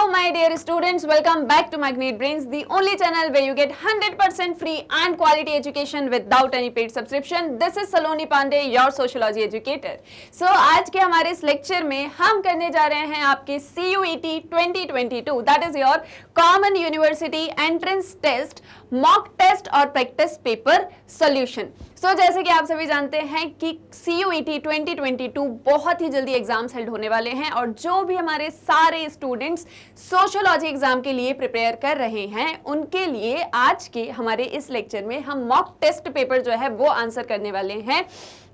my dear students, welcome back to Magnet Brains, the only channel where you get 100% free and quality education without any paid subscription. This is Saloni Pandey, your sociology educator. So आज के हमारे इस lecture में हम करने जा रहे हैं आपके CUET 2022, that is your Common University Entrance Test, mock test और प्रैक्टिस पेपर सॉल्यूशन। सो जैसे कि आप सभी जानते हैं कि CUET 2022 बहुत ही जल्दी एग्जाम्स हेल्ड होने वाले हैं और जो भी हमारे सारे स्टूडेंट्स सोशियोलॉजी एग्जाम के लिए प्रिपेयर कर रहे हैं उनके लिए आज के हमारे इस लेक्चर में हम मॉक टेस्ट पेपर जो है वो आंसर करने वाले हैं।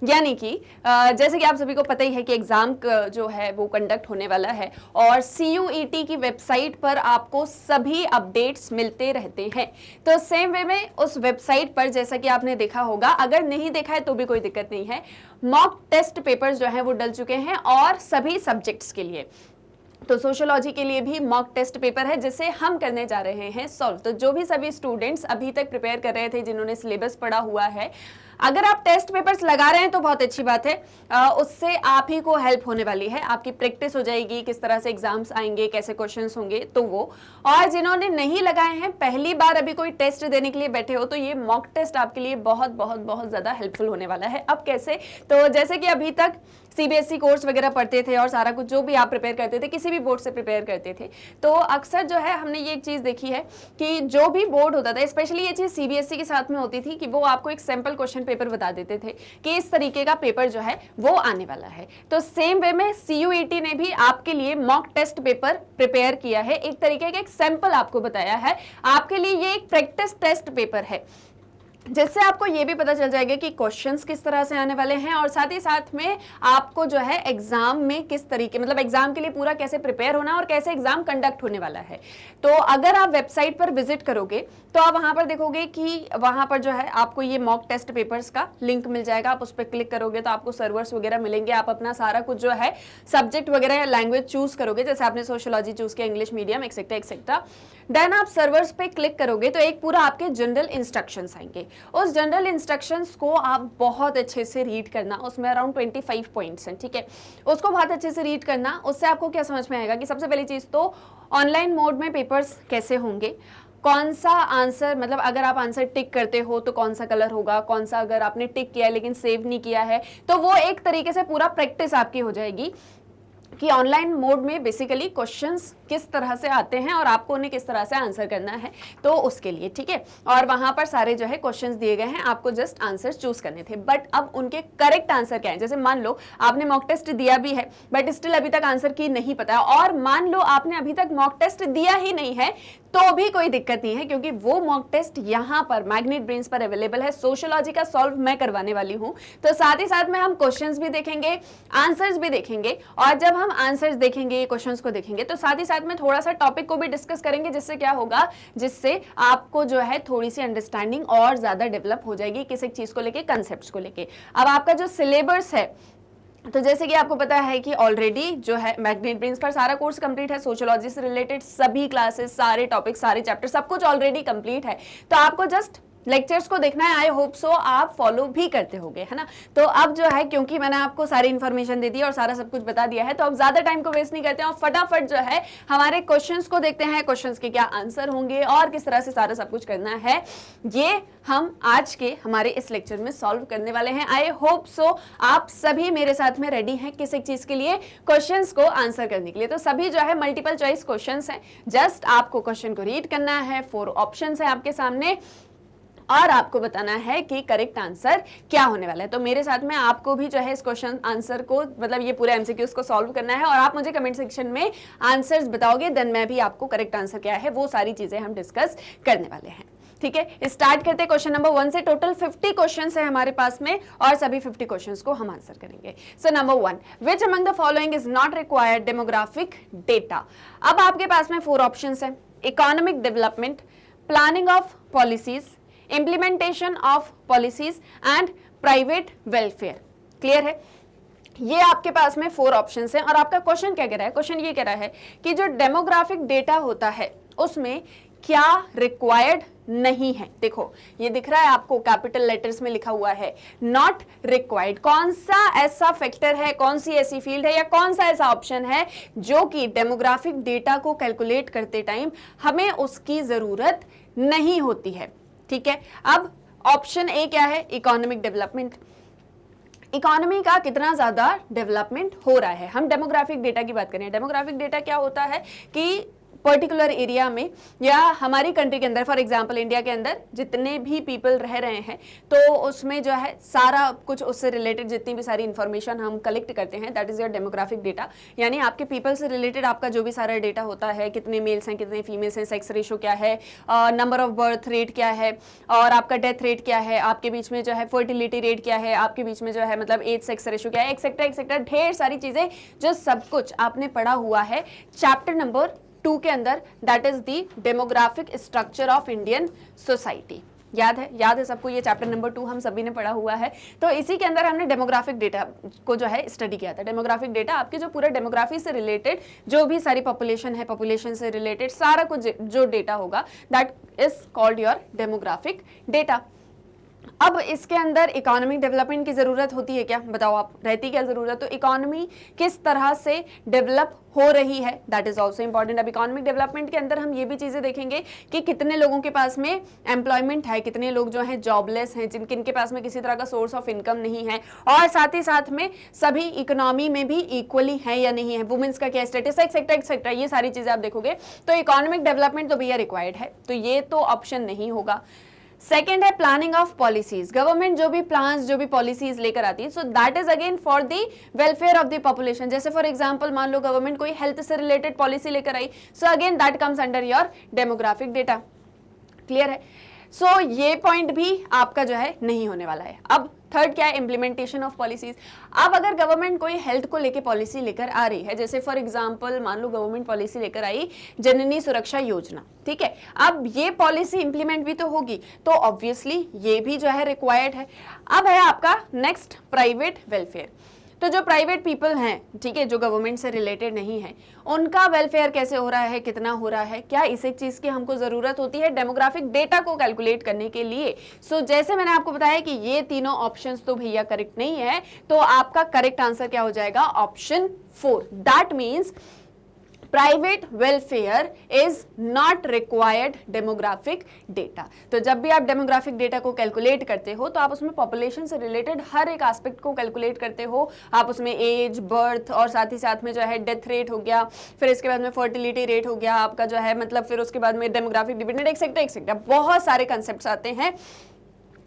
यानी कि जैसे कि आप सभी को पता ही है कि एग्जाम जो है वो कंडक्ट होने वाला है और CUET की वेबसाइट पर आपको सभी अपडेट्स मिलते रहते हैं। तो सेम वे में उस वेबसाइट पर जैसा कि आपने देखा होगा, अगर नहीं देखा है तो भी कोई दिक्कत नहीं है, मॉक टेस्ट पेपर्स जो है वो डल चुके हैं और सभी सब्जेक्ट्स के लिए। तो सोशियोलॉजी के लिए भी मॉक टेस्ट पेपर है जिसे हम करने जा रहे हैं सॉल्व। तो जो भी सभी स्टूडेंट्स अभी तक प्रिपेयर कर रहे थे, जिन्होंने सिलेबस पढ़ा हुआ है, अगर आप टेस्ट पेपर्स लगा रहे हैं तो बहुत अच्छी बात है, उससे आप ही को हेल्प होने वाली है, आपकी प्रैक्टिस हो जाएगी, किस तरह से एग्जाम्स आएंगे, कैसे क्वेश्चंस होंगे तो वो। और जिन्होंने नहीं लगाए हैं, पहली बार अभी कोई टेस्ट देने के लिए बैठे हो, तो ये मॉक टेस्ट आपके लिए बहुत बहुत बहुत ज़्यादा हेल्पफुल होने वाला है। अब कैसे? तो जैसे कि अभी तक CBSE कोर्स वगैरह पढ़ते थे और सारा कुछ जो भी आप प्रिपेयर करते थे, किसी भी बोर्ड से प्रिपेयर करते थे, तो अक्सर जो है हमने ये एक चीज़ देखी है कि जो भी बोर्ड होता था, स्पेशली ये चीज़ CBSE के साथ में होती थी कि वो आपको एक सैम्पल क्वेश्चन पेपर बता देते थे कि इस तरीके का पेपर जो है वो आने वाला है। तो सेम वे में CUET ने भी आपके लिए मॉक टेस्ट पेपर प्रिपेयर किया है, एक तरीके का एक सैंपल आपको बताया है। आपके लिए ये एक प्रैक्टिस टेस्ट पेपर है जिससे आपको ये भी पता चल जाएगा कि क्वेश्चंस किस तरह से आने वाले हैं और साथ ही साथ में आपको जो है एग्जाम में किस तरीके, मतलब एग्जाम के लिए पूरा कैसे प्रिपेयर होना और कैसे एग्जाम कंडक्ट होने वाला है। तो अगर आप वेबसाइट पर विजिट करोगे तो आप वहां पर देखोगे कि वहां पर जो है आपको ये मॉक टेस्ट पेपर्स का लिंक मिल जाएगा। आप उस पर क्लिक करोगे तो आपको सर्वर्स वगैरह मिलेंगे, आप अपना सारा कुछ जो है सब्जेक्ट वगैरह या लैंग्वेज चूज करोगे, जैसे आपने सोशियोलॉजी चूज किया, English medium etcetera etcetera. Then आप सर्वर्स पे क्लिक करोगे तो एक पूरा आपके जनरल इंस्ट्रक्शंस आएंगे। उस जनरल इंस्ट्रक्शंस को आप बहुत अच्छे से रीड करना, उसमें अराउंड 25 पॉइंट्स हैं, ठीक है, उसको बहुत अच्छे से रीड करना। उससे आपको क्या समझ में आएगा कि सबसे पहली चीज तो ऑनलाइन मोड में पेपर्स कैसे होंगे, कौन सा आंसर, मतलब अगर आप आंसर टिक करते हो तो कौन सा कलर होगा, कौन सा अगर आपने टिक किया है लेकिन सेव नहीं किया है, तो वो एक तरीके से पूरा प्रैक्टिस आपकी हो जाएगी कि ऑनलाइन मोड में बेसिकली क्वेश्चंस किस तरह से आते हैं और आपको उन्हें किस तरह से आंसर करना है, तो उसके लिए, ठीक है। और वहां पर सारे जो है क्वेश्चंस दिए गए हैं, आपको जस्ट आंसर चूज करने थे। बट अब उनके करेक्ट आंसर क्या है, जैसे मान लो आपने मॉक टेस्ट दिया भी है बट स्टिल अभी तक आंसर की नहीं पता है, और मान लो आपने अभी तक मॉक टेस्ट दिया ही नहीं है तो भी कोई दिक्कत नहीं है, क्योंकि वो मॉक टेस्ट यहाँ पर मैग्नेट ब्रेन्स पर अवेलेबल है। सोशियोलॉजी का सॉल्व मैं करवाने वाली हूँ, तो साथ ही साथ में हम क्वेश्चंस भी देखेंगे, आंसर्स भी देखेंगे, और जब हम आंसर्स देखेंगे, क्वेश्चंस को देखेंगे, तो साथ ही साथ में थोड़ा सा टॉपिक को भी डिस्कस करेंगे, जिससे क्या होगा, जिससे आपको जो है थोड़ी सी अंडरस्टैंडिंग और ज्यादा डेवलप हो जाएगी किसी चीज को लेके, कंसेप्ट को लेके। अब आपका जो सिलेबस है, तो जैसे कि आपको पता है कि ऑलरेडी जो है मैग्नेट ब्रेन्स पर सारा कोर्स कंप्लीट है, सोशियोलॉजी से रिलेटेड सभी क्लासेस, सारे टॉपिक, सारे चैप्टर, सब कुछ ऑलरेडी कंप्लीट है। तो आपको जस्ट लेक्चर्स को देखना है। आई होप सो आप फॉलो भी करते होंगे, है ना। तो अब जो है, क्योंकि मैंने आपको सारी इन्फॉर्मेशन दे दी और सारा सब कुछ बता दिया है, तो अब ज्यादा टाइम को वेस्ट नहीं करते हैं और फटाफट जो है हमारे क्वेश्चंस को देखते हैं, क्वेश्चंस के क्या आंसर होंगे और किस तरह से सारा सब कुछ करना है, ये हम आज के हमारे इस लेक्चर में सॉल्व करने वाले हैं। आई होप सो आप सभी मेरे साथ में रेडी हैं किस एक चीज के लिए, क्वेश्चंस को आंसर करने के लिए। तो सभी जो है मल्टीपल चॉइस क्वेश्चंस हैं, जस्ट आपको क्वेश्चन को रीड करना है, 4 ऑप्शंस है आपके सामने और आपको बताना है कि करेक्ट आंसर क्या होने वाला है। तो मेरे साथ में आपको भी जो है इस क्वेश्चन आंसर को, मतलब ये पूरे MCQs को सॉल्व करना है और आप मुझे कमेंट सेक्शन में आंसर्स बताओगे, देन मैं भी आपको करेक्ट आंसर क्या है वो सारी चीजें हम डिस्कस करने वाले हैं, ठीक है। स्टार्ट करते हैं क्वेश्चन नंबर 1 से। टोटल 50 क्वेश्चंस है हमारे पास में और सभी 50 क्वेश्चंस को हम आंसर करेंगे। So number 1, which among the following is not required demographic data. अब आपके पास में 4 ऑप्शंस हैं, economic development, planning of policies, implementation of policies and private welfare. Clear है? ये आपके पास में 4 ऑप्शंस हैं और आपका क्वेश्चन क्या कह रहा है, क्वेश्चन ये कह रहा है कि जो डेमोग्राफिक डेटा होता है उसमें क्या रिक्वायर्ड नहीं है। देखो ये दिख रहा है आपको, कैपिटल लेटर्स में लिखा हुआ है नॉट रिक्वायर्ड। कौन सा ऐसा फैक्टर है, कौन सी ऐसी फील्ड है या कौन सा ऐसा ऑप्शन है जो कि डेमोग्राफिक डेटा को कैलकुलेट करते टाइम हमें उसकी जरूरत नहीं होती है। ठीक है, अब ऑप्शन ए क्या है, इकोनॉमिक डेवलपमेंट। इकोनॉमी का कितना ज्यादा डेवलपमेंट हो रहा है। हम डेमोग्राफिक डेटा की बात करें, डेमोग्राफिक डेटा क्या होता है कि पर्टिकुलर एरिया में या हमारी कंट्री के अंदर, फॉर एग्जांपल इंडिया के अंदर जितने भी पीपल रह रहे हैं, तो उसमें जो है सारा कुछ उससे रिलेटेड जितनी भी सारी इंफॉर्मेशन हम कलेक्ट करते हैं, that is your demographic data. यानी आपके पीपल से रिलेटेड आपका जो भी सारा डेटा होता है, कितने मेल्स हैं, कितने फीमेल्स हैं, सेक्स रेशो क्या है, नंबर ऑफ बर्थ रेट क्या है, और आपका डेथ रेट क्या है, आपके बीच में जो है फर्टिलिटी रेट क्या है, आपके बीच में जो है मतलब एज सेक्स रेशो क्या है, एक्सेट्रा एक्सेट्रा, ढेर सारी चीजें जो सब कुछ आपने पढ़ा हुआ है चैप्टर नंबर 2 के अंदर, that is the demographic structure of Indian society. याद है सबको, ये चैप्टर नंबर 2 हम सभी ने पढ़ा हुआ है। तो इसी के अंदर हमने डेमोग्राफिक डेटा को जो है स्टडी किया था। डेमोग्राफिक डेटा आपके जो पूरे डेमोग्राफी से रिलेटेड जो भी सारी पॉपुलेशन है, पॉपुलेशन से रिलेटेड सारा कुछ जो डेटा होगा, that is called your demographic data. अब इसके अंदर इकोनॉमिक डेवलपमेंट की जरूरत होती है क्या, बताओ आप, रहती क्या जरूरत। तो इकोनॉमी किस तरह से डेवलप हो रही है, दैट इज ऑल्सो इंपॉर्टेंट। अब इकोनॉमिक डेवलपमेंट के अंदर हम ये भी चीजें देखेंगे कि कितने लोगों के पास में एम्प्लॉयमेंट है, कितने लोग जो हैं जॉबलेस हैं, जिनके पास में किसी तरह का सोर्स ऑफ इनकम नहीं है, और साथ ही साथ में सभी इकोनॉमी में भी इक्वली है या नहीं है, वुमेन्स का क्या स्टेटस है, एक्सेट्रा एक्सेट्रा, ये सारी चीजें आप देखोगे। तो इकोनॉमिक डेवलपमेंट तो भैया रिक्वायर्ड है, तो ये तो ऑप्शन नहीं होगा। सेकेंड है प्लानिंग ऑफ पॉलिसीज। गवर्नमेंट जो भी प्लान्स, जो भी पॉलिसीज लेकर आती है, so that is again for the welfare of the population. जैसे फॉर एग्जांपल मान लो गवर्नमेंट कोई हेल्थ से रिलेटेड पॉलिसी लेकर आई, so again that comes under your demographic data. Clear है। सो ये पॉइंट भी आपका जो है नहीं होने वाला है। अब थर्ड क्या है, इम्प्लीमेंटेशन ऑफ पॉलिसीज। अब अगर गवर्नमेंट कोई हेल्थ को लेके पॉलिसी लेकर आ रही है, जैसे फॉर एग्जांपल मान लो गवर्नमेंट पॉलिसी लेकर आई जननी सुरक्षा योजना, ठीक है, अब ये पॉलिसी इंप्लीमेंट भी तो होगी, तो ऑब्वियसली ये भी जो है रिक्वायर्ड है। अब है आपका नेक्स्ट प्राइवेट वेलफेयर। तो जो प्राइवेट पीपल हैं, ठीक है, जो गवर्नमेंट से रिलेटेड नहीं है, उनका वेलफेयर कैसे हो रहा है, कितना हो रहा है, क्या इस एक चीज की हमको जरूरत होती है डेमोग्राफिक डेटा को कैलकुलेट करने के लिए। सो जैसे मैंने आपको बताया कि ये तीनों ऑप्शंस तो भैया करेक्ट नहीं है, तो आपका करेक्ट आंसर क्या हो जाएगा, option 4। That means private welfare is not required demographic data. तो जब भी आप डेमोग्राफिक डेटा को कैलकुलेट करते हो, तो आप उसमें पॉपुलेशन से रिलेटेड हर एक एस्पेक्ट को कैलकुलेट करते हो। आप उसमें एज, बर्थ और साथ ही साथ में जो है डेथ रेट हो गया, फिर इसके बाद में फर्टिलिटी रेट हो गया आपका जो है, मतलब फिर उसके बाद में डेमोग्राफिक डिविडेंड, एक्सेट्रा एक्सेट्रा, बहुत सारे कंसेप्ट आते हैं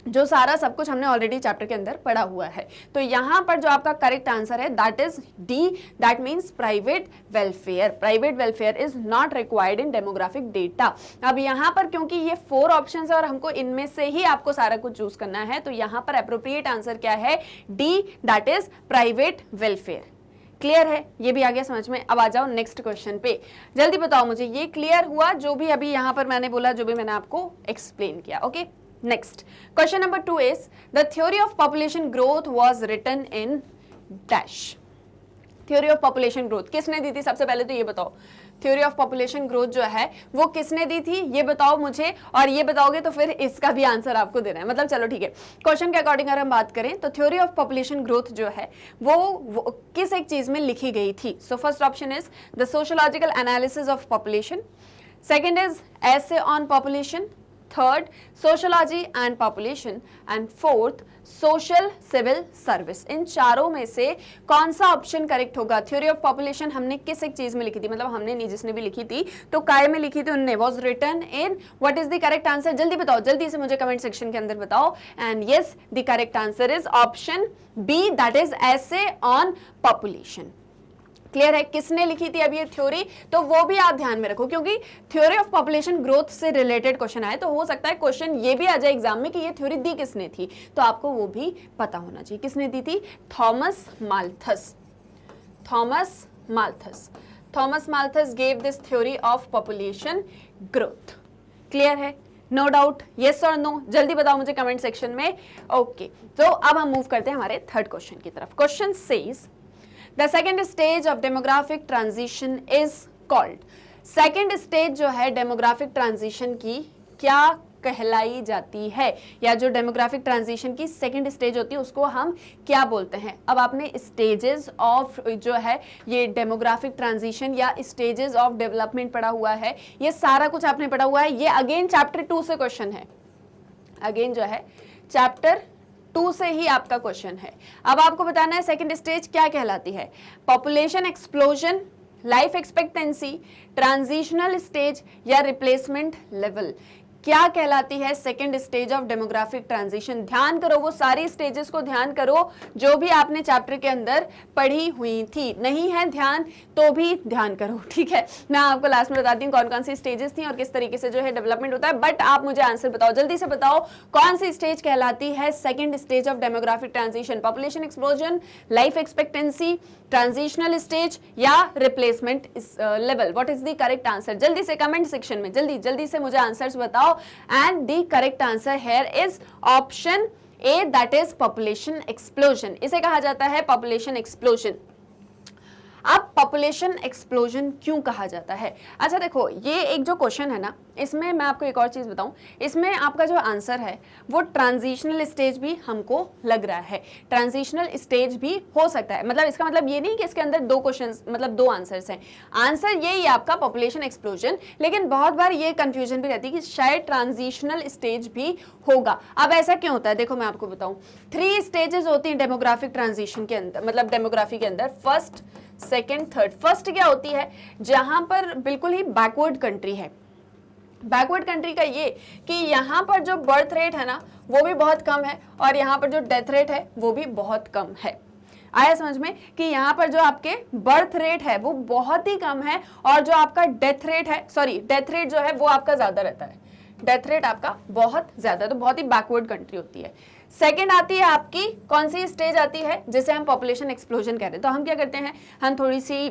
जो सारा सब कुछ हमने ऑलरेडी चैप्टर के अंदर पढ़ा हुआ है। तो यहाँ पर जो आपका करेक्ट आंसर है that is D, that means private welfare. Private welfare is not required in demographic data. अब यहाँ पर क्योंकि ये 4 ऑप्शंस है और हमको इनमें से ही आपको सारा कुछ चूज करना है, तो यहाँ पर अप्रोप्रिएट आंसर क्या है, D, that is private welfare. Clear है, ये भी आ गया समझ में। अब आ जाओ नेक्स्ट क्वेश्चन पे, जल्दी बताओ मुझे ये क्लियर हुआ जो भी अभी यहाँ पर मैंने बोला, जो भी मैंने आपको एक्सप्लेन किया। Okay, next question number 2 is the theory of population growth was written in dash। theory of population growth किसने दी थी, सबसे पहले तो ये बताओ, theory of population growth जो है वो किसने दी थी, ये बताओ मुझे, और ये बताओगे तो फिर इसका भी आंसर आपको देना है। मतलब चलो ठीक है, क्वेश्चन के अकॉर्डिंग अगर हम बात करें तो theory of population growth जो है वो किस एक चीज में लिखी गई थी। so first option is the sociological analysis of population, second is essay on population, third sociology and population, and fourth social civil service. इन चारों में से कौन सा ऑप्शन करेक्ट होगा। थ्योरी ऑफ पॉपुलेशन हमने किस एक चीज में लिखी थी, मतलब हमने नहीं, जिसने भी लिखी थी तो काय में लिखी थी उनने, was written in, what is the correct answer, जल्दी बताओ, जल्दी से मुझे कमेंट सेक्शन के अंदर बताओ। And yes, the correct answer is option B, that is essay on population. Clear है, किसने लिखी थी अब ये थ्योरी, तो वो भी आप ध्यान में रखो, क्योंकि थ्योरी ऑफ पॉपुलेशन ग्रोथ से रिलेटेड क्वेश्चन आए तो हो सकता है क्वेश्चन ये भी आ जाए एग्जाम में कि ये थ्योरी दी किसने थी, तो आपको वो भी पता होना चाहिए किसने दी थी। Thomas Malthus. Thomas Malthus, Thomas Malthus gave this theory of population growth. Clear है, नो डाउट, येस और नो, जल्दी बताओ मुझे कमेंट सेक्शन में। ओके, तो अब हम मूव करते हैं हमारे थर्ड क्वेश्चन की तरफ। Question says The second stage of demographic transition is called। Second stage जो है डेमोग्राफिक ट्रांजिशन की क्या कहलाई जाती है, या जो डेमोग्राफिक ट्रांजिशन की सेकंड स्टेज होती है उसको हम क्या बोलते हैं। अब आपने स्टेजेस ऑफ जो है ये डेमोग्राफिक ट्रांजिशन या स्टेजेस ऑफ डेवलपमेंट पढ़ा हुआ है, ये सारा कुछ आपने पढ़ा हुआ है। ये अगेन चैप्टर 2 से क्वेश्चन है, अगेन जो है चैप्टर 2 से ही आपका क्वेश्चन है। अब आपको बताना है सेकंड स्टेज क्या कहलाती है। Population explosion, life expectancy, transitional stage या रिप्लेसमेंट लेवल, क्या कहलाती है second stage of demographic transition. ध्यान करो, वो सारी स्टेजेस को ध्यान करो जो भी आपने चैप्टर के अंदर पढ़ी हुई थी। नहीं है ध्यान तो भी ध्यान करो, ठीक है। मैं आपको लास्ट में बताती हूँ कौन कौन सी स्टेजेस थी और किस तरीके से जो है डेवलपमेंट होता है, बट आप मुझे आंसर बताओ, जल्दी से बताओ कौन सी स्टेज कहलाती है second stage of demographic transition. Population explosion, life expectancy, transitional stage या replacement level. What is the correct answer? जल्दी से कमेंट सेक्शन में जल्दी जल्दी से मुझे आंसर्स बताओ। And the correct answer here is option A, that is population explosion. इसे कहा जाता है पॉपुलेशन एक्सप्लोजन। अब पॉपुलेशन एक्सप्लोजन क्यों कहा जाता है? अच्छा देखो, ये एक जो क्वेश्चन है ना, इसमें मैं आपको एक और चीज बताऊं, इसमें आपका जो आंसर है वो ट्रांजिशनल स्टेज भी हमको लग रहा है, ट्रांजिशनल स्टेज भी हो सकता है। मतलब इसका मतलब ये नहीं कि इसके अंदर दो क्वेश्चंस, मतलब दो आंसर्स हैं। आंसर यही है आपका पॉपुलेशन एक्सप्लोजन, लेकिन बहुत बार ये कंफ्यूजन भी रहती है कि शायद ट्रांजिशनल स्टेज भी होगा। अब ऐसा क्यों होता है? देखो मैं आपको बताऊं, 3 स्टेजेस होती हैं डेमोग्राफिक ट्रांजिशन के अंदर, मतलब डेमोग्राफी के अंदर, फर्स्ट, सेकेंड, थर्ड। फर्स्ट क्या होती है? जहां पर बिल्कुल ही बैकवर्ड कंट्री है। बैकवर्ड कंट्री का ये कि यहाँ पर जो बर्थ रेट है ना वो भी बहुत कम है और यहाँ पर जो डेथ रेट है वो भी बहुत कम है। आया समझ में कि यहाँ पर जो आपके बर्थ रेट है वो बहुत ही कम है और जो आपका डेथ रेट है, सॉरी डेथ रेट जो है वो आपका ज्यादा रहता है, डेथ रेट आपका बहुत ज्यादा, तो बहुत ही बैकवर्ड कंट्री होती है। सेकेंड आती है आपकी कौन सी स्टेज आती है, जिसे हम पॉपुलेशन एक्सप्लोजन कह रहे हैं। तो हम क्या करते हैं, हम थोड़ी सी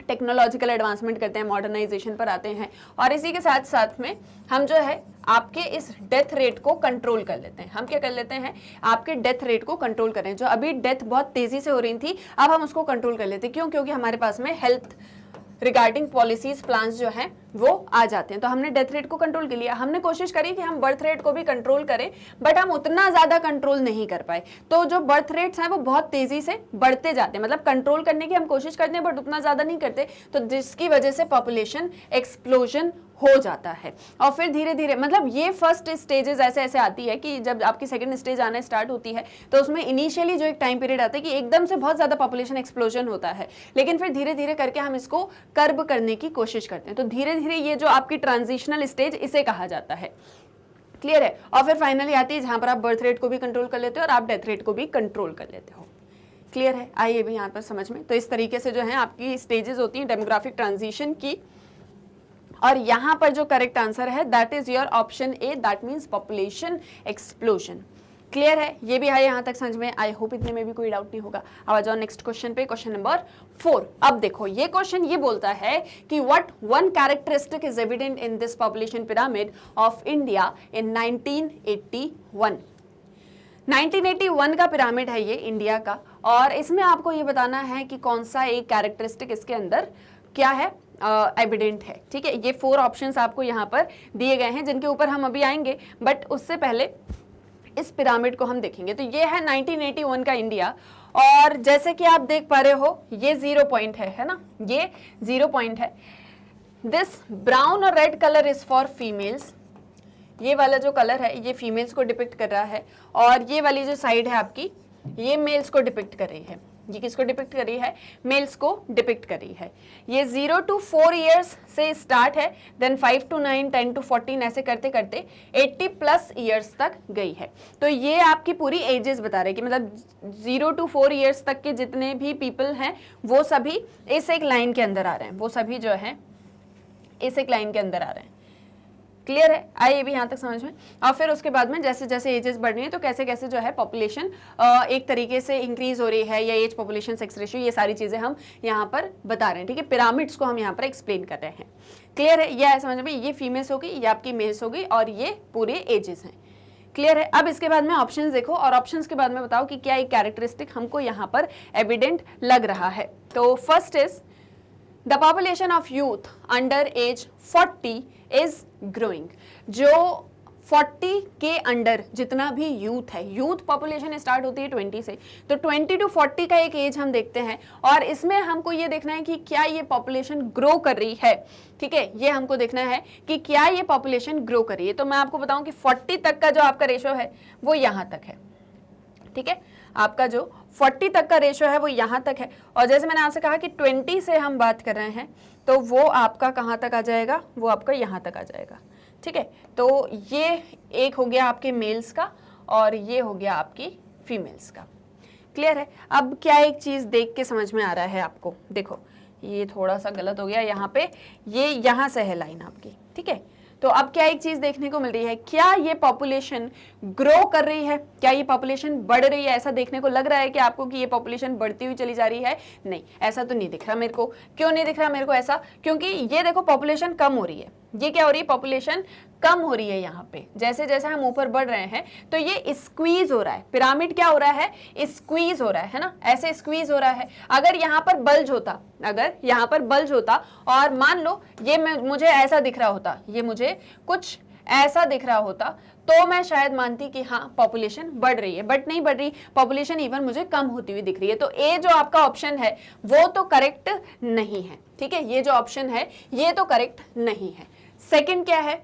टेक्नोलॉजिकल एडवांसमेंट करते हैं, मॉडर्नाइजेशन पर आते हैं और इसी के साथ साथ में हम जो है आपके इस डेथ रेट को कंट्रोल कर लेते हैं। हम क्या कर लेते हैं, आपके डेथ रेट को कंट्रोल करें। जो अभी डेथ बहुत तेजी से हो रही थी, अब हम उसको कंट्रोल कर लेते हैं। क्यों? क्योंकि हमारे पास में हेल्थ रिगार्डिंग पॉलिसीज प्लान्स जो हैं वो आ जाते हैं। तो हमने डेथ रेट को कंट्रोल कर लिया। हमने कोशिश करी कि हम बर्थ रेट को भी कंट्रोल करें, बट हम उतना ज्यादा कंट्रोल नहीं कर पाए। तो जो बर्थ रेट्स हैं वो बहुत तेजी से बढ़ते जाते हैं, मतलब कंट्रोल करने की हम कोशिश करते हैं बट उतना ज्यादा नहीं करते, तो जिसकी वजह से पॉपुलेशन एक्सप्लोजन हो जाता है। और फिर धीरे धीरे, मतलब ये फर्स्ट स्टेजेस ऐसे ऐसे आती है कि जब आपकी सेकंड स्टेज आना स्टार्ट होती है तो उसमें इनिशियली जो एक टाइम पीरियड आता है कि एकदम से बहुत ज्यादा पॉपुलेशन एक्सप्लोजन होता है, लेकिन फिर धीरे धीरे करके हम इसको कर्ब करने की कोशिश करते हैं। तो धीरे धीरे ये जो आपकी ट्रांजिशनल स्टेज, इसे कहा जाता है। क्लियर है? और फिर फाइनली आती है जहां पर आप बर्थ रेट को भी कंट्रोल कर लेते हो और आप डेथ रेट को भी कंट्रोल कर लेते हो। क्लियर है? आइए भी यहाँ पर समझ में। तो इस तरीके से जो है आपकी स्टेजेस होती हैं डेमोग्राफिक ट्रांजिशन की, और यहाँ पर जो करेक्ट आंसर है that is your option A, that means population explosion. Clear है? ये भी है यहाँ तक समझ में। आई होप इतने में भी कोई डाउट नहीं होगा। अब आ जाओ नेक्स्ट क्वेश्चन पे, क्वेश्चन नंबर 4। अब देखो ये क्वेश्चन ये बोलता है कि what one characteristic is evident in this population pyramid of India in 1981। 1981 का पिरामिड है ये इंडिया का, और इसमें आपको ये बताना है कि कौन सा एक कैरेक्टरिस्टिक इसके अंदर क्या है, एविडेंट है। ठीक है, ये 4 ऑप्शंस आपको यहाँ पर दिए गए हैं जिनके ऊपर हम अभी आएंगे, बट उससे पहले इस पिरामिड को हम देखेंगे। तो ये है 1981 का इंडिया, और जैसे कि आप देख पा रहे हो ये 0 पॉइंट है ना, ये 0 पॉइंट है। दिस ब्राउन और red colour is for females. ये वाला जो कलर है ये फीमेल्स को डिपिक्ट कर रहा है, और ये वाली जो साइड है आपकी ये मेल्स को डिपिक्ट कर रही है। ये किसको डिपिक्ट कर रही है? मेल्स को डिपिक्ट कर रही है। ये 0 to 4 ईयर्स से स्टार्ट है, देन 5 to 9, 10 to 14 ऐसे करते करते 80+ ईयर्स तक गई है। तो ये आपकी पूरी एजेस बता रहे हैं कि मतलब 0 to 4 ईयर्स तक के जितने भी पीपल हैं वो सभी इस एक लाइन के अंदर आ रहे हैं, वो सभी जो है इस एक लाइन के अंदर आ रहे हैं। क्लियर है? आइए भी यहाँ तक समझ में। और फिर उसके बाद में जैसे जैसे एजेस बढ़ रही है तो कैसे कैसे जो है पॉपुलेशन एक तरीके से इंक्रीज हो रही है, या एज पॉपुलेशन सेक्स रेशियो, ये सारी चीजें हम यहाँ पर बता रहे हैं। ठीक है, पिरामिड्स को हम यहाँ पर एक्सप्लेन कर रहे हैं। क्लियर है? यह है समझ में। ये फीमेल्स होगी, ये आपकी मेल्स होगी, और ये पूरे एजेस हैं। क्लियर है? अब इसके बाद में ऑप्शंस देखो, और ऑप्शंस के बाद में बताओ कि क्या एक कैरेक्टरिस्टिक हमको यहाँ पर एविडेंट लग रहा है। तो first is the population of youth under as 40 is growing. जो 40 के अंडर जितना भी यूथ है, यूथ पॉपुलेशन स्टार्ट होती है 20 से, तो 20 टू 40 का एक एज हम देखते हैं और इसमें हमको ये देखना है कि क्या ये पॉपुलेशन ग्रो कर रही है। ठीक है, ये हमको देखना है कि क्या ये पॉपुलेशन ग्रो कर रही है। तो मैं आपको बताऊं कि 40 तक का जो आपका रेशो है वो यहाँ तक है। ठीक है, आपका जो 40 तक का रेशो है वो यहाँ तक है और जैसे मैंने आपसे कहा कि 20 से हम बात कर रहे हैं तो वो आपका कहाँ तक आ जाएगा, वो आपका यहाँ तक आ जाएगा। ठीक है, तो ये एक हो गया आपके मेल्स का और ये हो गया आपकी फीमेल्स का। क्लियर है? अब क्या एक चीज़ देख के समझ में आ रहा है आपको, देखो ये थोड़ा सा गलत हो गया यहाँ पे, ये यहाँ से है लाइन आपकी। ठीक है, तो अब क्या एक चीज देखने को मिल रही है, क्या ये पॉपुलेशन ग्रो कर रही है, क्या ये पॉपुलेशन बढ़ रही है? ऐसा देखने को लग रहा है कि आपको कि ये पॉपुलेशन बढ़ती हुई चली जा रही है? नहीं, ऐसा तो नहीं दिख रहा मेरे को। क्यों नहीं दिख रहा मेरे को ऐसा? क्योंकि ये देखो पॉपुलेशन कम हो रही है, ये क्या हो रही है, पॉपुलेशन कम हो रही है। यहाँ पे जैसे जैसे हम ऊपर बढ़ रहे हैं तो ये स्क्वीज हो रहा है, पिरामिड क्या हो रहा है, स्क्वीज हो रहा है ना, ऐसे स्क्वीज हो रहा है। अगर यहाँ पर बल्ज होता, अगर यहाँ पर बल्ज होता और मान लो ये मुझे ऐसा दिख रहा होता, ये मुझे कुछ ऐसा दिख रहा होता, तो मैं शायद मानती कि हाँ पॉपुलेशन बढ़ रही है, बट नहीं बढ़ रही, पॉपुलेशन इवन मुझे कम होती हुई दिख रही है। तो ए जो आपका ऑप्शन है वो तो करेक्ट नहीं है। ठीक है, ये जो ऑप्शन है ये तो करेक्ट नहीं है। सेकंड क्या है,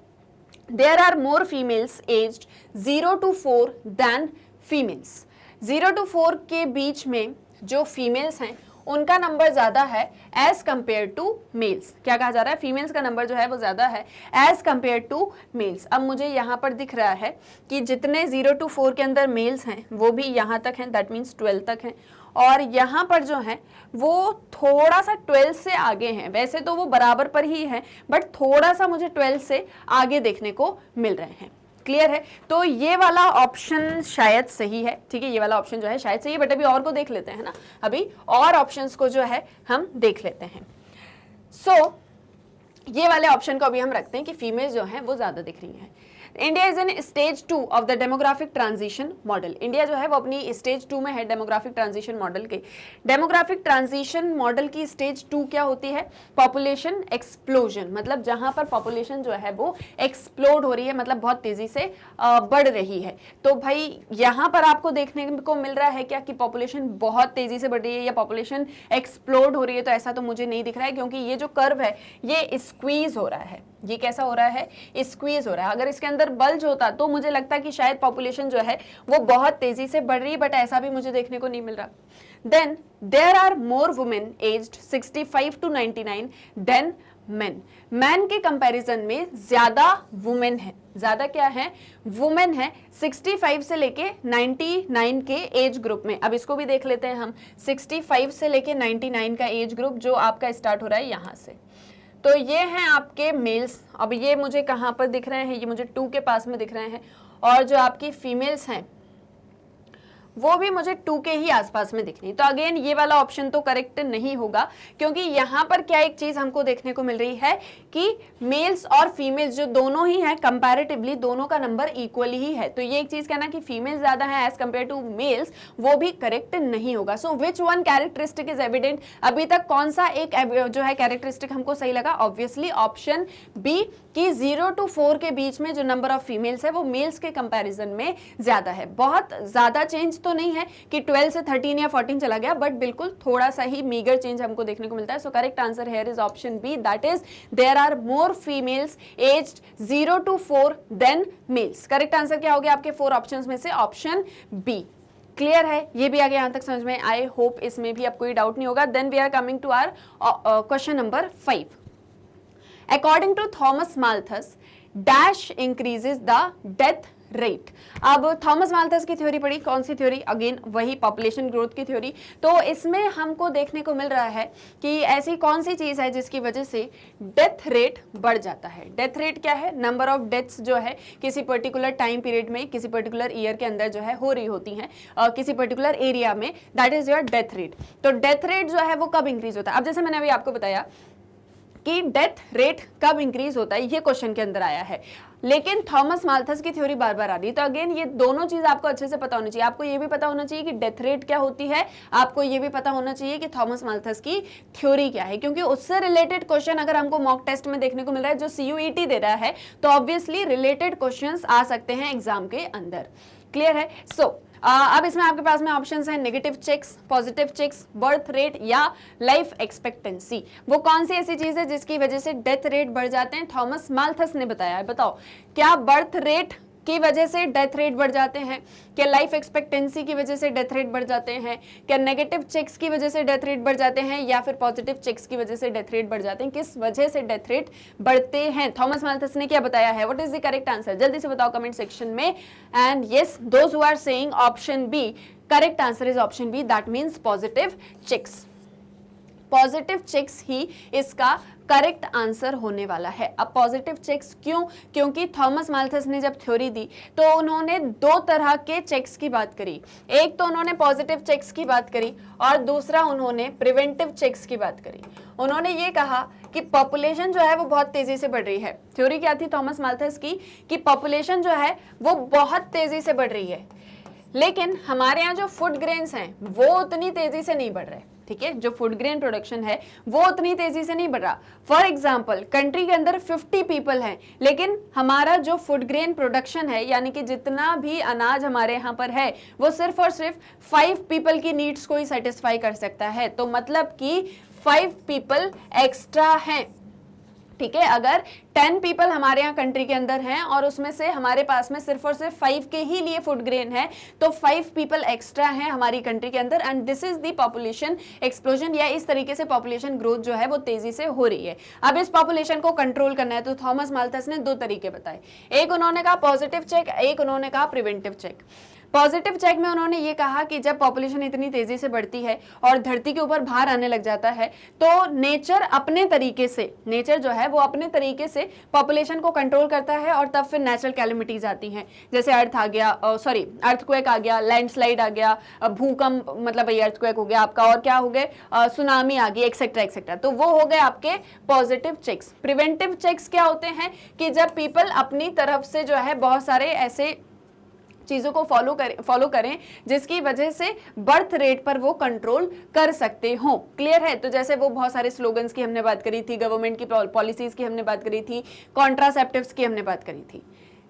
there are more females aged 0 to 4 than females. 0 to 4 के बीच में जो फीमेल्स हैं उनका नंबर ज्यादा है एज कंपेयर टू मेल्स। क्या कहा जा रहा है, फीमेल्स का नंबर जो है वो ज्यादा है एज कंपेयर टू मेल्स। अब मुझे यहाँ पर दिख रहा है कि जितने 0 to 4 के अंदर मेल्स हैं वो भी यहाँ तक हैं, दैट मीन्स 12 तक हैं, और यहाँ पर जो है वो थोड़ा सा 12 से आगे हैं। वैसे तो वो बराबर पर ही है बट थोड़ा सा मुझे 12 से आगे देखने को मिल रहे हैं। क्लियर है? तो ये वाला ऑप्शन शायद सही है। ठीक है, ये वाला ऑप्शन जो है शायद सही है, बट अभी और को देख लेते हैं ना, अभी और ऑप्शंस को जो है हम देख लेते हैं। सो ये वाले ऑप्शन को अभी हम रखते हैं कि फीमेल जो है वो ज्यादा दिख रही हैं। India is in stage 2 of the demographic transition model. India जो है वो अपनी स्टेज 2 में है डेमोग्राफिक ट्रांजिशन मॉडल के। डेमोग्राफिक ट्रांजिशन मॉडल की स्टेज 2 क्या होती है, पॉपुलेशन एक्सप्लोजन, मतलब जहां पर पॉपुलेशन जो है वो एक्सप्लोड हो रही है, मतलब बहुत तेजी से बढ़ रही है। तो भाई यहाँ पर आपको देखने को मिल रहा है क्या कि पॉपुलेशन बहुत तेजी से बढ़ रही है या पॉपुलेशन एक्सप्लोड हो रही है? तो ऐसा तो मुझे नहीं दिख रहा है, क्योंकि ये जो कर्व है ये स्क्वीज हो रहा है। ये कैसा हो रहा है, स्क्वीज हो रहा है। अगर इसके अंदर बल्ज होता तो मुझे लगता कि शायद पॉपुलेशन जो है वो बहुत तेजी से बढ़ रही है, बट ऐसा भी मुझे देखने को नहीं मिल रहा। Then there are more women aged 65 to 99 than men. Man के कंपैरिजन में ज्यादा वुमेन है, ज्यादा क्या है, वुमेन है 65 से लेके 99 के एज ग्रुप में। अब इसको भी देख लेते हैं हम, 65 से लेके 99 का एज ग्रुप जो आपका स्टार्ट हो रहा है यहाँ से। तो ये हैं आपके मेल्स। अब ये मुझे कहाँ पर दिख रहे हैं, ये मुझे 2 के पास में दिख रहे हैं, और जो आपकी फीमेल्स हैं वो भी मुझे 2 के ही आसपास में दिख रही है। तो अगेन ये वाला ऑप्शन तो करेक्ट नहीं होगा, क्योंकि यहाँ पर क्या एक चीज हमको देखने को मिल रही है कि मेल्स और फीमेल्स जो दोनों ही हैं कंपैरेटिवली दोनों का नंबर इक्वली ही है। तो ये एक चीज कहना कि फीमेल्स ज्यादा है एज कंपेयर टू मेल्स, वो भी करेक्ट नहीं होगा। So which one characteristic is evident, अभी तक कौन सा एक जो है कैरेक्टरिस्टिक हमको सही लगा, ऑब्वियसली ऑप्शन बी कि 0 to 4 के बीच में जो नंबर ऑफ फीमेल्स है वो मेल्स के कंपैरिजन में ज्यादा है। बहुत ज्यादा चेंज तो नहीं है कि 12 से 13 या 14 चला गया, बट बिल्कुल थोड़ा सा ही मीगर चेंज हमको देखने को मिलता है। So correct answer here is option B, that is there are more females aged 0 to 4 than males. Correct answer क्या हो गया आपके 4 ऑप्शंस में से, ऑप्शन बी। क्लियर है? ये भी आगे यहां तक समझ में, आई होप इसमें भी आपको कोई डाउट नहीं होगा। Then we are coming to our question number 5। According to Thomas Malthus, dash increases the death rate। अब थॉमस माल्थस की थ्योरी पढ़ी, कौन सी थ्योरी, अगेन वही पॉपुलेशन ग्रोथ की थ्योरी। तो इसमें हमको देखने को मिल रहा है कि ऐसी कौन सी चीज है जिसकी वजह से डेथ रेट बढ़ जाता है। डेथ रेट क्या है, नंबर ऑफ डेथ्स जो है किसी पर्टिकुलर टाइम पीरियड में किसी पर्टिकुलर ईयर के अंदर जो है हो रही होती हैं किसी पर्टिकुलर एरिया में, that is your death rate. तो डेथ रेट जो है वो कब इंक्रीज होता है। अब जैसे मैंने अभी आपको बताया कि डेथ रेट कब इंक्रीज होता है, ये क्वेश्चन के अंदर आया है। लेकिन थॉमस माल्थस की थ्योरी बार बार आ रही है। तो अगेन ये दोनों चीज आपको अच्छे से पता होनी चाहिए। आपको ये भी पता होना चाहिए कि डेथ रेट क्या होती है, आपको ये भी पता होना चाहिए कि थॉमस माल्थस की थ्योरी क्या है, क्योंकि उससे रिलेटेड क्वेश्चन अगर हमको मॉक टेस्ट में देखने को मिल रहा है जो CUET दे रहा है, तो ऑब्वियसली रिलेटेड क्वेश्चंस आ सकते हैं एग्जाम के अंदर। क्लियर है? अब इसमें आपके पास में ऑप्शंस हैं negative checks, positive checks, birth rate या लाइफ एक्सपेक्टेंसी। वो कौन सी ऐसी चीज है जिसकी वजह से डेथ रेट बढ़ जाते हैं? थॉमस माल्थस ने बताया है। बताओ, क्या बर्थ रेट की वजह से डेथ रेट बढ़ जाते हैं? क्या लाइफ एक्सपेक्टेंसी की वजह से डेथ रेट बढ़ जाते हैं? क्या नेगेटिव चेक्स की वजह से डेथ रेट बढ़ जाते हैं? या फिर पॉजिटिव चेक्स की वजह से डेथ रेट बढ़ जाते हैं? किस वजह से डेथ रेट बढ़ते हैं? थॉमस माल्थस ने क्या बताया है? What is the correct answer? जल्दी से बताओ कमेंट सेक्शन में। And yes, those who are saying option B, correct answer is option B, that means positive checks. Positive checks ही इसका करेक्ट आंसर होने वाला है। अब पॉजिटिव चेक्स क्यों? क्योंकि थॉमस माल्थस ने जब थ्योरी दी तो उन्होंने दो तरह के चेक्स की बात करी। एक तो उन्होंने पॉजिटिव चेक्स की बात करी और दूसरा उन्होंने प्रिवेंटिव चेक्स की बात करी। उन्होंने ये कहा कि पॉपुलेशन जो है वो बहुत तेजी से बढ़ रही है। थ्योरी क्या थी थॉमस माल्थस की? कि पॉपुलेशन जो है वो बहुत तेजी से बढ़ रही है, लेकिन हमारे यहाँ जो फूड ग्रेन्स हैं वो उतनी तेजी से नहीं बढ़ रहे। ठीक है, जो फूड ग्रेन प्रोडक्शन है वो उतनी तेजी से नहीं बढ़ रहा। फॉर एग्जाम्पल, कंट्री के अंदर 50 पीपल हैं, लेकिन हमारा जो फूड ग्रेन प्रोडक्शन है, यानी कि जितना भी अनाज हमारे यहाँ पर है, वो सिर्फ और सिर्फ 5 पीपल की नीड्स को ही सेटिस्फाई कर सकता है। तो मतलब कि 5 पीपल एक्स्ट्रा हैं। ठीक है, अगर 10 पीपल हमारे यहाँ कंट्री के अंदर हैं और उसमें से हमारे पास में सिर्फ और सिर्फ 5 के ही लिए फूड ग्रेन है, तो 5 पीपल एक्स्ट्रा हैं हमारी कंट्री के अंदर। And this is the population explosion, या इस तरीके से पॉपुलेशन ग्रोथ जो है वो तेजी से हो रही है। अब इस पॉपुलेशन को कंट्रोल करना है तो थॉमस माल्थस ने दो तरीके बताए। एक उन्होंने कहा पॉजिटिव चेक, एक उन्होंने कहा प्रिवेंटिव चेक। पॉजिटिव चेक में उन्होंने ये कहा कि जब पॉपुलेशन इतनी तेजी से बढ़ती है और धरती के ऊपर भार आने लग जाता है, तो नेचर अपने तरीके से, नेचर जो है वो अपने तरीके से पॉपुलेशन को कंट्रोल करता है और तब फिर नेचुरल कैलेमिटीज आती हैं, जैसे अर्थक्वेक आ गया, लैंडस्लाइड आ गया, भूकंप, मतलब ये अर्थक्वेक हो गया आपका, और क्या हो गए, सुनामी आ गई, एक्सेट्रा एक्सेट्रा। तो वो हो गए आपके पॉजिटिव चेक्स। प्रिवेंटिव चेक्स क्या होते हैं? कि जब पीपल अपनी तरफ से जो है बहुत सारे ऐसे चीज़ों को फॉलो करें जिसकी वजह से बर्थ रेट पर वो कंट्रोल कर सकते हो। क्लियर है? तो जैसे वो बहुत सारे स्लोगन्स की हमने बात करी थी, गवर्नमेंट की पॉलिसीज की हमने बात करी थी, कॉन्ट्रासेप्टिव्स की हमने बात करी थी।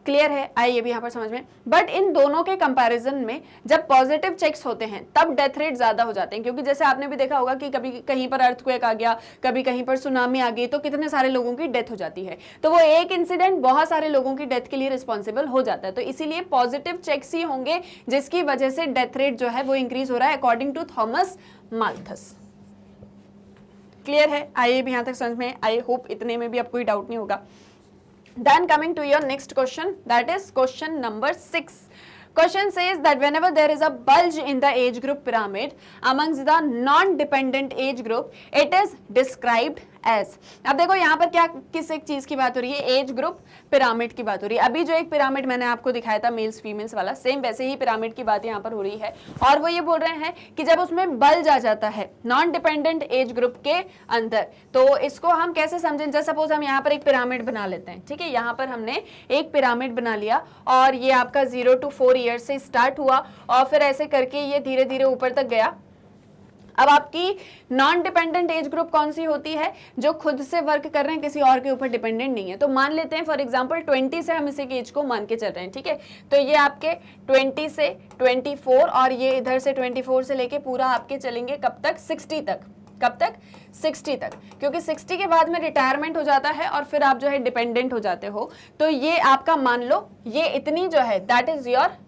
क्लियर है? आइए ये भी यहाँ पर समझ में। बट इन दोनों के कंपैरिजन में जब पॉजिटिव चेक्स होते हैं तब डेथ रेट ज्यादा हो जाते हैं, क्योंकि जैसे आपने भी देखा होगा कि कभी कहीं पर अर्थक्वेक आ गया, कभी कहीं पर सुनामी आ गई, तो कितने सारे लोगों की डेथ हो जाती है। तो वो एक इंसिडेंट बहुत सारे लोगों की डेथ के लिए रिस्पॉन्सिबल हो जाता है। तो इसीलिए पॉजिटिव चेक्स ही होंगे जिसकी वजह से डेथ रेट जो है वो इंक्रीज हो रहा है according to Thomas Malthus. Clear है? आइए भी यहाँ तक समझ में। आई होप इतने में भी अब कोई डाउट नहीं होगा। Then coming to your next question, that is question number 6. Question says that whenever there is a bulge in the age group pyramid amongst the non-dependent age group, it is described as. अब देखो यहाँ पर क्या किस एक चीज की बात हो रही है? एज ग्रुप पिरामिड की बात हो रही है। अभी जो एक पिरामिड मैंने आपको दिखाया था मेल्स फीमेल्स वाला, सेम वैसे ही पिरामिड की बात यहाँ पर हो रही है। और वो ये बोल रहे हैं कि जब उसमें बल्ज आ जाता है नॉन डिपेंडेंट एज ग्रुप के अंदर, तो इसको हम कैसे समझें? जैसे सपोज हम यहाँ पर एक पिरामिड बना लेते हैं। ठीक है, यहाँ पर हमने एक पिरामिड बना लिया और ये आपका 0 to 4 ईयर्स से स्टार्ट हुआ और फिर ऐसे करके ये धीरे धीरे ऊपर तक गया। अब आपकी नॉन डिपेंडेंट एज ग्रुप कौन सी होती है? जो खुद से वर्क कर रहे हैं, किसी और के ऊपर डिपेंडेंट नहीं है। तो मान लेते हैं फॉर एग्जांपल 20 से हम इसी के एज को मान के चल रहे हैं। ठीक है, तो ये आपके 20 से 24 और ये इधर से 24 से लेके पूरा आपके चलेंगे कब तक? 60 तक। कब तक? 60 तक, क्योंकि 60 के बाद में रिटायरमेंट हो जाता है और फिर आप जो है डिपेंडेंट हो जाते हो। तो ये आपका मान लो ये इतनी जो है that is your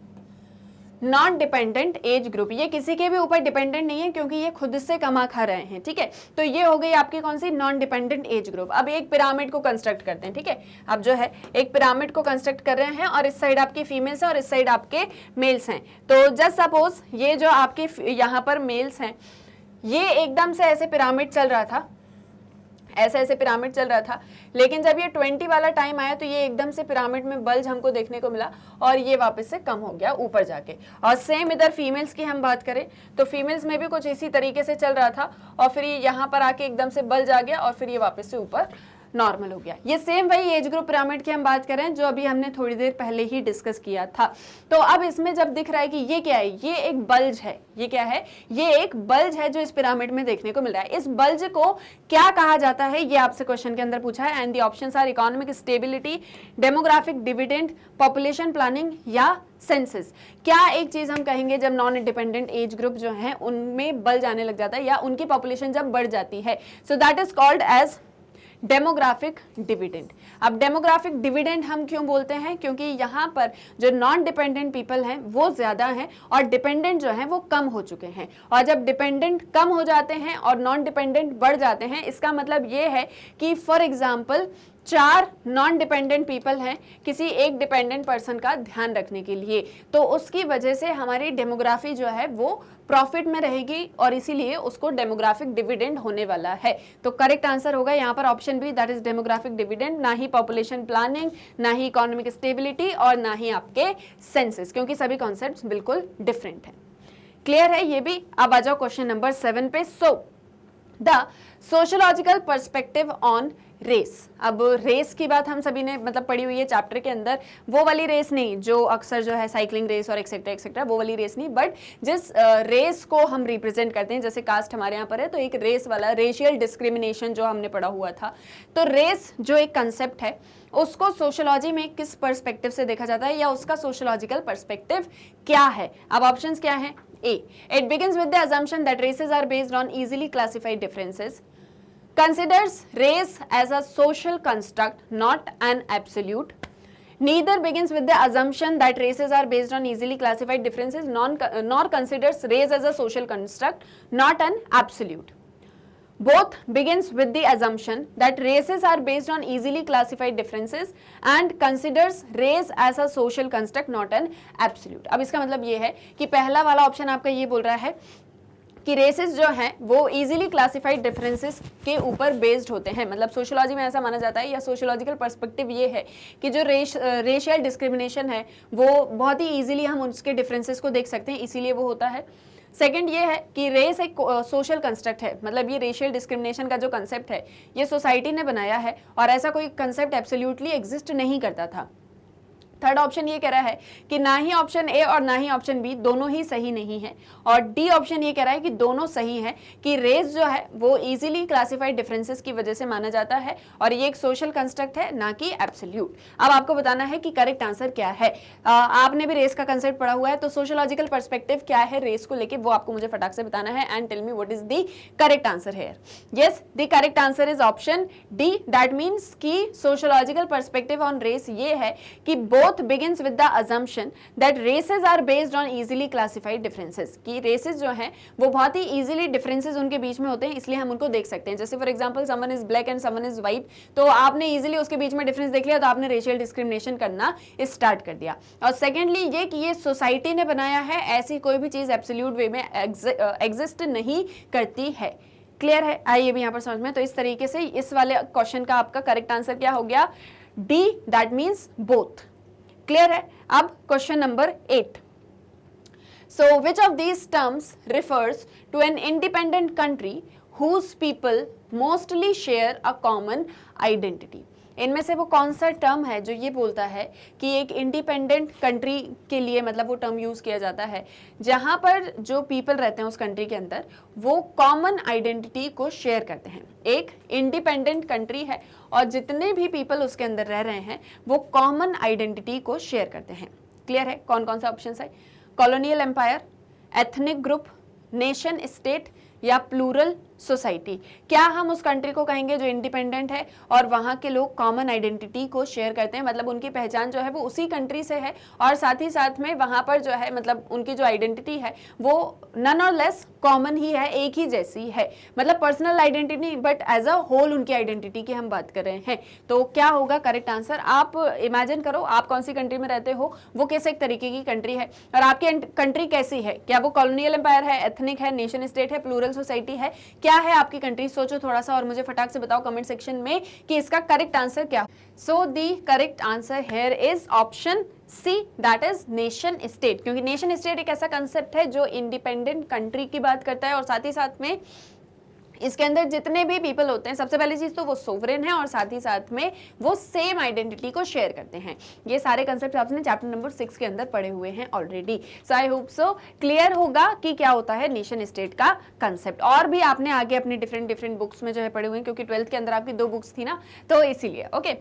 non dependent age group. ये किसी के भी ऊपर डिपेंडेंट नहीं है क्योंकि ये खुद से कमा खा रहे हैं। ठीक है, तो ये हो गई आपकी कौन सी? Non dependent age group. अब एक पिरामिड को कंस्ट्रक्ट करते हैं। ठीक है, अब जो है एक पिरामिड को कंस्ट्रक्ट कर रहे हैं और इस साइड आपकी फीमेल्स है और इस साइड आपके मेल्स हैं। तो जस्ट सपोज ये जो आपके यहाँ पर मेल्स हैं, ये एकदम से ऐसे पिरामिड चल रहा था, ऐसे ऐसे पिरामिड चल रहा था, लेकिन जब ये 20 वाला टाइम आया तो ये एकदम से पिरामिड में बल्ज हमको देखने को मिला और ये वापस से कम हो गया ऊपर जाके। और सेम इधर फीमेल्स की हम बात करें तो फीमेल्स में भी कुछ इसी तरीके से चल रहा था और फिर ये यहाँ पर आके एकदम से बल्ज आ गया और फिर ये वापस से ऊपर नॉर्मल हो गया। ये सेम वही एज ग्रुप पिरामिड की हम बात करें जो अभी हमने थोड़ी देर पहले ही डिस्कस किया था। तो अब इसमें जब दिख रहा है कि ये क्या है, ये एक बल्ज है, ये क्या है, ये एक बल्ज है जो इस पिरामिड में देखने को मिल रहा है। इस बल्ज को क्या कहा जाता है ये आपसे क्वेश्चन के अंदर पूछा है। And the options are economic stability, demographic dividend, population planning या सेंसस। क्या एक चीज हम कहेंगे जब नॉन इंडिपेंडेंट एज ग्रुप जो है उनमें बल्ज आने लग जाता है या उनकी पॉपुलेशन जब बढ़ जाती है, so that is called as demographic dividend. अब डेमोग्राफिक डिविडेंड हम क्यों बोलते हैं, क्योंकि यहाँ पर जो नॉन डिपेंडेंट पीपल हैं वो ज्यादा हैं और डिपेंडेंट जो हैं वो कम हो चुके हैं। और जब डिपेंडेंट कम हो जाते हैं और नॉन डिपेंडेंट बढ़ जाते हैं, इसका मतलब ये है कि for example 4 non dependent people हैं किसी एक डिपेंडेंट पर्सन का ध्यान रखने के लिए, तो उसकी वजह से हमारी डेमोग्राफी जो है वो प्रॉफिट में रहेगी और इसीलिए उसको डेमोग्राफिक डिविडेंड होने वाला है। तो करेक्ट आंसर होगा यहाँ पर option B, that is demographic dividend. ना ही पॉपुलेशन प्लानिंग, ना ही इकोनॉमिक स्टेबिलिटी और ना ही आपके सेंसस, क्योंकि सभी कॉन्सेप्ट्स बिल्कुल डिफरेंट हैं। क्लियर है ये भी। अब आ जाओ क्वेश्चन नंबर 7 पे। So the sociological perspective on race. अब रेस की बात हम सभी ने मतलब पढ़ी हुई है चैप्टर के अंदर, वो वाली रेस नहीं जो अक्सर जो है साइकिलिंग रेस और एक्सेट्रा एक्सेट्रा वो वाली रेस नहीं, बट जिस रेस को हम रिप्रेजेंट करते हैं, जैसे कास्ट हमारे यहाँ पर है तो एक रेस वाला, रेशियल डिस्क्रिमिनेशन जो हमने पढ़ा हुआ था। तो रेस जो एक कंसेप्ट है उसको सोशियोलॉजी में किस पर्सपेक्टिव से देखा जाता है या उसका सोशियोलॉजिकल पर्सपेक्टिव क्या है। अब ऑप्शंस क्या है। A, it begins with the assumption that races are based on easily classified differences, considers race as a social construct, not an absolute. Neither begins with the assumption that races are based on easily classified differences, nor considers race as a social construct, not an absolute. Both begins with the assumption that races are based on easily classified differences and considers race as a social construct, not an absolute. अब इसका मतलब ये है कि पहला वाला option आपका ये बोल रहा है कि रेसेस जो हैं वो इजीली क्लासिफाइड डिफरेंसेस के ऊपर बेस्ड होते हैं। मतलब सोशियोलॉजी में ऐसा माना जाता है या सोशियोलॉजिकल पर्सपेक्टिव ये है कि जो रेशियल डिस्क्रिमिनेशन है वो बहुत ही इजीली हम उसके डिफरेंसेस को देख सकते हैं, इसीलिए वो होता है। सेकंड ये है कि रेस एक सोशल कंस्ट्रक्ट है, मतलब ये रेशियल डिस्क्रिमिनेशन का जो कंसेप्ट है ये सोसाइटी ने बनाया है और ऐसा कोई कंसेप्ट एब्सोल्युटली एग्जिस्ट नहीं करता था। थर्ड ऑप्शन ये कह रहा है कि ना ही ऑप्शन ए और ना ही ऑप्शन बी दोनों ही सही नहीं है, और डी ऑप्शन ये कह रहा है कि दोनों सही है, कि रेस जो है वो इजीली क्लासिफाइड डिफरेंसेस की वजह से माना जाता है और ये एक सोशल कंस्ट्रक्ट है ना कि एब्सोल्यूट। अब आपको बताना है कि करेक्ट आंसर क्या है। आपने भी रेस का कंसेप्ट पढ़ा हुआ है, तो सोशियोलॉजिकल पर्सपेक्टिव क्या है रेस को लेके वो आपको मुझे फटाक से बताना है and tell me what is the correct answer here. Yes, the correct answer is option D. That means कि सोशियोलॉजिकल पर्सपेक्टिव ऑन रेस ये है कि both begins with the assumption that races are based on easily classified differences, कि races जो हैं वो बहुत ही easily differences उनके बीच में होते हैं, इसलिए हम उनको देख सकते हैं। जैसे for example someone is black and someone is white, तो आपने easily उसके बीच में डिफरेंस देख लिया तो आपने racial discrimination करना स्टार्ट कर दिया। और सेकेंडली ये कि ये सोसाइटी ने बनाया है, ऐसी कोई भी चीज एब्सोल्यूट वे में एग्जिस्ट नहीं करती है। क्लियर है, आइए भी यहाँ पर समझ में। तो इस तरीके से इस वाले क्वेश्चन का आपका करेक्ट आंसर क्या हो गया, D, that means both. Clear है। अब question number 8। So which of these terms refers to an independent country whose people mostly share a common identity? इनमें से वो कौन सा टर्म है जो ये बोलता है कि एक इंडिपेंडेंट कंट्री के लिए मतलब वो टर्म यूज किया जाता है जहां पर जो पीपल रहते हैं उस कंट्री के अंदर वो कॉमन आइडेंटिटी को शेयर करते हैं। एक इंडिपेंडेंट कंट्री है और जितने भी पीपल उसके अंदर रह रहे हैं वो कॉमन आइडेंटिटी को शेयर करते हैं। क्लियर है, कौन कौन सा ऑप्शन है, colonial empire, ethnic group, nation state या प्लूरल सोसाइटी। क्या हम उस कंट्री को कहेंगे जो इंडिपेंडेंट है और वहाँ के लोग कॉमन आइडेंटिटी को शेयर करते हैं, मतलब उनकी पहचान जो है वो उसी कंट्री से है और साथ ही साथ में वहाँ पर जो है मतलब उनकी जो आइडेंटिटी है वो नन और लेस कॉमन ही है, एक ही जैसी है, मतलब पर्सनल आइडेंटिटी नहीं बट एज अ होल उनकी आइडेंटिटी की हम बात कर रहे हैं। तो क्या होगा करेक्ट आंसर। आप इमेजिन करो आप कौन सी कंट्री में रहते हो, वो किस एक तरीके की कंट्री है और आपकी कंट्री कैसी है, क्या वो कॉलोनियल एम्पायर है, एथनिक है, नेशन स्टेट है, प्लूरल सोसाइटी है, क्या है आपकी कंट्री, सोचो थोड़ा सा और मुझे फटाक से बताओ कमेंट सेक्शन में कि इसका करेक्ट आंसर क्या। So the correct answer here is option C, that is nation state, क्योंकि नेशन स्टेट एक ऐसा कंसेप्ट है जो इंडिपेंडेंट कंट्री की बात करता है और साथ ही साथ में इसके अंदर जितने भी पीपल होते हैं, सबसे पहली चीज तो वो सोवरेन है और साथ ही साथ में वो सेम आइडेंटिटी को शेयर करते हैं। ये सारे कंसेप्ट आपने चैप्टर नंबर 6 के अंदर पढ़े हुए हैं ऑलरेडी। सो आई होप सो क्लियर होगा कि क्या होता है नेशन स्टेट का कंसेप्ट। और भी आपने आगे अपनी डिफरेंट बुक्स में जो है पढ़े हुए हैं, क्योंकि 12th के अंदर आपकी 2 बुक्स थी ना, तो इसीलिए। Okay,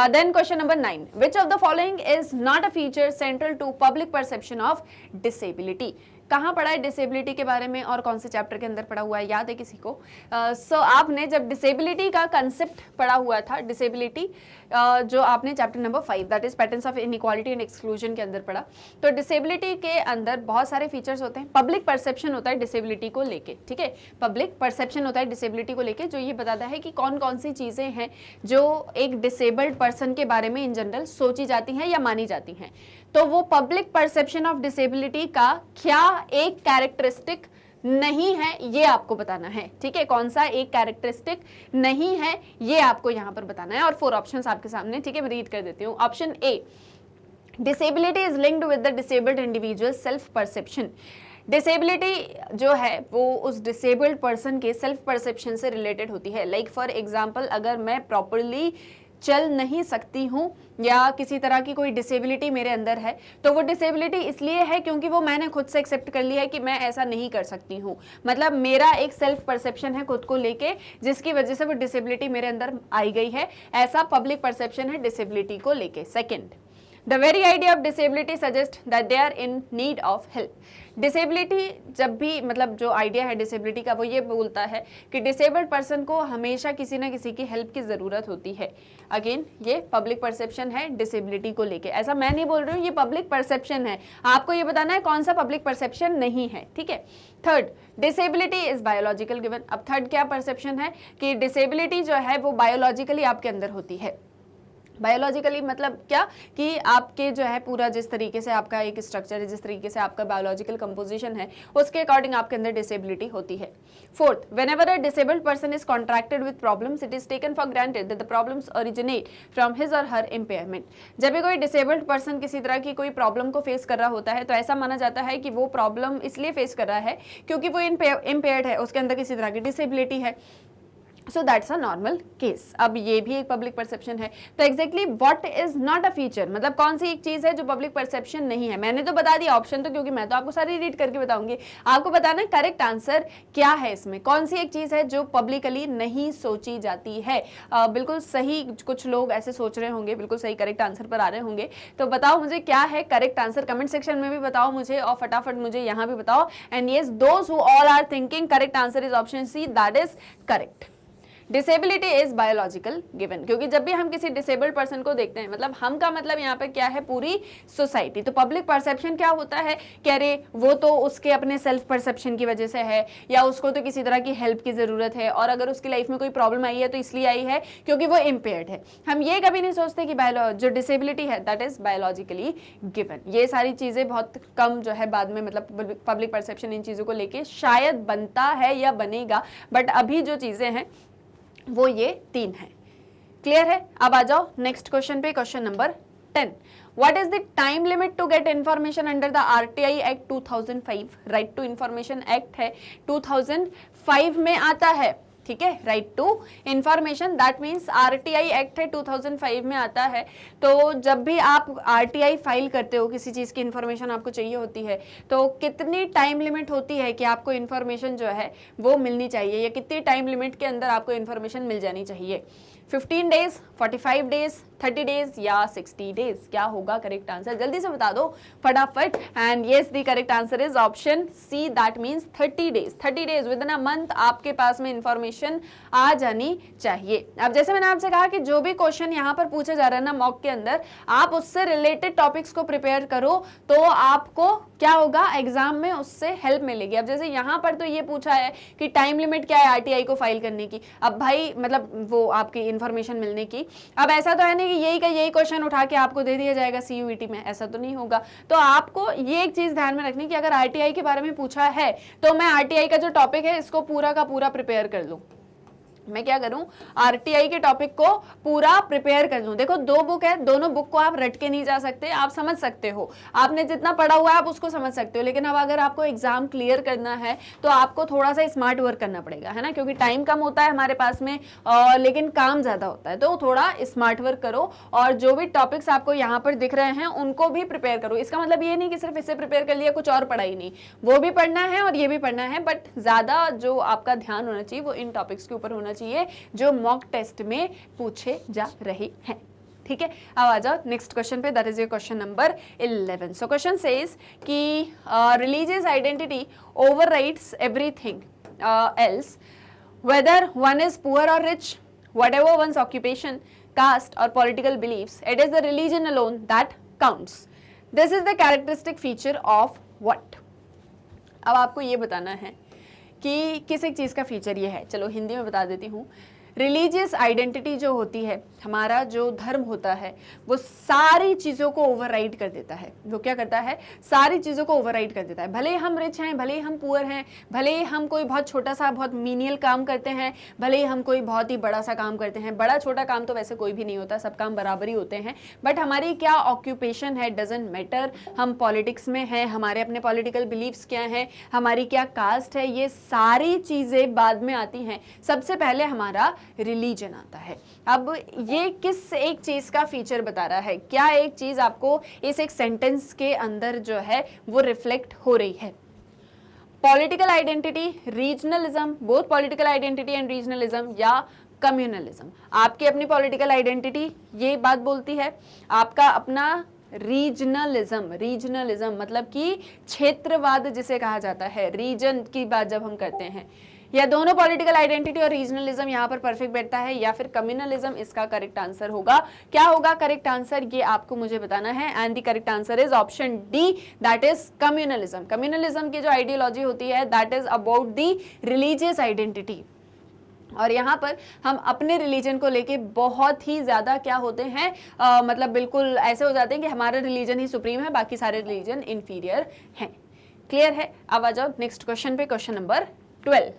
then question number 9, which of the following is not a feature central to public perception of disability. कहाँ पढ़ा है डिसेबिलिटी के बारे में और कौन से चैप्टर के अंदर पढ़ा हुआ है, याद है किसी को? सो आपने जब डिसेबिलिटी का कंसेप्ट पढ़ा हुआ था, डिसेबिलिटी जो आपने chapter number 5 that is patterns of inequality and exclusion के अंदर पढ़ा, तो डिसेबिलिटी के अंदर बहुत सारे फीचर्स होते हैं। पब्लिक परसेप्शन होता है डिसेबिलिटी को लेके, ठीक है, पब्लिक परसेप्शन होता है डिसेबिलिटी को लेके, जो ये बताता है कि कौन कौन सी चीजें हैं जो एक डिसेबल्ड पर्सन के बारे में इन जनरल सोची जाती हैं या मानी जाती हैं। तो वो पब्लिक परसेप्शन ऑफ डिसेबिलिटी का क्या एक कैरेक्टरिस्टिक नहीं है, ये आपको बताना है, ठीक है, कौन सा एक कैरेक्टरिस्टिक नहीं है ये आपको यहां पर बताना है। और 4 ऑप्शंस आपके सामने, ठीक है, मैं रीड कर देती हूँ। Option A, disability is linked with the disabled individual self perception. Disability जो है वो उस डिसेबल्ड पर्सन के सेल्फ परसेप्शन से रिलेटेड होती है। लाइक फॉर एग्जाम्पल, अगर मैं प्रॉपरली चल नहीं सकती हूँ या किसी तरह की कोई डिसेबिलिटी मेरे अंदर है, तो वो डिसेबिलिटी इसलिए है क्योंकि वो मैंने खुद से एक्सेप्ट कर लिया है कि मैं ऐसा नहीं कर सकती हूँ। मतलब मेरा एक सेल्फ परसेप्शन है खुद को लेके, जिसकी वजह से वो डिसेबिलिटी मेरे अंदर आई गई है। ऐसा पब्लिक परसेप्शन है डिसेबिलिटी को लेके। Second, the very idea of disability suggest that they are in need of help. Disability जब भी, मतलब जो आइडिया है डिसेबिलिटी का, वो ये बोलता है कि डिसेबल्ड पर्सन को हमेशा किसी ना किसी की हेल्प की ज़रूरत होती है। अगेन ये पब्लिक परसेप्शन है डिसेबिलिटी को लेके, ऐसा मैं नहीं बोल रही हूँ, ये पब्लिक परसेप्शन है। आपको ये बताना है कौन सा पब्लिक परसेप्शन नहीं है, ठीक है। Third, disability is biological given. अब थर्ड क्या परसेप्शन है कि डिसेबिलिटी जो है वो बायोलॉजिकली आपके अंदर होती है। बायोलॉजिकली मतलब क्या कि आपके जो है पूरा जिस तरीके से आपका एक स्ट्रक्चर है, जिस तरीके से आपका बायोलॉजिकल कंपोजिशन है, उसके अकॉर्डिंग आपके अंदर डिसेबिलिटी होती है। Fourth, whenever a disabled person is contracted with problems, it is taken for granted that the problems originate from his और हर इम्पेयरमेंट। जब भी कोई डिसेबल्ड पर्सन किसी तरह की कोई प्रॉब्लम को फेस कर रहा होता है, तो ऐसा माना जाता है कि वो प्रॉब्लम इसलिए फेस कर रहा है क्योंकि वो इम्पेयर्ड है, उसके अंदर किसी तरह की डिसेबिलिटी है। So that's a normal case. अब ये भी एक पब्लिक परसेप्शन है। तो exactly what is not a feature, मतलब कौन सी एक चीज है जो पब्लिक परसेप्शन नहीं है। मैंने तो बता दिया ऑप्शन, तो क्योंकि मैं तो आपको सारी रीड करके बताऊंगी, आपको बताना करेक्ट आंसर क्या है इसमें, कौन सी एक चीज है जो पब्लिकली नहीं सोची जाती है। बिल्कुल सही, कुछ लोग ऐसे सोच रहे होंगे, बिल्कुल सही करेक्ट आंसर पर आ रहे होंगे। तो बताओ मुझे क्या है करेक्ट आंसर, कमेंट सेक्शन में भी बताओ मुझे और फटाफट मुझे यहाँ भी बताओ। And yes, those who all are thinking correct answer is option C, that is correct. Disability is biological given, क्योंकि जब भी हम किसी डिसेबल्ड पर्सन को देखते हैं, मतलब हम का मतलब यहाँ पे क्या है, पूरी सोसाइटी। तो पब्लिक परसेप्शन क्या होता है कि अरे वो तो उसके अपने सेल्फ परसेप्शन की वजह से है, या उसको तो किसी तरह की हेल्प की जरूरत है, और अगर उसकी लाइफ में कोई प्रॉब्लम आई है तो इसलिए आई है क्योंकि वो इम्पेयर्ड है। हम ये कभी नहीं सोचते कि जो डिसेबिलिटी है दैट इज बायोलॉजिकली गिवन। ये सारी चीजें बहुत कम जो है बाद में, मतलब पब्लिक परसेप्शन इन चीजों को लेके शायद बनता है या बनेगा, बट अभी जो चीजें हैं वो ये 3 है। क्लियर है? अब आ जाओ नेक्स्ट क्वेश्चन पे, question number 10। What is the time limit to get information under the RTI Act 2005? Right to information act है, 2005 में आता है, ठीक है, right to information, that means RTI act है 2005 में आता है। तो जब भी आप आरटीआई फाइल करते हो, किसी चीज़ की इंफॉर्मेशन आपको चाहिए होती है, तो कितनी टाइम लिमिट होती है कि आपको इंफॉर्मेशन जो है वो मिलनी चाहिए, या कितनी टाइम लिमिट के अंदर आपको इंफॉर्मेशन मिल जानी चाहिए? 15 डेज, 45 डेज, 30 डेज या 60 डेज? क्या होगा करेक्ट आंसर, जल्दी से बता दो फटाफट। And yes, the correct answer is option C, that means 30 days. 30 days within a month आपके पास में इंफॉर्मेशन आ जानी चाहिए। अब जैसे मैंने आपसे कहा कि जो भी क्वेश्चन यहाँ पर पूछे जा रहे हैं ना मॉक के अंदर, आप उससे रिलेटेड टॉपिक्स को प्रिपेयर करो तो आपको क्या होगा, एग्जाम में उससे हेल्प मिलेगी। अब जैसे यहाँ पर तो ये पूछा है कि टाइम लिमिट क्या है आरटीआई को फाइल करने की। अब भाई मतलब वो आपकी इन्फॉर्मेशन मिलने की। अब ऐसा तो है नहीं कि यही का यही क्वेश्चन उठा के आपको दे दिया जाएगा CUET में, ऐसा तो नहीं होगा। तो आपको ये एक चीज ध्यान में रखनी कि अगर RTI के बारे में पूछा है तो मैं RTI का जो टॉपिक है इसको पूरा का पूरा प्रिपेयर कर लूं। मैं क्या करूं, RTI के टॉपिक को पूरा प्रिपेयर कर लूं। देखो 2 बुक है, दोनों बुक को आप रट के नहीं जा सकते, आप समझ सकते हो, आपने जितना पढ़ा हुआ है आप उसको समझ सकते हो, लेकिन अब अगर आपको एग्जाम क्लियर करना है तो आपको थोड़ा सा स्मार्ट वर्क करना पड़ेगा, है ना, क्योंकि टाइम कम होता है हमारे पास में लेकिन काम ज्यादा होता है। तो थोड़ा स्मार्ट वर्क करो और जो भी टॉपिक्स आपको यहाँ पर दिख रहे हैं उनको भी प्रिपेयर करो। इसका मतलब ये नहीं कि सिर्फ इसे प्रिपेयर कर लिया, कुछ और पढ़ा ही नहीं, वो भी पढ़ना है और ये भी पढ़ना है, बट ज्यादा जो आपका ध्यान होना चाहिए वो इन टॉपिक्स के ऊपर होना चाहिए जो मॉक टेस्ट में पूछे जा रहे हैं। ठीक है, अब आ जाओ नेक्स्ट क्वेश्चन पे, that is your question number 11। So question says कि religious identity overrides everything else whether one is poor or rich, whatever one's occupation, caste or political beliefs, it is the religion alone that counts. This is the characteristic feature of what? अब आपको ये बताना है कि किस एक चीज़ का फीचर ये है। चलो हिंदी में बता देती हूँ। रिलीजियस आइडेंटिटी जो होती है, हमारा जो धर्म होता है, वो सारी चीज़ों को ओवरराइड कर देता है। वो क्या करता है? सारी चीज़ों को ओवरराइड कर देता है। भले ही हम रिच हैं, भले ही हम पुअर हैं, भले ही हम कोई बहुत छोटा सा बहुत मीनियल काम करते हैं, भले ही हम कोई बहुत ही बड़ा सा काम करते हैं। बड़ा छोटा काम तो वैसे कोई भी नहीं होता, सब काम बराबर ही होते हैं। बट हमारी क्या ऑक्यूपेशन है डजेंट मैटर। हम पॉलिटिक्स में हैं, हमारे अपने पॉलिटिकल बिलीव्स क्या हैं, हमारी क्या कास्ट है, ये सारी चीज़ें बाद में आती हैं। सबसे पहले हमारा रिलीजन आता है। अब ये किस एक चीज का फीचर बता रहा है? क्या एक चीज आपको इस एक सेंटेंस के अंदर जो है वो रिफ्लेक्ट हो रही है? Political identity, regionalism, both political identity and regionalism, या कम्युनलिज्म। आपकी अपनी पॉलिटिकल आइडेंटिटी ये बात बोलती है, आपका अपना रीजनलिज्म, रीजनलिज्म मतलब कि क्षेत्रवाद जिसे कहा जाता है, रीजन की बात जब हम करते हैं, या दोनों पॉलिटिकल आइडेंटिटी और रीजनलिज्म यहाँ पर परफेक्ट बैठता है, या फिर कम्युनलिज्म इसका करेक्ट आंसर होगा। क्या होगा करेक्ट आंसर, ये आपको मुझे बताना है। And the correct answer is option D, that is communalism. Communalism की जो आइडियोलॉजी होती है that is about the religious identity. और यहाँ पर हम अपने रिलीजन को लेके बहुत ही ज़्यादा क्या होते हैं, मतलब बिल्कुल ऐसे हो जाते हैं कि हमारा रिलीजन ही सुप्रीम है, बाकी सारे रिलीजन इन्फीरियर हैं। क्लियर है? अब आ जाओ नेक्स्ट क्वेश्चन पे, question number 12।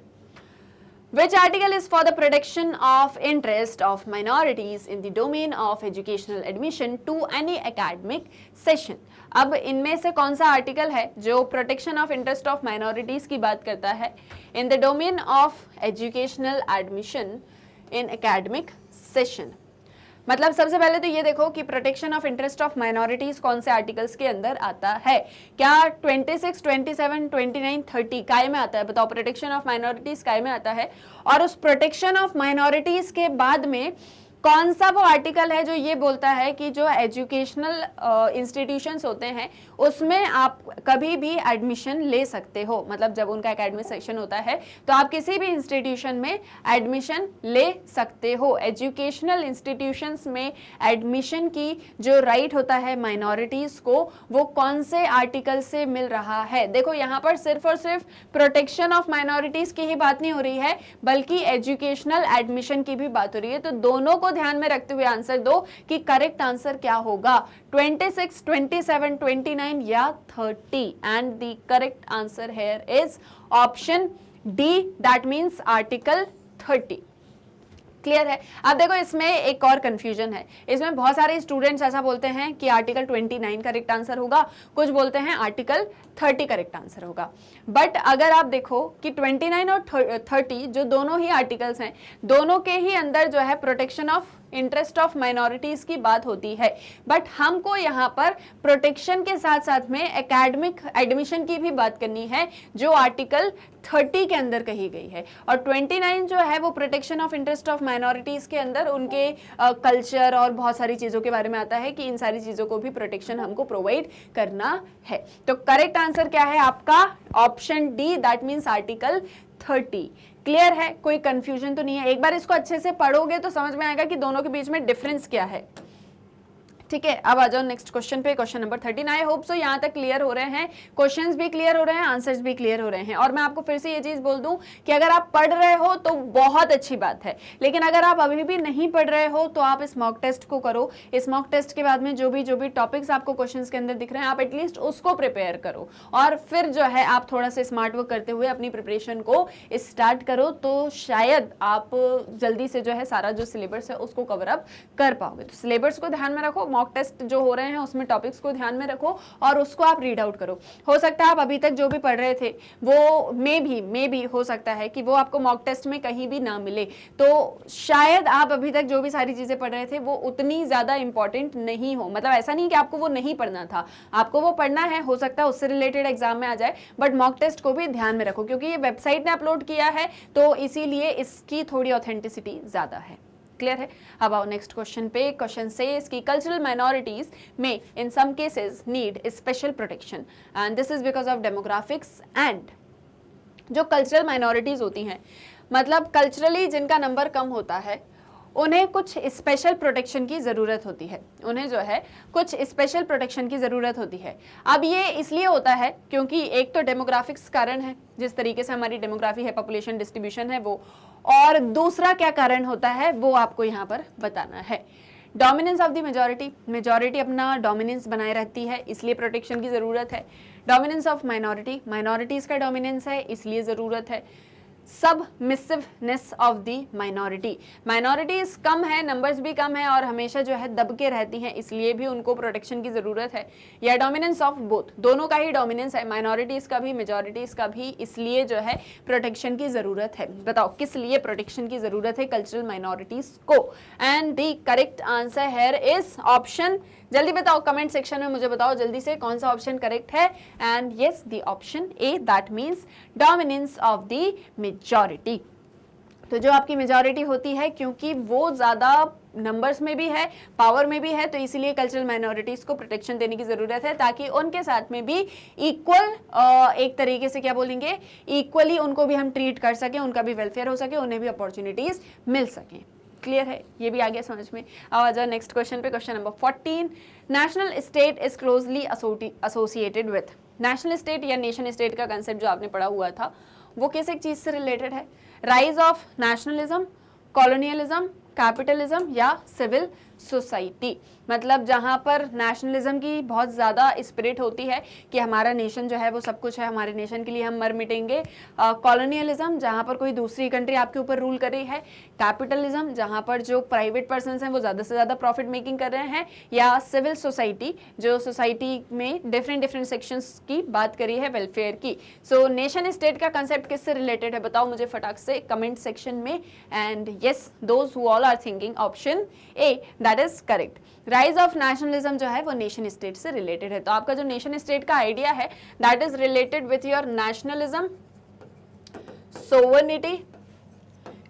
Which article is for the protection of interest of minorities in the domain of educational admission to any academic session? अब इनमें से कौन सा आर्टिकल है जो protection of interest of minorities की बात करता है in the domain of educational admission in academic session? मतलब सबसे पहले तो ये देखो कि protection of interest of minorities कौन से आर्टिकल्स के अंदर आता है। क्या 26, 27, 29, 30 काय में आता है? बताओ। प्रोटेक्शन ऑफ माइनॉरिटीज काय में आता है, और उस प्रोटेक्शन ऑफ माइनॉरिटीज के बाद में कौन सा वो आर्टिकल है जो ये बोलता है कि जो एजुकेशनल इंस्टीट्यूशंस होते हैं उसमें आप कभी भी एडमिशन ले सकते हो। मतलब जब उनका एकेडमिक सेक्शन होता है तो आप किसी भी इंस्टीट्यूशन में एडमिशन ले सकते हो। एजुकेशनल इंस्टीट्यूशंस में एडमिशन की जो राइट होता है माइनॉरिटीज को, वो कौन से आर्टिकल से मिल रहा है? देखो यहाँ पर सिर्फ और सिर्फ प्रोटेक्शन ऑफ माइनॉरिटीज की ही बात नहीं हो रही है, बल्कि एजुकेशनल एडमिशन की भी बात हो रही है। तो दोनों को ध्यान में रखते हुए आंसर दो कि करेक्ट आंसर क्या होगा, 26, 27, 29 या 30। And the correct answer here is option D, that means article 30। Clear है? अब देखो इसमें एक और कंफ्यूजन है। इसमें बहुत सारे स्टूडेंट्स ऐसा बोलते हैं कि आर्टिकल 29 करेक्ट आंसर होगा, कुछ बोलते हैं आर्टिकल 30 करेक्ट आंसर होगा। बट अगर आप देखो कि 29 और 30 जो दोनों ही आर्टिकल्स हैं, दोनों के ही अंदर जो है protection of interest of minorities की बात होती है। बट हमको यहाँ पर प्रोटेक्शन के साथ साथ में एकेडमिक एडमिशन की भी बात करनी है, जो आर्टिकल 30 के अंदर कही गई है। और 29 जो है वो protection of interest of minorities के अंदर उनके कल्चर और बहुत सारी चीज़ों के बारे में आता है कि इन सारी चीज़ों को भी प्रोटेक्शन हमको प्रोवाइड करना है। तो करेक्ट आंसर क्या है आपका? Option D, that means article 30। Clear है? कोई कंफ्यूजन तो नहीं है? एक बार इसको अच्छे से पढ़ोगे तो समझ में आएगा कि दोनों के बीच में डिफरेंस क्या है। ठीक है, अब आ जाओ नेक्स्ट क्वेश्चन पे, क्वेश्चन नंबर 13। आई होप सो यहाँ तक क्लियर हो रहे हैं, क्वेश्चंस भी क्लियर हो रहे हैं, आंसर्स भी क्लियर हो रहे हैं। और मैं आपको फिर से ये चीज बोल दूं कि अगर आप पढ़ रहे हो तो बहुत अच्छी बात है, लेकिन अगर आप अभी भी नहीं पढ़ रहे हो तो आप इस मॉक टेस्ट को करो। इस मॉक टेस्ट के बाद में जो भी टॉपिक्स आपको क्वेश्चन के अंदर दिख रहे हैं, आप एटलीस्ट उसको प्रिपेयर करो और फिर जो है आप थोड़ा सा स्मार्ट वर्क करते हुए अपनी प्रिपरेशन को स्टार्ट करो, तो शायद आप जल्दी से जो है सारा जो सिलेबस है उसको कवर अप कर पाओगे। तो सिलेबस को ध्यान में रखो, मॉक टेस्ट जो हो रहे हैं उसमें टॉपिक्स को ध्यान में रखो और उसको आप रीड आउट करो। हो सकता है आप अभी तक जो भी पढ़ रहे थे वो मे भी हो सकता है कि वो आपको मॉक टेस्ट में कहीं भी ना मिले, तो शायद आप अभी तक जो भी सारी चीजें पढ़ रहे थे वो उतनी ज्यादा इंपॉर्टेंट नहीं हो। मतलब ऐसा नहीं कि आपको वो नहीं पढ़ना था, आपको वो पढ़ना है, हो सकता है उससे रिलेटेड एग्जाम में आ जाए, बट मॉक टेस्ट को भी ध्यान में रखो क्योंकि ये वेबसाइट ने अपलोड किया है तो इसीलिए इसकी थोड़ी ऑथेंटिसिटी ज्यादा है। क्लियर है? अब आओ नेक्स्ट क्वेश्चन पे। क्वेश्चन सेज कि कल्चरल माइनॉरिटीज में in some cases need special protection and this is because of demographics and. जो कल्चरल माइनॉरिटीज होती हैं, मतलब कल्चरली जिनका नंबर कम होता है, उन्हें कुछ स्पेशल प्रोटेक्शन की ज़रूरत होती है, उन्हें जो है कुछ स्पेशल प्रोटेक्शन की ज़रूरत होती है। अब ये इसलिए होता है क्योंकि एक तो डेमोग्राफिक्स कारण है, जिस तरीके से हमारी डेमोग्राफी है, पॉपुलेशन डिस्ट्रीब्यूशन है वो, और दूसरा क्या कारण होता है वो आपको यहाँ पर बताना है। Dominance of the majority, majority अपना डोमिनेंस बनाए रहती है इसलिए प्रोटेक्शन की ज़रूरत है। डोमिनेंस ऑफ माइनॉरिटी, माइनॉरिटीज़ का डोमिनेंस है इसलिए ज़रूरत है। सबमिसिवनेस ऑफ दी माइनॉरिटी, माइनॉरिटीज कम है, नंबर्स भी कम है और हमेशा जो है दब के रहती हैं इसलिए भी उनको प्रोटेक्शन की जरूरत है। या डोमिनेंस ऑफ बोथ, दोनों का ही डोमिनेंस है, माइनॉरिटीज का भी मेजॉरिटीज का भी, इसलिए जो है प्रोटेक्शन की जरूरत है। बताओ किस लिए प्रोटेक्शन की जरूरत है कल्चरल माइनॉरिटीज को? And the correct answer here is option, जल्दी बताओ कमेंट सेक्शन में मुझे बताओ जल्दी से कौन सा ऑप्शन करेक्ट है। And yes, the option A, that means dominance of the majority. तो जो आपकी मेजॉरिटी होती है क्योंकि वो ज्यादा नंबर्स में भी है, पावर में भी है, तो इसीलिए कल्चरल माइनॉरिटीज को प्रोटेक्शन देने की जरूरत है ताकि उनके साथ में भी इक्वल, एक तरीके से क्या बोलेंगे, इक्वली उनको भी हम ट्रीट कर सकें, उनका भी वेलफेयर हो सके, उन्हें भी अपॉर्चुनिटीज मिल सकें। क्लियर है? ये भी आ गया समझ में। अब आ जाओ नेक्स्ट क्वेश्चन पे, question number 14। National state is closely associated with, national state या नेशन स्टेट का कंसेप्ट जो आपने पढ़ा हुआ था वो किस एक चीज से रिलेटेड है? Rise of nationalism, colonialism, capitalism या सिविल सोसाइटी। मतलब जहाँ पर नेशनलिज्म की बहुत ज़्यादा स्पिरिट होती है कि हमारा नेशन जो है वो सब कुछ है, हमारे नेशन के लिए हम मर मिटेंगे। कॉलोनियलिज्म, जहाँ पर कोई दूसरी कंट्री आपके ऊपर रूल कर रही है। कैपिटलिज्म, जहाँ पर जो प्राइवेट पर्सनस हैं वो ज़्यादा से ज़्यादा प्रॉफिट मेकिंग कर रहे हैं। या सिविल सोसाइटी, जो सोसाइटी में डिफरेंट सेक्शंस की बात करी है वेलफेयर की। सो नेशन स्टेट का कंसेप्ट किससे रिलेटेड है बताओ मुझे फटाक से कमेंट सेक्शन में। And yes, those who all are thinking option A, that is correct. Rise of nationalism जो है वो नेशन स्टेट से रिलेटेड है। तो आपका जो नेशन स्टेट का आइडिया है that is related with your nationalism, sovereignty.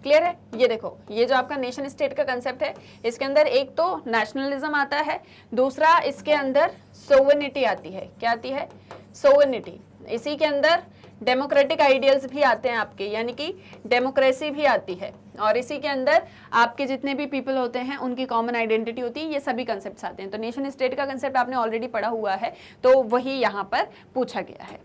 Clear है? ये देखो, ये जो आपका नेशन स्टेट का कंसेप्ट है इसके अंदर एक तो नेशनलिज्म आता है, दूसरा इसके अंदर सोवर्निटी आती है। क्या आती है? सोवर्निटी। इसी के अंदर डेमोक्रेटिक आइडियल्स भी आते हैं आपके, यानी कि डेमोक्रेसी भी आती है, और इसी के अंदर आपके जितने भी पीपल होते हैं उनकी कॉमन आइडेंटिटी होती है। ये सभी कंसेप्ट्स आते हैं। तो नेशन स्टेट का कंसेप्ट आपने ऑलरेडी पढ़ा हुआ है तो वही यहाँ पर पूछा गया है।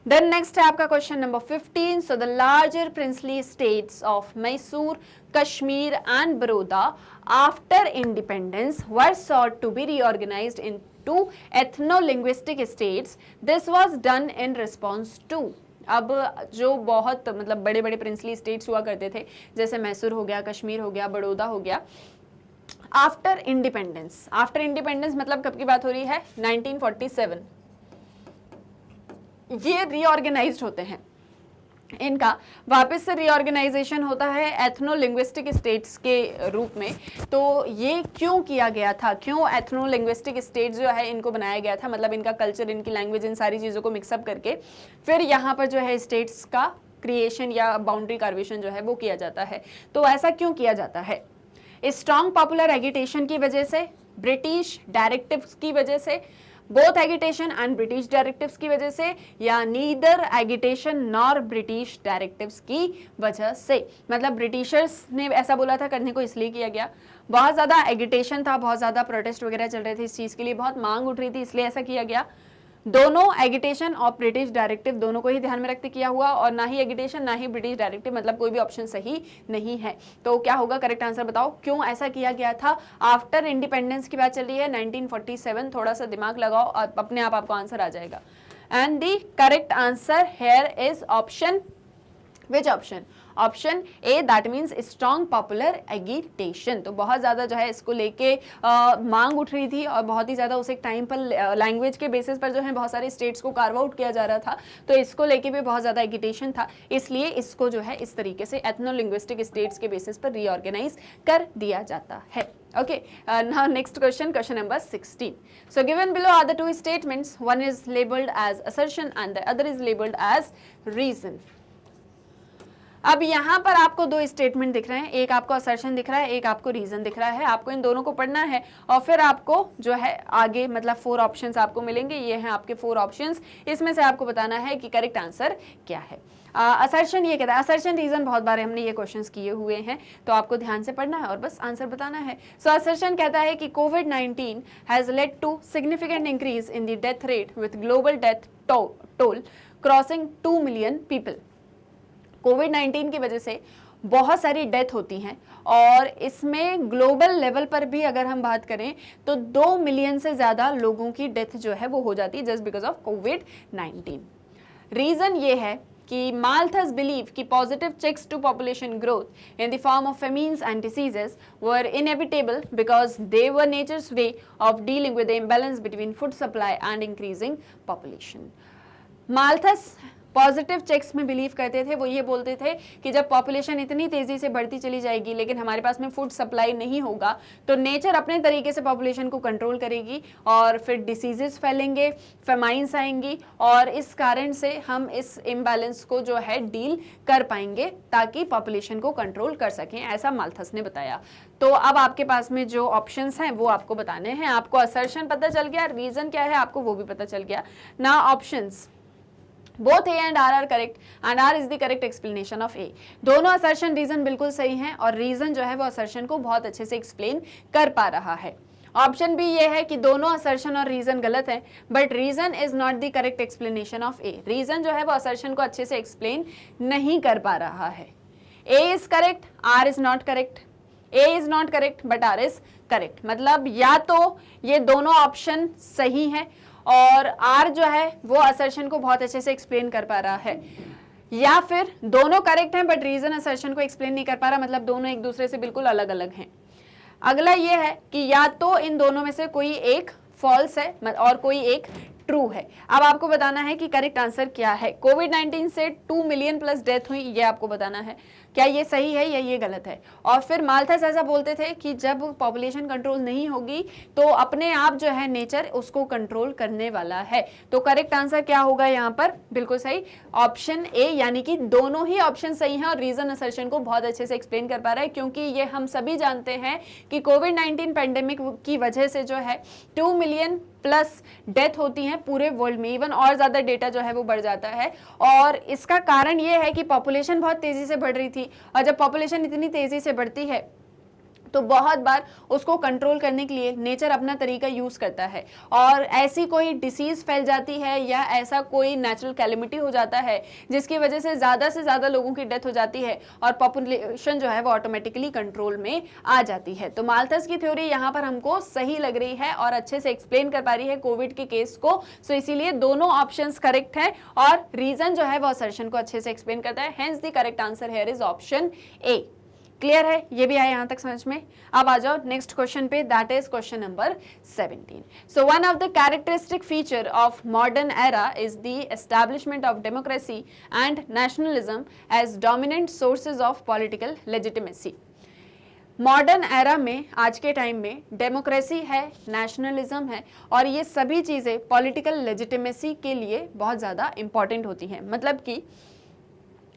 देन नेक्स्ट है आपका question number 15। So the larger princely states of Mysore, Kashmir and Baroda after independence were sought to be reorganized into ethno-linguistic states. This was done in response to। अब जो बहुत मतलब बड़े बड़े प्रिंसली स्टेट्स हुआ करते थे, जैसे मैसूर हो गया, कश्मीर हो गया, बड़ौदा हो गया, आफ्टर इंडिपेंडेंस, आफ्टर इंडिपेंडेंस मतलब कब की बात हो रही है? 1947। ये रीऑर्गेनाइज्ड होते हैं, इनका वापस से रीऑर्गेनाइजेशन होता है एथनो लिंग्विस्टिक स्टेट्स के रूप में। तो ये क्यों किया गया था, क्यों एथनो लिंग्विस्टिक स्टेट्स जो है इनको बनाया गया था? मतलब इनका कल्चर, इनकी लैंग्वेज, इन सारी चीज़ों को मिक्सअप करके फिर यहाँ पर जो है स्टेट्स का क्रिएशन या बाउंड्री कार्वेशन जो है वो किया जाता है। तो ऐसा क्यों किया जाता है? स्ट्रॉन्ग पॉपुलर एगिटेशन की वजह से, ब्रिटिश डायरेक्टिव्स की वजह से, both agitation and British directives की वजह से या neither agitation nor British directives की वजह से। मतलब ब्रिटिशर्स ने ऐसा बोला था, करने को इसलिए किया गया, बहुत ज़्यादा एगिटेशन था, बहुत ज़्यादा प्रोटेस्ट वगैरह चल रहे थे इस चीज़ के लिए, बहुत मांग उठ रही थी, इसलिए ऐसा किया गया। दोनों एगिटेशन और ब्रिटिश डायरेक्टिव दोनों को ही ध्यान में रखते किया हुआ, और ना ही एगिटेशन ना ही ब्रिटिश डायरेक्टिव, मतलब कोई भी ऑप्शन सही नहीं है। तो क्या होगा करेक्ट आंसर बताओ, क्यों ऐसा किया गया था? आफ्टर इंडिपेंडेंस की बात चल रही है 1947, थोड़ा सा दिमाग लगाओ और अपने आप आपको आंसर आ जाएगा। And the correct answer here is option, which option? Option A, that means strong popular agitation. तो बहुत ज़्यादा जो है इसको लेके मांग उठ रही थी, और बहुत ही ज़्यादा उस एक टाइम पर लैंग्वेज के बेसिस पर जो है बहुत सारे स्टेट्स को कार्व आउट किया जा रहा था, तो इसको लेके भी बहुत ज़्यादा एगिटेशन था, इसलिए इसको जो है इस तरीके से एथनो लिंग्विस्टिक स्टेट्स के बेसिस पर रीऑर्गेनाइज कर दिया जाता है। Okay, now next question, question number 16. So given below are the two statements, one is labeled as assertion and the other is labeled as reason. अब यहाँ पर आपको दो स्टेटमेंट दिख रहे हैं, एक आपको असर्शन दिख रहा है, एक आपको रीजन दिख रहा है। आपको इन दोनों को पढ़ना है और फिर आपको जो है आगे मतलब 4 ऑप्शंस आपको मिलेंगे। ये हैं आपके 4 ऑप्शंस, इसमें से आपको बताना है कि करेक्ट आंसर क्या है। असर्शन ये कहता है, असर्शन रीजन बहुत बार हमने ये क्वेश्चंस किए हुए हैं, तो आपको ध्यान से पढ़ना है और बस आंसर बताना है। सो असर्शन कहता है कि कोविड-19 has led to significant increase in the death rate with global death toll crossing 2 million people. कोविड-19 की वजह से बहुत सारी डेथ होती हैं, और इसमें ग्लोबल लेवल पर भी अगर हम बात करें तो 2 मिलियन से ज़्यादा लोगों की डेथ जो है वो हो जाती है जस्ट बिकॉज ऑफ कोविड-19। रीज़न ये है कि माल्थस बिलीव कि positive checks to population growth in the form of famines and diseases were inevitable because they were nature's way of dealing with the imbalance between food supply and increasing population. Malthus positive checks में believe करते थे, वो ये बोलते थे कि जब population इतनी तेजी से बढ़ती चली जाएगी लेकिन हमारे पास में फूड सप्लाई नहीं होगा, तो नेचर अपने तरीके से पॉपुलेशन को कंट्रोल करेगी और फिर डिसीजेस फैलेंगे, फेमाइंस आएंगी, और इस कारण से हम इस इम्बैलेंस को जो है डील कर पाएंगे ताकि पॉपुलेशन को कंट्रोल कर सकें, ऐसा माल्थस ने बताया। तो अब आपके पास में जो ऑप्शंस हैं वो आपको बताने हैं। आपको असर्शन पता चल गया, रीजन क्या है आपको वो भी पता चल गया ना। Options both A and R R correct and R is the correct explanation of A. दोनों असर्शन रीजन बिल्कुल सही हैं, और रीजन जो है वो असर्शन को बहुत अच्छे से एक्सप्लेन कर पा रहा है। ऑप्शन बी ये है कि दोनों असर्शन और रीजन गलत है, but reason is not the correct explanation of A. Reason जो है वो असर्शन को अच्छे से एक्सप्लेन नहीं कर पा रहा है। A is correct, R is not correct. A is not correct but R is correct, मतलब या तो ये दोनों ऑप्शन सही हैं और आर जो है वो असर्शन को बहुत अच्छे से एक्सप्लेन कर पा रहा है, या फिर दोनों करेक्ट हैं बट रीजन असर्शन को एक्सप्लेन नहीं कर पा रहा, मतलब दोनों एक दूसरे से बिल्कुल अलग अलग हैं। अगला ये है कि या तो इन दोनों में से कोई एक फॉल्स है और कोई एक ट्रू है। अब आपको बताना है कि करेक्ट आंसर क्या है। कोविड-19 से 2 मिलियन प्लस डेथ हुई, ये आपको बताना है, क्या ये सही है या ये गलत है। और फिर माल्थस ऐसा बोलते थे कि जब पॉपुलेशन कंट्रोल नहीं होगी तो अपने आप जो है नेचर उसको कंट्रोल करने वाला है। तो करेक्ट आंसर क्या होगा यहाँ पर, बिल्कुल सही ऑप्शन ए, यानी कि दोनों ही ऑप्शन सही हैं और रीजन असर्शन को बहुत अच्छे से एक्सप्लेन कर पा रहा है, क्योंकि ये हम सभी जानते हैं कि कोविड-19 पेंडेमिक की वजह से जो है 2 मिलियन प्लस डेथ होती हैं पूरे वर्ल्ड में, इवन और ज़्यादा डेटा जो है वो बढ़ जाता है। और इसका कारण ये है कि पॉपुलेशन बहुत तेज़ी से बढ़ रही थी, और जब पॉपुलेशन इतनी तेज़ी से बढ़ती है तो बहुत बार उसको कंट्रोल करने के लिए नेचर अपना तरीका यूज़ करता है, और ऐसी कोई डिसीज़ फैल जाती है या ऐसा कोई नेचुरल कैलेमिटी हो जाता है जिसकी वजह से ज़्यादा लोगों की डेथ हो जाती है और पॉपुलेशन जो है वो ऑटोमेटिकली कंट्रोल में आ जाती है। तो माल्थस की थ्योरी यहाँ पर हमको सही लग रही है और अच्छे से एक्सप्लेन कर पा रही है कोविड के केस को। सो इसीलिए दोनों ऑप्शंस करेक्ट हैं और रीजन जो है वो असर्शन को अच्छे से एक्सप्लेन करता है। Hence the correct answer here is option A. Clear है, ये भी आया यहाँ तक समझ में। अब आ जाओ नेक्स्ट क्वेश्चन पे, that is question number 17। So one of the characteristic feature of modern era is the establishment of democracy and nationalism as dominant sources of political legitimacy. Modern era में, आज के टाइम में, democracy है, nationalism है, और ये सभी चीज़ें पॉलिटिकल लेजिटिमेसी के लिए बहुत ज़्यादा इंपॉर्टेंट होती हैं। मतलब कि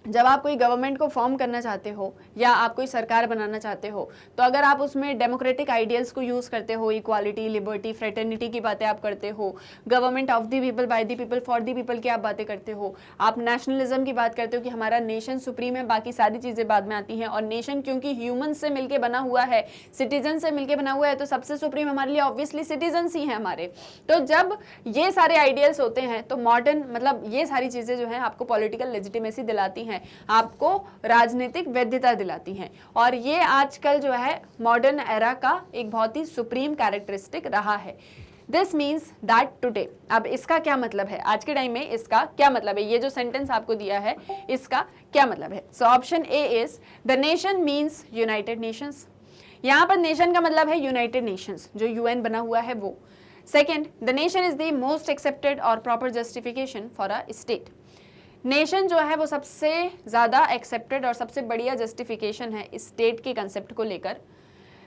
जब आप कोई गवर्नमेंट को फॉर्म करना चाहते हो या आप कोई सरकार बनाना चाहते हो, तो अगर आप उसमें डेमोक्रेटिक आइडियल्स को यूज़ करते हो, इक्वालिटी, लिबर्टी, फ्रेटर्निटी की बातें आप करते हो, government of the people, by the people, for the people की आप बातें करते हो, आप नेशनलिज्म की बात करते हो कि हमारा नेशन सुप्रीम है, बाकी सारी चीज़ें बाद में आती हैं, और नेशन क्योंकि ह्यूमन से मिलकर बना हुआ है, सिटीजन से मिलकर बना हुआ है, तो सबसे सुप्रीम हमारे लिए ऑब्वियसली सिटीजन्स ही हैं हमारे। तो जब ये सारे आइडियल्स होते हैं तो मॉडर्न मतलब ये सारी चीज़ें जो हैं आपको पॉलिटिकल लेजिटिमेसी दिलाती हैं, आपको राजनीतिक वैधता दिलाती हैं, और ये आजकल जो है मॉडर्न एरा का एक बहुत ही सुप्रीम कैरेक्टरिस्टिक रहा है। दिस मीन्स दैट टुडे, अब इसका क्या मतलब है, आज के टाइम में इसका क्या मतलब है, ये जो सेंटेंस आपको दिया है इसका क्या मतलब है। So option A is the nation means United Nations. यहाँ पर नेशन का मतलब है यूनाइटेड नेशंस, जो यूएन बना हुआ है वो। Second, the nation is the most accepted और proper justification for a state. Nation जो है वो सबसे ज़्यादा एक्सेप्टेड और सबसे बढ़िया जस्टिफिकेशन है स्टेट के कंसेप्ट को लेकर।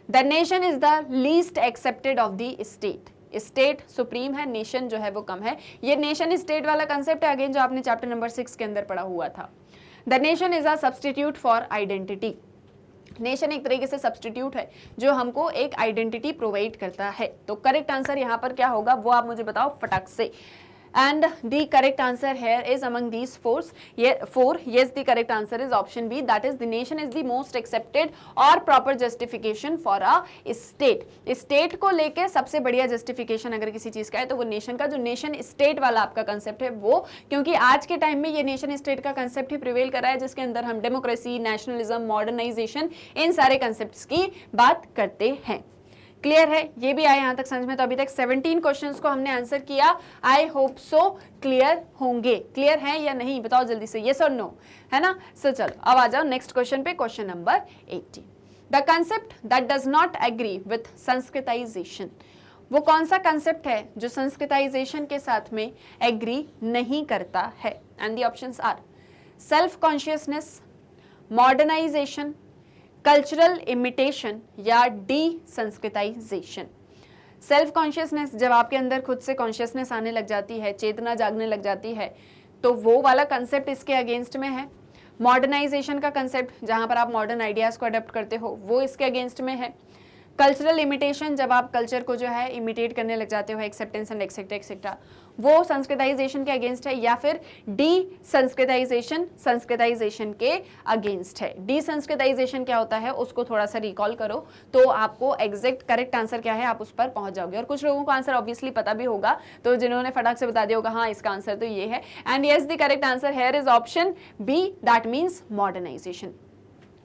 The nation is the least accepted of the state. State supreme है, नेशन जो है वो कम है। ये नेशन स्टेट वाला कंसेप्ट है अगेन जो आपने चैप्टर नंबर 6 के अंदर पढ़ा हुआ था। The nation is a substitute for identity. Nation एक तरीके से सब्सटीट्यूट है जो हमको एक आइडेंटिटी प्रोवाइड करता है। तो करेक्ट आंसर यहाँ पर क्या होगा वो आप मुझे बताओ फटाक से। And the correct answer here is among these four. Yes, the correct answer is option B. That is, the nation is the most accepted और proper justification for a state. State को लेके सबसे बढ़िया justification अगर किसी चीज़ का है तो वो nation का, जो nation state वाला आपका concept है वो, क्योंकि आज के टाइम में ये nation state का concept ही prevail कर रहा है जिसके अंदर हम democracy, nationalism, modernization इन सारे concepts की बात करते हैं। क्लियर है, ये भी आए यहाँ तक समझ में। तो अभी तक 17 क्वेश्चंस को हमने आंसर किया। आई होप सो क्लियर होंगे। क्लियर है या नहीं बताओ जल्दी से, येस और नो, है ना। सो चलो अब आ जाओ नेक्स्ट क्वेश्चन पे, question number 18। The concept that does not agree with Sanskritization. वो कौन सा कंसेप्ट है जो संस्कृताइजेशन के साथ में एग्री नहीं करता है? And the options are self consciousness, modernization, cultural imitation या डी संस्कृताइजेशन। सेल्फ कॉन्शियसनेस, जब आपके अंदर खुद से कॉन्शियसनेस आने लग जाती है, चेतना जागने लग जाती है, तो वो वाला कंसेप्ट इसके अगेंस्ट में है। मॉडर्नाइजेशन का कंसेप्ट जहाँ पर आप मॉडर्न आइडियाज़ को अडॉप्ट करते हो वो इसके अगेंस्ट में है। कल्चरल इमिटेशन, जब आप कल्चर को जो है इमिटेट करने लग जाते हो, एक्सेप्टेंस एंड एक्सेट्रा एक्सेट्रा, वो संस्कृताइजेशन के अगेंस्ट है। या फिर डी संस्कृताइजेशन संस्कृताइजेशन के अगेंस्ट है। डी संस्कृताइजेशन क्या होता है उसको थोड़ा सा रिकॉल करो तो आपको एग्जैक्ट करेक्ट आंसर क्या है आप उस पर पहुंच जाओगे। और कुछ लोगों को आंसर ऑब्वियसली पता भी होगा, तो जिन्होंने फटाक से बता दिया होगा हाँ इसका आंसर तो ये है। And yes, the correct answer here is option B, that means modernization.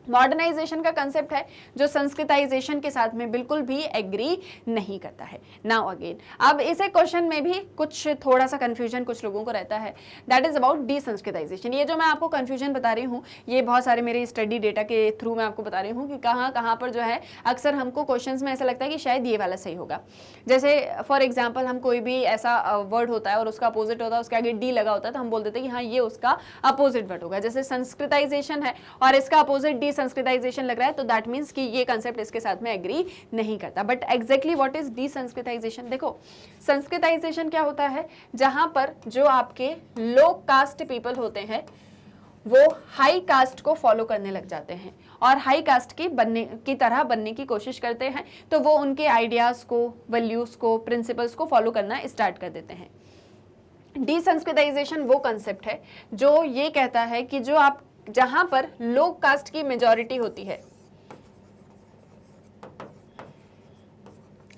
Modernization का कंसेप्ट है जो संस्कृताइजेशन के साथ में बिल्कुल भी एग्री नहीं करता है। नाउ अगेन, अब इसे क्वेश्चन में भी कुछ थोड़ा सा कंफ्यूजन कुछ लोगों को रहता है, that is about D Sanskritisation. ये जो मैं आपको कंफ्यूजन बता रही हूँ ये बहुत सारे मेरे स्टडी डेटा के थ्रू मैं आपको बता रही हूँ कि कहाँ कहाँ पर जो है अक्सर हमको क्वेश्चंस में ऐसा लगता है कि शायद ये वाला सही होगा। जैसे फॉर एग्जाम्पल हम कोई भी ऐसा वर्ड होता है और उसका अपोजिट होता है, उसके आगे डी लगा होता है, तो हम बोल देते हैं कि हाँ ये उसका अपोजिट वर्ड होगा। जैसे संस्कृताइजेशन है और इसका अपोजिट डी संस्कृताइजेशन लग रहा है, तो दैट मीन्स कि ये कंसेप्ट इसके साथ में एग्री नहीं करता। But exactly what is D Sanskritisation? देखो, संस्कृताइजेशन क्या होता है, जहां पर जो आपके लो कास्ट पीपल होते हैं वो हाई कास्ट को फॉलो करने लग जाते हैं और हाई कास्ट की तरह बनने की कोशिश करते हैं, तो वो उनके आइडियाज को, वैल्यूज को, प्रिंसिपल्स को फॉलो करना स्टार्ट कर देते हैं। डी संस्कृताइजेशन वो कंसेप्ट है जो ये कहता है कि जो आप जहां पर लो कास्ट की मेजॉरिटी होती है,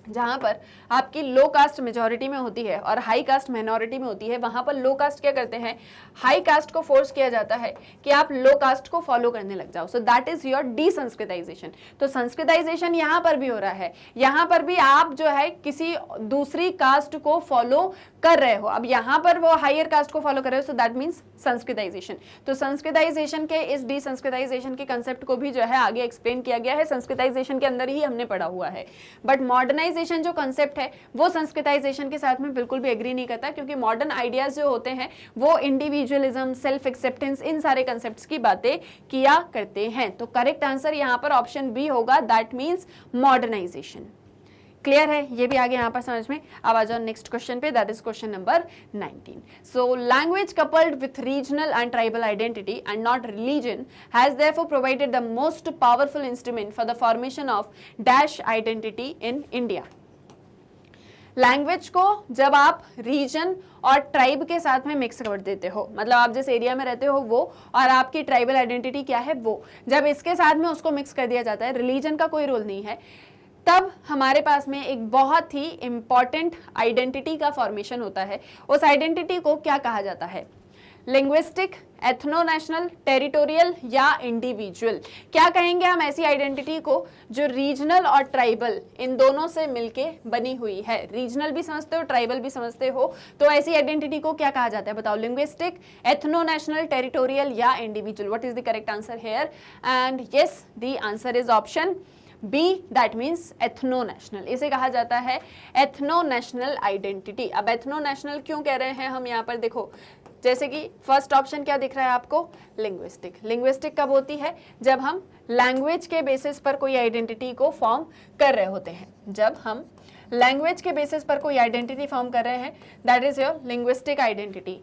जहां पर आपकी लो कास्ट मेजॉरिटी में होती है और हाई कास्ट माइनॉरिटी में होती है, वहां पर लो कास्ट क्या करते हैं, हाई कास्ट को फोर्स किया जाता है कि आप लो कास्ट को फॉलो करने लग जाओ। सो that is your D Sanskritisation. तो संस्कृताइजेशन यहां पर भी हो रहा है, यहां पर भी आप जो है किसी दूसरी कास्ट को फॉलो कर रहे हो। अब यहां पर वो हायर कास्ट को फॉलो कर रहे हो, सो दैट मीन्स संस्कृताइजेशन। तो संस्कृताइजेशन के इस डी संस्कृताइजेशन के कंसेप्ट को भी जो है आगे एक्सप्लेन किया गया है, संस्कृताइजेशन के अंदर ही हमने पढ़ा हुआ है। बट मॉडर्नाइजेशन जो कंसेप्ट है वो संस्कृताइजेशन के साथ में बिल्कुल भी एग्री नहीं करता, क्योंकि मॉडर्न आइडियाज जो होते हैं वो इंडिविजुअलिज्म, सेल्फ एक्सेप्टेंस, इन सारे कंसेप्ट्स की बातें किया करते हैं। तो करेक्ट आंसर यहाँ पर ऑप्शन बी होगा, दैट मीन्स मॉडर्नाइजेशन। क्लियर है, ये भी आगे यहाँ पर समझ में। अब आ जाओ नेक्स्ट क्वेश्चन पे, that is question number 19. So language coupled with regional and tribal identity and not religion has therefore provided the most powerful instrument for the formation of dash identity in India. Language को जब आप reason और tribe के साथ में mix कर देते हो, मतलब आप जिस एरिया में रहते हो वो और आपकी ट्राइबल आइडेंटिटी क्या है वो, जब इसके साथ में उसको मिक्स कर दिया जाता है, रिलीजन का कोई रोल नहीं है, तब हमारे पास में एक बहुत ही इंपॉर्टेंट आइडेंटिटी का फॉर्मेशन होता है. उस आइडेंटिटी को क्या कहा जाता है? लिंग्विस्टिक, एथनो नेशनल, टेरिटोरियल या इंडिविजुअल. क्या कहेंगे हम ऐसी आइडेंटिटी को जो रीजनल और ट्राइबल इन दोनों से मिलके बनी हुई है? रीजनल भी समझते हो, ट्राइबल भी समझते हो, तो ऐसी आइडेंटिटी को क्या कहा जाता है? बताओ. लिंग्विस्टिक, एथनो नेशनल, टेरिटोरियल या individual. What is the correct answer here? And yes, the answer is option B, that means ethno national. इसे कहा जाता है एथनो नेशनल आइडेंटिटी. अब एथनो नेशनल क्यों कह रहे हैं हम यहाँ पर? देखो, जैसे कि फर्स्ट ऑप्शन क्या दिख रहा है आपको? लिंग्विस्टिक. लिंग्विस्टिक कब होती है? जब हम लैंग्वेज के बेसिस पर कोई आइडेंटिटी को फॉर्म कर रहे होते हैं. जब हम लैंग्वेज के बेसिस पर कोई आइडेंटिटी फॉर्म कर रहे हैं, that is your linguistic identity.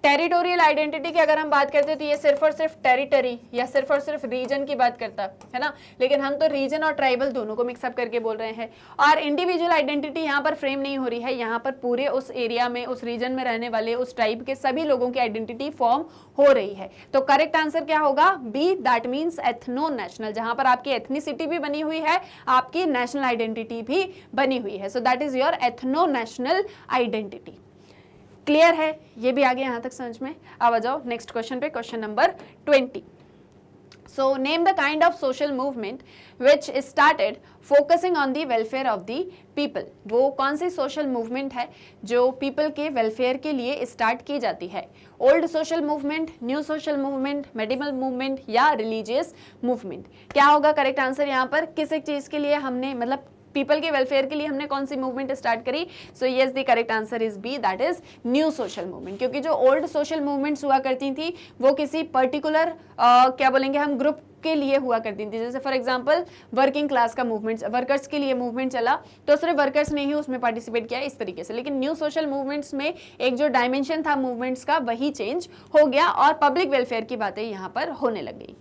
Territorial identity की अगर हम बात करते हैं तो ये सिर्फ और सिर्फ टेरिटरी या सिर्फ और सिर्फ रीजन की बात करता है ना, लेकिन हम तो रीजन और ट्राइबल दोनों को मिक्सअप करके बोल रहे हैं. और इंडिविजुअल आइडेंटिटी यहाँ पर फ्रेम नहीं हो रही है, यहाँ पर पूरे उस एरिया में, उस रीजन में रहने वाले उस ट्राइब के सभी लोगों की आइडेंटिटी फॉर्म हो रही है. तो करेक्ट आंसर क्या होगा? B, that means ethno national, जहां पर आपकी एथनिसिटी भी बनी हुई है, आपकी नेशनल आइडेंटिटी भी बनी हुई है. So that is your ethno national identity. Clear है, ये भी आगे यहां तक समझ में. अब आ जाओ नेक्स्ट क्वेश्चन पे, question number 20. So name the kind of social movement which started focusing on the welfare of the people. वो कौन सी सोशल मूवमेंट है जो पीपल के वेलफेयर के लिए स्टार्ट की जाती है? Old social movement, new social movement, medieval movement या रिलीजियस मूवमेंट. क्या होगा करेक्ट आंसर यहाँ पर? किस एक चीज के लिए हमने, मतलब पीपल के वेलफेयर के लिए हमने कौन सी मूवमेंट स्टार्ट करी? So yes, the correct answer is B, that is new social movement. क्योंकि जो ओल्ड सोशल मूवमेंट्स हुआ करती थी वो किसी पर्टिकुलर क्या बोलेंगे हम, ग्रुप के लिए हुआ करती थी. जैसे फॉर एग्जांपल वर्किंग क्लास का मूवमेंट, वर्कर्स के लिए मूवमेंट चला तो सिर्फ वर्कर्स ने ही उसमें पार्टिसिपेट किया, इस तरीके से. लेकिन न्यू सोशल मूवमेंट्स में एक जो डायमेंशन था मूवमेंट्स का वही चेंज हो गया और पब्लिक वेलफेयर की बातें यहाँ पर होने लग गई.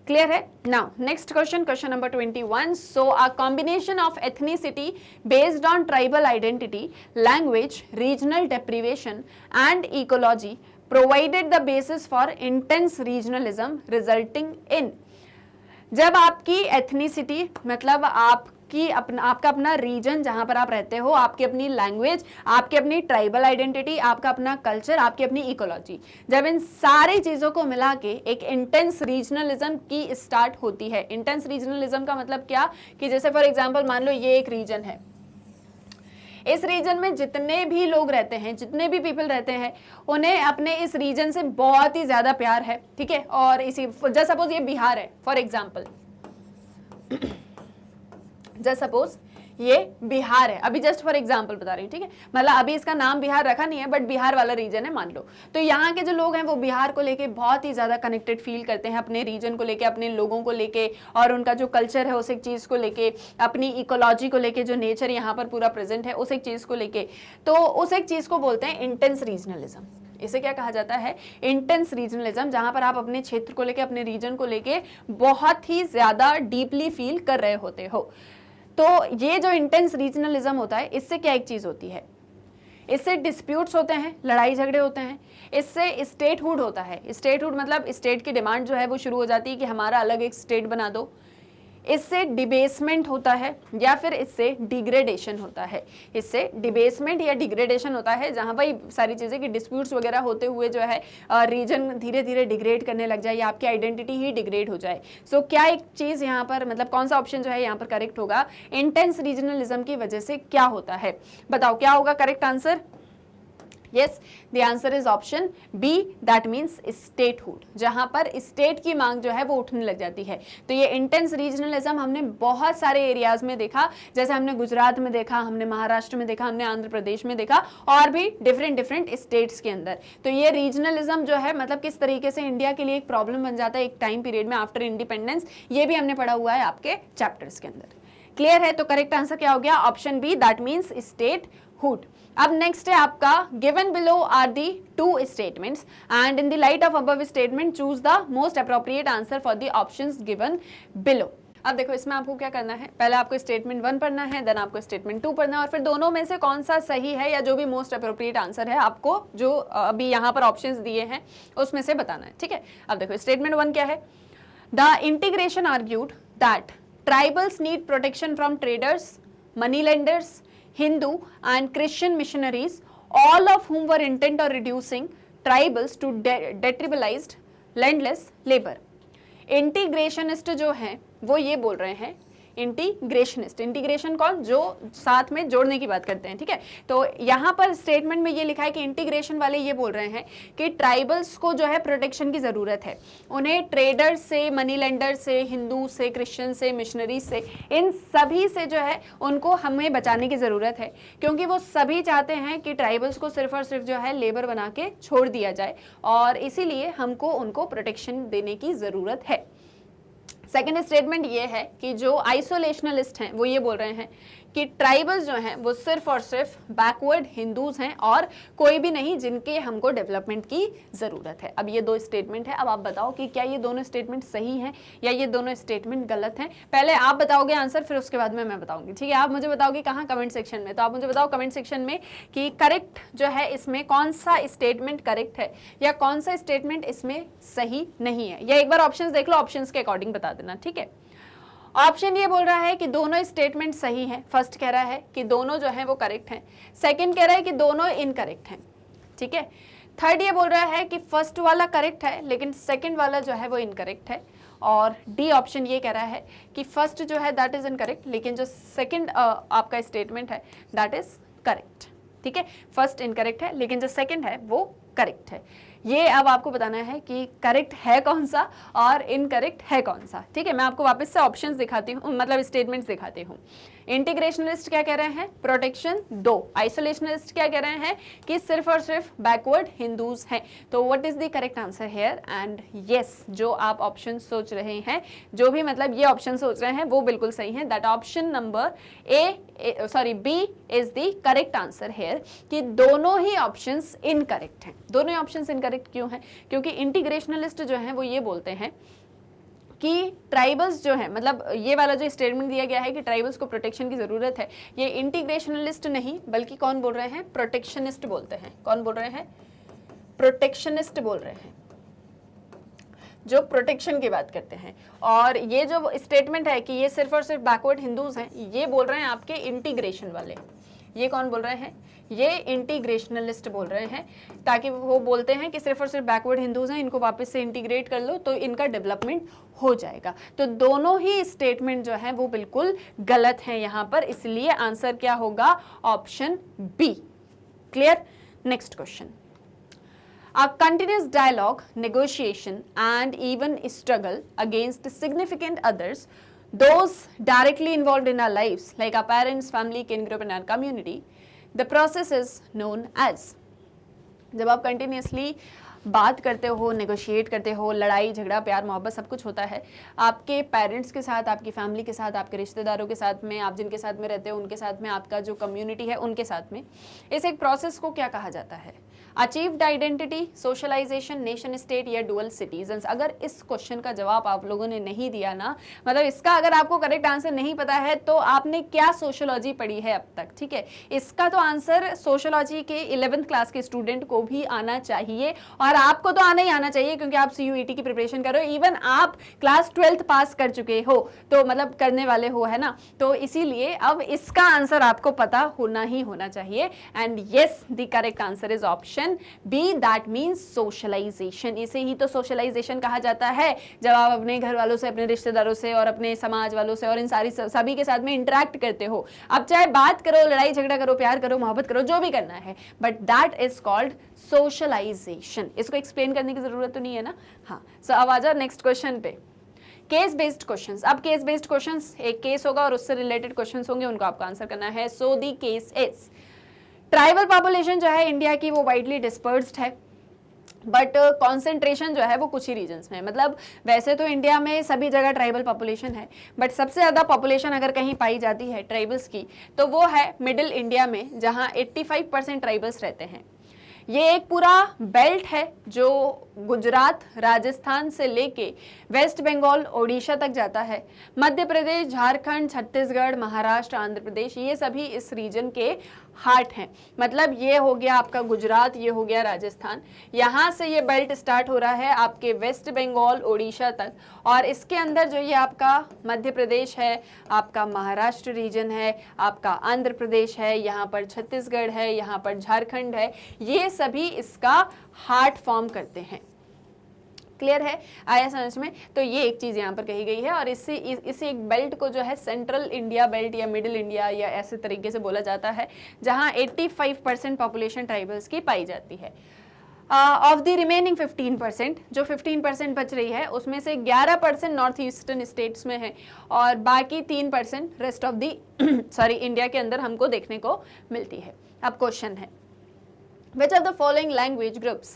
क्लियर है? Now next question, question number 21. So a combination of ethnicity based on tribal identity, language, regional deprivation and ecology provided the basis for intense regionalism resulting in. जब आपकी एथनिसिटी, मतलब आपका अपना रीजन जहां पर आप रहते हो, आपकी अपनी लैंग्वेज, आपकी अपनी ट्राइबल आइडेंटिटी, आपका अपना कल्चर, आपकी अपनी इकोलॉजी, जब इन सारी चीजों को मिला के एक इंटेंस रीजनलिज्म की स्टार्ट होती है. इंटेंस रीजनलिज्म का मतलब क्या? कि जैसे फॉर एग्जांपल मान लो ये एक रीजन है, इस रीजन में जितने भी लोग रहते हैं, जितने भी पीपल रहते हैं, उन्हें अपने इस रीजन से बहुत ही ज्यादा प्यार है. ठीक है, और इसी जस्ट सपोज ये बिहार है फॉर एग्जांपल, जस्ट सपोज ये बिहार है, अभी जस्ट फॉर एग्जांपल बता रही हूँ. ठीक है, मतलब अभी इसका नाम बिहार रखा नहीं है बट बिहार वाला रीजन है मान लो. तो यहाँ के जो लोग हैं वो बिहार को लेके बहुत ही ज्यादा कनेक्टेड फील करते हैं, अपने रीजन को लेके, अपने लोगों को लेके, और उनका जो कल्चर है उस एक चीज को लेके, अपनी इकोलॉजी को लेके, जो नेचर यहाँ पर पूरा प्रेजेंट है उस एक चीज को लेके. तो उस एक चीज को बोलते हैं इंटेंस रीजनलिज्म. इसे क्या कहा जाता है? इंटेंस रीजनलिज्म, जहां पर आप अपने क्षेत्र को लेके, अपने रीजन को लेके बहुत ही ज्यादा डीपली फील कर रहे होते हो. तो ये जो इंटेंस रीजनलिज्म होता है, इससे क्या एक चीज होती है? इससे डिस्प्यूट्स होते हैं, लड़ाई झगड़े होते हैं. इससे स्टेटहुड होता है. स्टेटहुड मतलब स्टेट की डिमांड जो है वो शुरू हो जाती है कि हमारा अलग एक स्टेट बना दो. इससे डिबेसमेंट होता है या फिर इससे डिग्रेडेशन होता है. इससे डिबेसमेंट या डिग्रेडेशन होता है जहां भाई सारी चीज़ें की डिस्प्यूट्स वगैरह होते हुए जो है रीजन धीरे धीरे डिग्रेड करने लग जाए या आपकी आइडेंटिटी ही डिग्रेड हो जाए. सो क्या एक चीज़ यहाँ पर, मतलब कौन सा ऑप्शन जो है यहाँ पर करेक्ट होगा? इंटेंस रीजनलिज्म की वजह से क्या होता है? बताओ क्या होगा correct answer? Yes, the answer is option B, that means statehood, जहां पर स्टेट की मांग जो है वो उठने लग जाती है. तो ये इंटेंस रीजनलिज्म हमने बहुत सारे एरियाज में देखा, जैसे हमने गुजरात में देखा, हमने महाराष्ट्र में देखा, हमने आंध्र प्रदेश में देखा और भी डिफरेंट स्टेट्स के अंदर. तो ये रीजनलिज्म जो है मतलब किस तरीके से इंडिया के लिए एक प्रॉब्लम बन जाता है एक टाइम पीरियड में आफ्टर इंडिपेंडेंस, ये भी हमने पढ़ा हुआ है आपके चैप्टर्स के अंदर. क्लियर है? तो करेक्ट आंसर क्या हो गया? Option B, that means statehood. अब नेक्स्ट है आपका given below are the two statements and in the light of above statement choose the most appropriate answer for the options given below. अब देखो इसमें आपको क्या करना है, पहले आपको स्टेटमेंट 1 पढ़ना है, देन आपको स्टेटमेंट 2 पढ़ना है और फिर दोनों में से कौन सा सही है या जो भी मोस्ट अप्रोप्रिएट आंसर है आपको जो अभी यहाँ पर ऑप्शंस दिए हैं उसमें से बताना है, ठीक है। अब देखो स्टेटमेंट 1 क्या है? The integration argued that tribals need protection from traders, money lenders, Hindu and Christian missionaries, all of whom were intent on reducing tribals to detribalized landless labor. Integrationist जो हैं वो ये बोल रहे हैं, इंटीग्रेशनिस्ट, इंटीग्रेशन कौन? जो साथ में जोड़ने की बात करते हैं, ठीक है। तो यहाँ पर स्टेटमेंट में ये लिखा है कि इंटीग्रेशन वाले ये बोल रहे हैं कि ट्राइबल्स को जो है प्रोटेक्शन की ज़रूरत है, उन्हें ट्रेडर से, मनी लेंडर से, हिंदू से, क्रिश्चियन से, मिशनरी से, इन सभी से जो है उनको हमें बचाने की ज़रूरत है, क्योंकि वो सभी चाहते हैं कि ट्राइबल्स को सिर्फ और सिर्फ जो है लेबर बना के छोड़ दिया जाए और इसीलिए हमको उनको प्रोटेक्शन देने की ज़रूरत है। सेकेंड स्टेटमेंट ये है कि जो आइसोलेशनलिस्ट हैं वो ये बोल रहे हैं कि ट्राइबल्स जो हैं वो सिर्फ और सिर्फ बैकवर्ड हिंदूज हैं और कोई भी नहीं जिनके हमको डेवलपमेंट की ज़रूरत है। अब ये दो स्टेटमेंट है, अब आप बताओ कि क्या ये दोनों स्टेटमेंट सही हैं या ये दोनों स्टेटमेंट गलत हैं। पहले आप बताओगे आंसर, फिर उसके बाद में मैं बताऊंगी, ठीक है। आप मुझे बताओगे कहाँ? कमेंट सेक्शन में। तो आप मुझे बताओ कमेंट सेक्शन में कि करेक्ट जो है इसमें कौन सा स्टेटमेंट करेक्ट है या कौन सा स्टेटमेंट इसमें सही नहीं है, या एक बार ऑप्शंस देख लो, ऑप्शंस के अकॉर्डिंग बता देना, ठीक है। ऑप्शन ये बोल रहा है कि दोनों स्टेटमेंट सही हैं, फर्स्ट कह रहा है कि दोनों जो हैं वो करेक्ट हैं, सेकंड कह रहा है कि दोनों इनकरेक्ट हैं, ठीक है। थर्ड ये बोल रहा है कि फर्स्ट वाला करेक्ट है लेकिन सेकंड वाला जो है वो इनकरेक्ट है, और डी ऑप्शन ये कह रहा है कि फर्स्ट जो है दैट इज इनकरेक्ट लेकिन जो सेकंड आपका स्टेटमेंट है दैट इज करेक्ट, ठीक है। फर्स्ट इनकरेक्ट है लेकिन जो सेकंड है वो करेक्ट है। ये अब आपको बताना है कि करेक्ट है कौन सा और इनकरेक्ट है कौन सा, ठीक है। मैं आपको वापस से ऑप्शंस दिखाती हूँ, मतलब स्टेटमेंट्स दिखाती हूँ। इंटीग्रेशनलिस्ट क्या कह रहे हैं? प्रोटेक्शन दो। आइसोलेशनलिस्ट क्या कह रहे हैं? कि सिर्फ और सिर्फ बैकवर्ड हिंदूज हैं। तो what is the correct answer hair? And yes, जो आप ऑप्शन सोच रहे हैं, जो भी मतलब ये ऑप्शन सोच रहे हैं वो बिल्कुल सही है। That option number B is the correct answer here, कि दोनों ही ऑप्शंस इनकरेक्ट हैं। दोनों ही ऑप्शंस इनकरेक्ट क्यों हैं? क्योंकि इंटीग्रेशनलिस्ट जो है वो ये बोलते हैं कि ट्राइबल्स जो है, मतलब ये वाला जो स्टेटमेंट दिया गया है कि ट्राइबल्स को प्रोटेक्शन की ज़रूरत है, ये इंटीग्रेशनलिस्ट नहीं बल्कि कौन बोल रहे हैं? प्रोटेक्शनिस्ट बोलते हैं। कौन बोल रहे हैं? प्रोटेक्शनिस्ट बोल रहे हैं, जो प्रोटेक्शन की बात करते हैं। और ये जो स्टेटमेंट है कि ये सिर्फ और सिर्फ बैकवर्ड हिंदूज हैं, ये बोल रहे हैं आपके इंटीग्रेशन वाले। ये कौन बोल रहे हैं? ये इंटीग्रेशनलिस्ट बोल रहे हैं, ताकि वो बोलते हैं कि सिर्फ और सिर्फ बैकवर्ड हिंदूज हैं, इनको वापस से इंटीग्रेट कर लो तो इनका डेवलपमेंट हो जाएगा। तो दोनों ही स्टेटमेंट जो है वो बिल्कुल गलत हैं यहाँ पर, इसलिए आंसर क्या होगा? Option B. Clear? Next question. A continuous dialogue, negotiation, and even struggle against significant others, those directly involved in our lives, like our parents, family, kin group, and our community, the process is known as. जब आप continuously बात करते हो, negotiate करते हो, लड़ाई झगड़ा प्यार मोहब्बत सब कुछ होता है आपके पेरेंट्स के साथ, आपकी फैमिली के साथ, आपके रिश्तेदारों के साथ में, आप जिनके साथ में रहते हो उनके साथ में, आपका जो कम्युनिटी है उनके साथ में, इस एक प्रोसेस को क्या कहा जाता है? Achieved identity, socialization, nation state या डुअल सिटीजन्स। अगर इस क्वेश्चन का जवाब आप लोगों ने नहीं दिया ना, मतलब इसका अगर आपको करेक्ट आंसर नहीं पता है तो आपने क्या सोशोलॉजी पढ़ी है अब तक, ठीक है। इसका तो आंसर सोशोलॉजी के 11th क्लास के स्टूडेंट को भी आना चाहिए और आपको तो आना ही आना चाहिए क्योंकि आप CUET की प्रिपरेशन कर रहे हो। इवन आप क्लास 12th पास कर चुके हो, तो मतलब करने वाले हो, है ना। तो इसीलिए अब इसका आंसर आपको पता होना ही होना चाहिए। And yes, the correct answer is option B, that means socialization. इसे ही तो सोशलाइजेशन कहा जाता है, जब आप अपने घर वालों से, अपने रिश्तेदारों से और अपने समाज वालों से और इन सभी के साथ में इंटरेक्ट करते हो। अब चाहे बात करो, लड़ाई झगड़ा करो, प्यार करो, मोहब्बत करो, जो भी करना है, but that is called socialization. इसको एक्सप्लेन करने की जरूरत तो नहीं है ना। हाँ, सो अब आ जाओ नेक्स्ट क्वेश्चन पे। Case based questions. अब केस बेस्ड क्वेश्चंस, एक केस होगा और उससे रिलेटेड क्वेश्चंस होंगे, उनको आपको आंसर करना है। So the case is, tribal population जो है इंडिया की वो वाइडली डिस्पर्स्ड है, बट कॉन्सेंट्रेशन जो है वो कुछ ही रीजन्स में है। मतलब वैसे तो इंडिया में सभी जगह ट्राइबल पॉपुलेशन है, बट सबसे ज़्यादा पॉपुलेशन अगर कहीं पाई जाती है ट्राइबल्स की तो वो है मिडिल इंडिया में, जहाँ 85% ट्राइबल्स रहते हैं। ये एक पूरा बेल्ट है जो गुजरात, राजस्थान से लेके वेस्ट बंगाल, ओडिशा तक जाता है। मध्य प्रदेश, झारखंड, छत्तीसगढ़, महाराष्ट्र, आंध्र प्रदेश, ये सभी इस रीजन के हार्ट हैं। मतलब ये हो गया आपका गुजरात, ये हो गया राजस्थान, यहाँ से ये बेल्ट स्टार्ट हो रहा है आपके वेस्ट बंगाल, ओडिशा तक, और इसके अंदर जो ये आपका मध्य प्रदेश है, आपका महाराष्ट्र रीजन है, आपका आंध्र प्रदेश है, यहाँ पर छत्तीसगढ़ है, यहाँ पर झारखंड है, ये सभी इसका हार्ट फॉर्म करते हैं। क्लियर है, आया समझ में? तो ये एक चीज़ यहाँ पर कही गई है, और इससे इसी एक बेल्ट को जो है सेंट्रल इंडिया बेल्ट या मिडिल इंडिया या ऐसे तरीके से बोला जाता है, जहाँ 85% पॉपुलेशन ट्राइबल्स की पाई जाती है। ऑफ द रिमेनिंग 15%, जो 15% बच रही है उसमें से 11% नॉर्थ ईस्टर्न स्टेट्स में है, और बाकी 3% रेस्ट ऑफ दी इंडिया के अंदर हमको देखने को मिलती है। अब क्वेश्चन है, which of the following language groups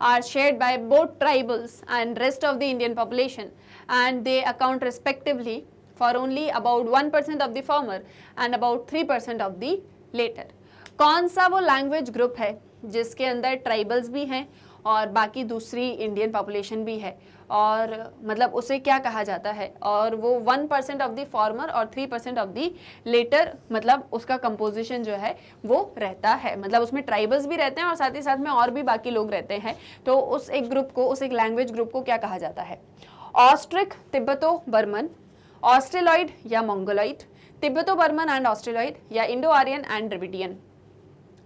are shared by both tribals and rest of the Indian population, and they account respectively for only about 1% of the former and about 3% of the later? कौन सा वो language group है जिसके अंदर tribals भी हैं और बाकी दूसरी इंडियन पॉपुलेशन भी है, और मतलब उसे क्या कहा जाता है, और वो 1% ऑफ द फॉर्मर और 3% ऑफ द लेटर, मतलब उसका कंपोजिशन जो है वो रहता है। मतलब उसमें ट्राइबल्स भी रहते हैं और साथ ही साथ में और भी बाकी लोग रहते हैं। तो उस एक ग्रुप को, उस एक लैंग्वेज ग्रुप को क्या कहा जाता है? ऑस्ट्रिक, तिब्बतो बर्मन, ऑस्ट्रेलॉइड या Mongoloid, Tibeto Burman and Australoid, या इंडो आर्यन एंड द्रविडियन?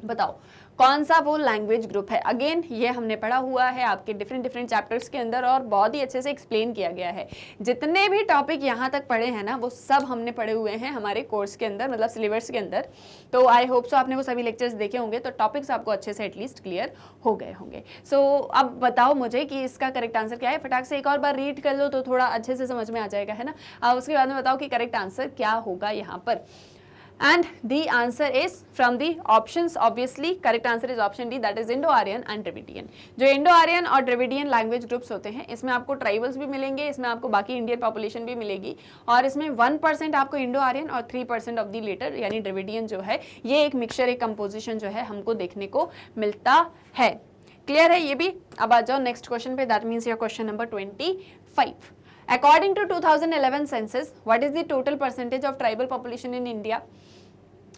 बताओ कौन सा वो लैंग्वेज ग्रुप है। अगेन ये हमने पढ़ा हुआ है आपके डिफरेंट चैप्टर्स के अंदर, और बहुत ही अच्छे से एक्सप्लेन किया गया है। जितने भी टॉपिक यहाँ तक पढ़े हैं ना, वो सब हमने पढ़े हुए हैं हमारे कोर्स के अंदर, मतलब सिलेबस के अंदर। तो आई होप सो आपने वो सभी लेक्चर्स देखे होंगे, तो टॉपिक्स आपको अच्छे से एटलीस्ट क्लियर हो गए होंगे। सो अब बताओ मुझे कि इसका करेक्ट आंसर क्या है। फटाक से एक और बार रीड कर लो तो थोड़ा अच्छे से समझ में आ जाएगा, है ना। अब उसके बाद में बताओ कि करेक्ट आंसर क्या होगा यहाँ पर। And the answer is from the options, obviously correct answer is option D, that is Indo-Aryan and Dravidian। जो Indo-Aryan और Dravidian language groups होते हैं, इसमें आपको ट्राइबल्स भी मिलेंगे, इसमें आपको बाकी इंडियन पॉपुलेशन भी मिलेगी, और इसमें 1% आपको Indo-Aryan और 3% ऑफ द लेटर यानी Dravidian जो है, ये एक मिक्सचर, एक कंपोजिशन जो है हमको देखने को मिलता है। क्लियर है ये भी। अब आ जाओ नेक्स्ट क्वेश्चन पे, that means your question number 25। According to 2011 census, what is the total percentage of tribal population in India?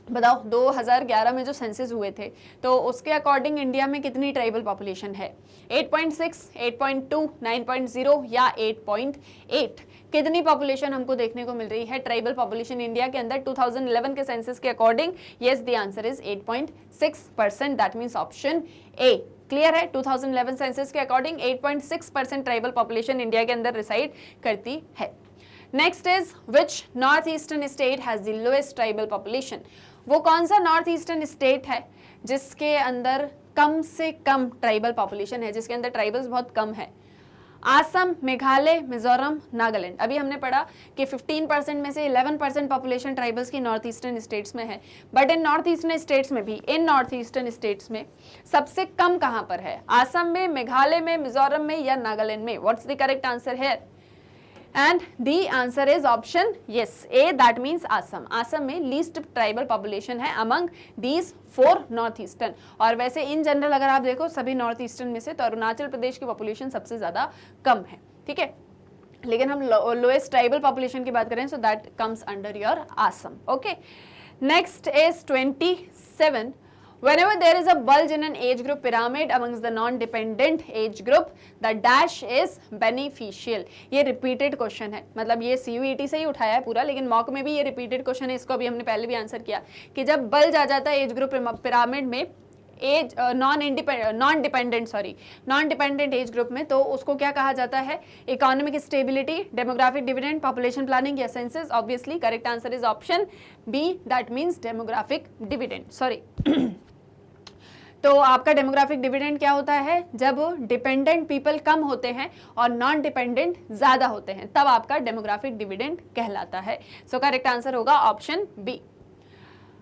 बताओ 2011 में जो सेंसस हुए थे तो उसके अकॉर्डिंग इंडिया में कितनी ट्राइबल पॉपुलेशन है? 8.6, 8.2, 9.0 या 8.8? कितनी पॉपुलेशन हमको देखने को मिल रही है ट्राइबल पॉपुलेशन इंडिया के अंदर 2011 के सेंसस के according? Yes, the answer is 8.6%, that means option A. Clear है, 2011 सेंसस के अकॉर्डिंग 8.6% ट्राइबल पॉपुलेशन इंडिया के अंदर रिसाइड करती है। Next is which north eastern state has the lowest tribal population? वो कौन सा नॉर्थ ईस्टर्न स्टेट है जिसके अंदर कम से कम ट्राइबल पॉपुलेशन है, जिसके अंदर ट्राइबल्स बहुत कम है? आसम, मेघालय, मिजोरम, नागालैंड। अभी हमने पढ़ा कि 15% में से 11% पॉपुलेशन ट्राइबल्स की नॉर्थ ईस्टर्न स्टेट्स में है, but in north eastern states में भी, इन नॉर्थ ईस्टर्न स्टेट्स में सबसे कम कहाँ पर है? आसम में, मेघालय में, मिजोरम में या नागालैंड में? व्हाट्स द करेक्ट आंसर है? And the answer is option yes, A, that means Assam। Assam में लीस्ट ट्राइबल पॉपुलेशन है among these 4 नॉर्थ ईस्टर्न। और वैसे इन जनरल अगर आप देखो सभी नॉर्थ ईस्टर्न में से तो अरुणाचल प्रदेश की पॉपुलेशन सबसे ज़्यादा कम है, ठीक है। लेकिन हम लोएस्ट ट्राइबल पॉपुलेशन की बात करें so that comes under your Assam. Okay, next is 27। Whenever there is a bulge in an age group pyramid amongst the non-dependent age group, the dash is beneficial। ये रिपीटेड क्वेश्चन है, मतलब ये CUET से ही उठाया है पूरा, लेकिन मॉक में भी ये रिपीटेड क्वेश्चन है। इसको अभी हमने पहले भी आंसर किया कि जब बल्ज आ जाता है एज ग्रुप पिरामिड में, age non dependent age group में, तो उसको क्या कहा जाता है? Economic stability, demographic dividend, population planning या census? Obviously correct answer is option B, that means demographic dividend. Sorry तो आपका डेमोग्राफिक डिविडेंड क्या होता है? जब डिपेंडेंट पीपल कम होते हैं और नॉन डिपेंडेंट ज़्यादा होते हैं, तब आपका डेमोग्राफिक डिविडेंड कहलाता है। सो करेक्ट आंसर होगा ऑप्शन बी।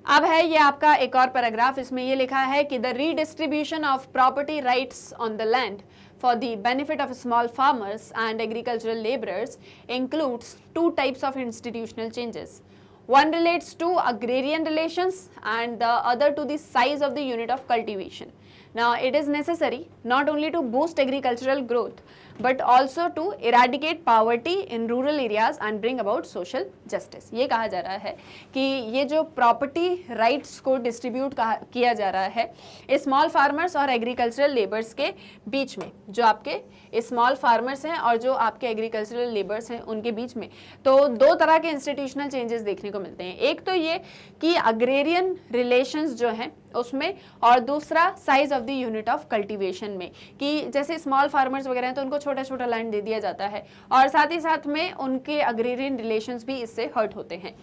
अब है ये आपका एक और पैराग्राफ, इसमें ये लिखा है कि the redistribution of property rights on the land for the benefit of small farmers and agricultural laborers includes two types of institutional changes. One relates to agrarian relations and the other to the size of the unit of cultivation. Now it is necessary not only to boost agricultural growth but also to eradicate poverty in rural areas and bring about social justice. ये कहा जा रहा है कि ये जो property rights को distribute किया जा रहा है स्मॉल फार्मर्स और एग्रीकल्चरल लेबर्स के बीच में, जो आपके स्मॉल फार्मर्स हैं और जो आपके एग्रीकल्चरल लेबर्स हैं उनके बीच में, तो दो तरह के इंस्टीट्यूशनल चेंजेस देखने को मिलते हैं। एक तो ये कि अग्रेरियन रिलेशंस जो हैं उसमें, और दूसरा size of the unit of cultivation में, कि जैसे स्मॉल फार्मर्स वगैरह हैं तो उनको छोटा छोटा लैंड दे दिया जाता है और साथ ही साथ में उनके अग्रेरियन रिलेशंस भी इससे हर्ट होते हैं।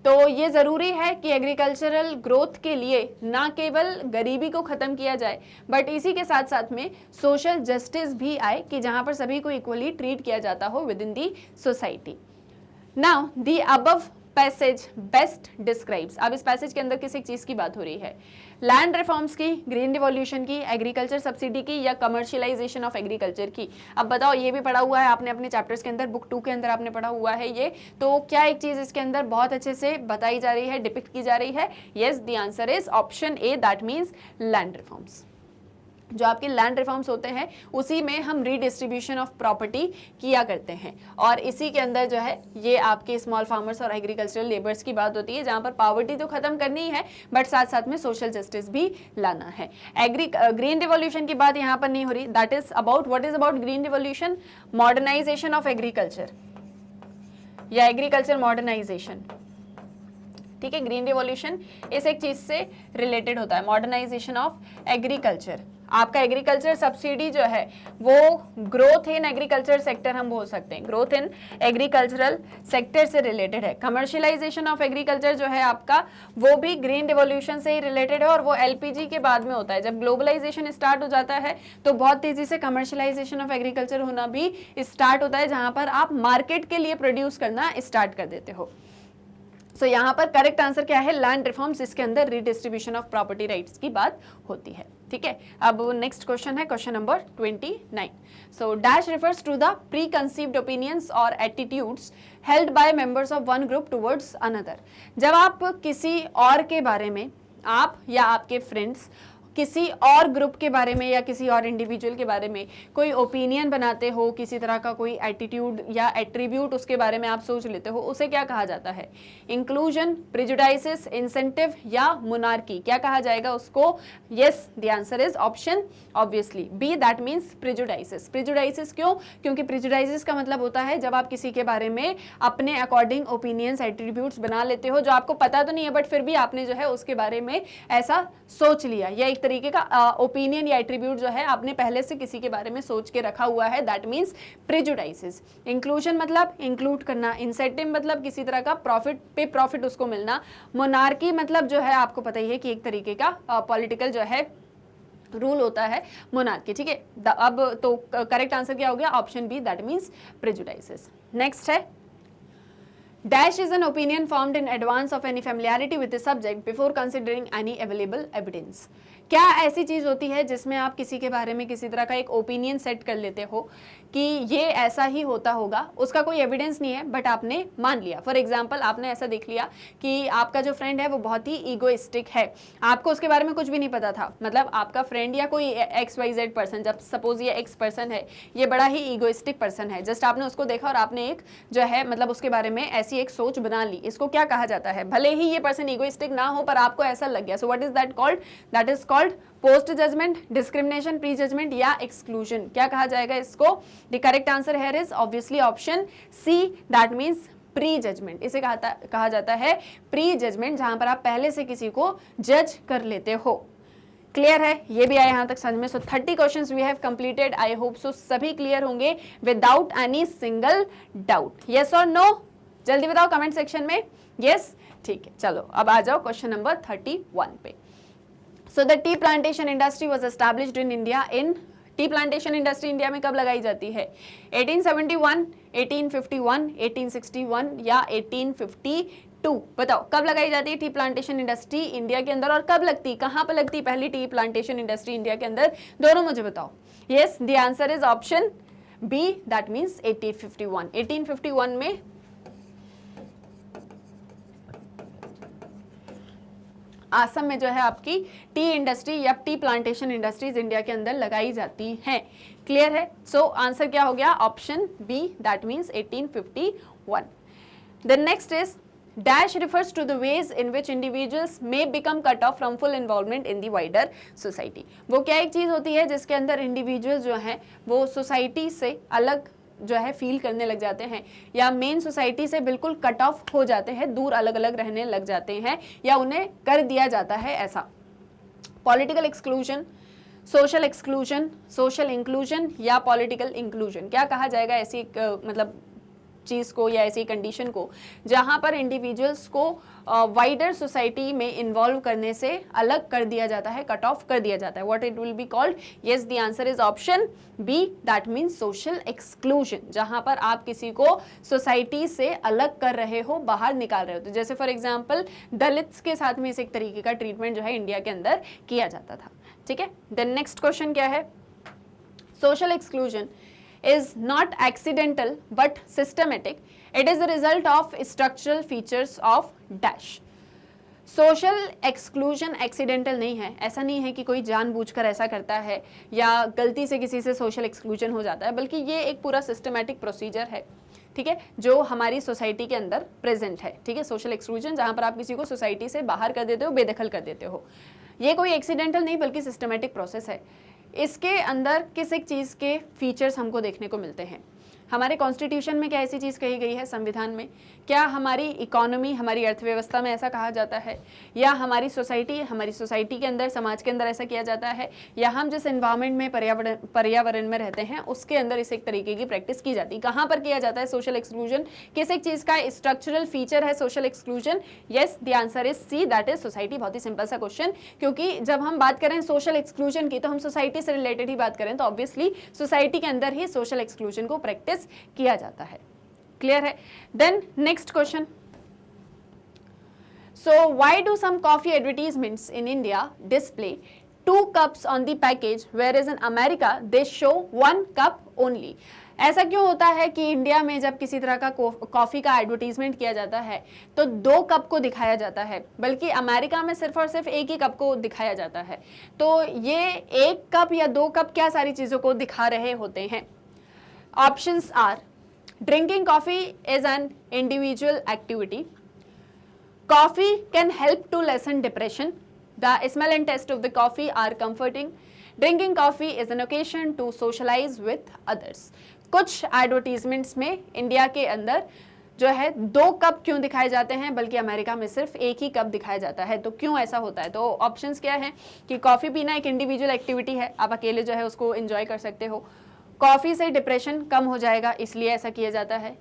तो ये ज़रूरी है कि एग्रीकल्चरल ग्रोथ के लिए ना केवल गरीबी को ख़त्म किया जाए बट इसी के साथ साथ में सोशल जस्टिस भी आए कि जहाँ पर सभी को इक्वली ट्रीट किया जाता हो with in the society. Now the above passage best describes, अब इस पैसेज के अंदर किसी चीज़ की बात हो रही है, लैंड रिफॉर्म्स की, ग्रीन रिवॉल्यूशन की, एग्रीकल्चर सब्सिडी की या कमर्शियलाइजेशन ऑफ एग्रीकल्चर की। अब बताओ, ये भी पढ़ा हुआ है आपने अपने चैप्टर्स के अंदर, बुक 2 के अंदर आपने पढ़ा हुआ है ये, तो क्या एक चीज़ इसके अंदर बहुत अच्छे से बताई जा रही है, डिपिक्ट की जा रही है? Yes, the answer is option A, that means land reforms. जो आपके लैंड रिफॉर्म्स होते हैं उसी में हम रीडिस्ट्रीब्यूशन ऑफ प्रॉपर्टी किया करते हैं और इसी के अंदर जो है ये आपके स्मॉल फार्मर्स और एग्रीकल्चरल लेबर्स की बात होती है, जहां पर पॉवर्टी तो खत्म करनी है बट साथ साथ में सोशल जस्टिस भी लाना है। ग्रीन रिवॉल्यूशन की बात यहाँ पर नहीं हो रही, that is about, what is about green revolution? Modernization of agriculture या एग्रीकल्चर मॉडर्नाइजेशन। ठीक है, ग्रीन रिवॉल्यूशन इस एक चीज से रिलेटेड होता है, मॉडर्नाइजेशन ऑफ एग्रीकल्चर। आपका एग्रीकल्चर सब्सिडी जो है वो ग्रोथ इन एग्रीकल्चर सेक्टर हम बोल सकते हैं, ग्रोथ इन एग्रीकल्चरल सेक्टर से रिलेटेड है। कमर्शियलाइजेशन ऑफ एग्रीकल्चर जो है आपका वो भी ग्रीन रिवॉल्यूशन से ही रिलेटेड है और वो एलपीजी के बाद में होता है। जब ग्लोबलाइजेशन स्टार्ट हो जाता है तो बहुत तेजी से कमर्शियलाइजेशन ऑफ एग्रीकल्चर होना भी स्टार्ट होता है, जहां पर आप मार्केट के लिए प्रोड्यूस करना स्टार्ट कर देते हो। सो यहाँ पर करेक्ट आंसर क्या है? लैंड रिफॉर्म्स, जिसके अंदर रीडिस्ट्रीब्यूशन ऑफ प्रॉपर्टी राइट्स की बात होती है। ठीक है, अब नेक्स्ट क्वेश्चन है question number 29। So dash refers to the preconceived opinions और attitudes held by members of one group towards another. जब आप किसी और के बारे में, आप या आपके फ्रेंड्स किसी और ग्रुप के बारे में या किसी और इंडिविजुअल के बारे में कोई ओपिनियन बनाते हो, किसी तरह का कोई एटीट्यूड या एट्रीब्यूट उसके बारे में आप सोच लेते हो, उसे क्या कहा जाता है? इंक्लूजन, प्रिजुडाइसिस, इंसेंटिव या मोनार्की, क्या कहा जाएगा उसको? Yes, the answer is option obviously B, that means prejudices. Prejudices क्यों? क्योंकि प्रिजुडाइसिस का मतलब होता है जब आप किसी के बारे में अपने अकॉर्डिंग ओपिनियंस, एट्रीब्यूट्स बना लेते हो जो आपको पता तो नहीं है बट फिर भी आपने जो है उसके बारे में ऐसा सोच लिया, या एक तरीके का ओपिनियन या एट्रीब्यूट जो है आपने पहले से किसी के बारे में सोच के रखा हुआ है, दैट मीन्स प्रिजुडाइसिस। इंक्लूजन मतलब इंक्लूड करना, इंसेंटिव मतलब किसी तरह का प्रॉफिट उसको मिलना, मोनार्की मतलब जो है आपको पता ही है कि एक तरीके का पॉलिटिकल जो है रूल होता है मोनार्की। ठीक है, अब तो करेक्ट आंसर क्या हो गया? Option B, that means prejudices. Next है Dash is an opinion formed in advance of any familiarity with the subject before considering any available evidence. क्या ऐसी चीज़ होती है जिसमें आप किसी के बारे में किसी तरह का एक ओपिनियन सेट कर लेते हो कि ये ऐसा ही होता होगा, उसका कोई एविडेंस नहीं है बट आपने मान लिया। फॉर एग्जांपल, आपने ऐसा देख लिया कि आपका जो फ्रेंड है वो बहुत ही ईगोइस्टिक है, आपको उसके बारे में कुछ भी नहीं पता था, मतलब आपका फ्रेंड या कोई XYZ पर्सन, जब सपोज ये X पर्सन है, ये बड़ा ही ईगोइस्टिक पर्सन है, जस्ट आपने उसको देखा और आपने एक जो है मतलब उसके बारे में ऐसी एक सोच बना ली। इसको क्या कहा जाता है? भले ही ये पर्सन ईगोइस्टिक ना हो पर आपको ऐसा लग गया। So what is that called? That is called post judgment, discrimination, prejudgment या एक्सक्लूजन। क्या कहा जाएगा इसको? The correct answer here is obviously option C, that means prejudgment. इसे कहा जाता है प्री जजमेंट, जहां पर आप पहले से किसी को जज कर लेते हो। क्लियर है? ये भी आया यहाँ तक समझ में। So 30 questions we have completed. I hope so सभी क्लियर होंगे without any single doubt. Yes और नो? जल्दी बताओ कमेंट सेक्शन में। यस, ठीक है, चलो अब आ जाओ क्वेश्चन नंबर 31 पे। So the tea plantation industry was established in India in, tea plantation industry India में कब लगाई जाती है? 1871, 1851, 1861 या 1852? 2 बताओ कब लगाई जाती है टी प्लांटेशन इंडस्ट्री इंडिया के अंदर, और कब लगती, कहां पर लगती पहली टी प्लांटेशन इंडस्ट्री इंडिया के अंदर, दोनों मुझे बताओ। Yes, the answer is option B, that means 1851। 1851 में आसम में जो है आपकी टी इंडस्ट्री या टी प्लांटेशन इंडस्ट्रीज इंडिया के अंदर लगाई जाती हैं। क्लियर है? सो आंसर क्या हो गया? Option B, that means 1851। The next is dash refers to the ways in which individuals may become cut off from full involvement in the wider society। वो क्या एक चीज होती है जिसके अंदर इंडिविजुअल जो है वो सोसाइटी से अलग जो है फील करने लग जाते हैं, या मेन सोसाइटी से बिल्कुल कट ऑफ हो जाते हैं, दूर अलग अलग रहने लग जाते हैं, या उन्हें कर दिया जाता है ऐसा। Political exclusion, social exclusion, social inclusion या पॉलिटिकल इंक्लूजन, क्या कहा जाएगा ऐसी मतलब चीज को या ऐसी कंडीशन को जहां पर इंडिविजुअल्स को वाइडर सोसाइटी में इन्वॉल्व करने से अलग कर दिया जाता है, कट ऑफ कर दिया जाता है। What it will be called? Yes, the answer is option B, that means social exclusion, जहां पर आप किसी को सोसाइटी से अलग कर रहे हो, बाहर निकाल रहे हो। तो जैसे फॉर एग्जाम्पल दलित्स के साथ में इस एक तरीके का ट्रीटमेंट जो है इंडिया के अंदर किया जाता था। ठीक है, देन नेक्स्ट क्वेश्चन क्या है? Social exclusion is not accidental but systematic. It is the result of structural features of dash. Social exclusion accidental नहीं है, ऐसा नहीं है कि कोई जानबूझकर ऐसा करता है या गलती से किसी से सोशल एक्सक्लूजन हो जाता है, बल्कि ये एक पूरा सिस्टमैटिक प्रोसीजर है, ठीक है, जो हमारी सोसाइटी के अंदर प्रेजेंट है। ठीक है, सोशल एक्सक्लूजन जहां पर आप किसी को सोसाइटी से बाहर कर देते हो, बेदखल कर देते हो, ये कोई एक्सीडेंटल नहीं बल्कि सिस्टमैटिक प्रोसेस है। इसके अंदर किस एक चीज़ के फीचर्स हमको देखने को मिलते हैं? हमारे कॉन्स्टिट्यूशन में क्या ऐसी चीज़ कही गई है? संविधान में क्या हमारी इकोनॉमी, हमारी अर्थव्यवस्था में ऐसा कहा जाता है? या हमारी सोसाइटी के अंदर, समाज के अंदर ऐसा किया जाता है? या हम जिस एनवायरनमेंट में, पर्यावरण में रहते हैं उसके अंदर इस एक तरीके की प्रैक्टिस की जाती है? कहाँ पर किया जाता है सोशल एक्सक्लूजन? किस एक चीज़ का स्ट्रक्चरल फीचर है social exclusion? Yes, the answer is C, that is society. बहुत ही सिंपल सा क्वेश्चन, क्योंकि जब हम बात करें सोशल एक्सक्लूजन की तो हम सोसाइटी से रिलेटेड ही बात करें, तो ऑब्वियसली सोसाइटी के अंदर ही सोशल एक्सक्लूजन को प्रैक्टिस किया जाता है। क्लियर है? Then next question, so why do some coffee advertisements in India display 2 cups on the package whereas in America they show 1 cup only? ऐसा क्यों होता है कि इंडिया में जब किसी तरह का कॉफी का एडवर्टीजमेंट किया जाता है तो 2 कप को दिखाया जाता है, बल्कि अमेरिका में सिर्फ और सिर्फ 1 ही कप को दिखाया जाता है? तो ये 1 कप या 2 कप क्या सारी चीजों को दिखा रहे होते हैं? Options are drinking coffee is an individual activity. Coffee can help to lessen depression. The smell and taste of the coffee are comforting. Drinking coffee is an occasion to socialize with others. कुछ advertisements में India के अंदर जो है 2 cup क्यों दिखाए जाते हैं, बल्कि अमेरिका में सिर्फ 1 ही कप दिखाया जाता है? तो क्यों ऐसा होता है? तो ऑप्शंस क्या है कि कॉफी पीना एक इंडिविजुअल एक्टिविटी है, आप अकेले जो है उसको एंजॉय कर सकते हो। कॉफ़ी से डिप्रेशन कम हो जाएगा, इसलिए ऐसा किया जाता है।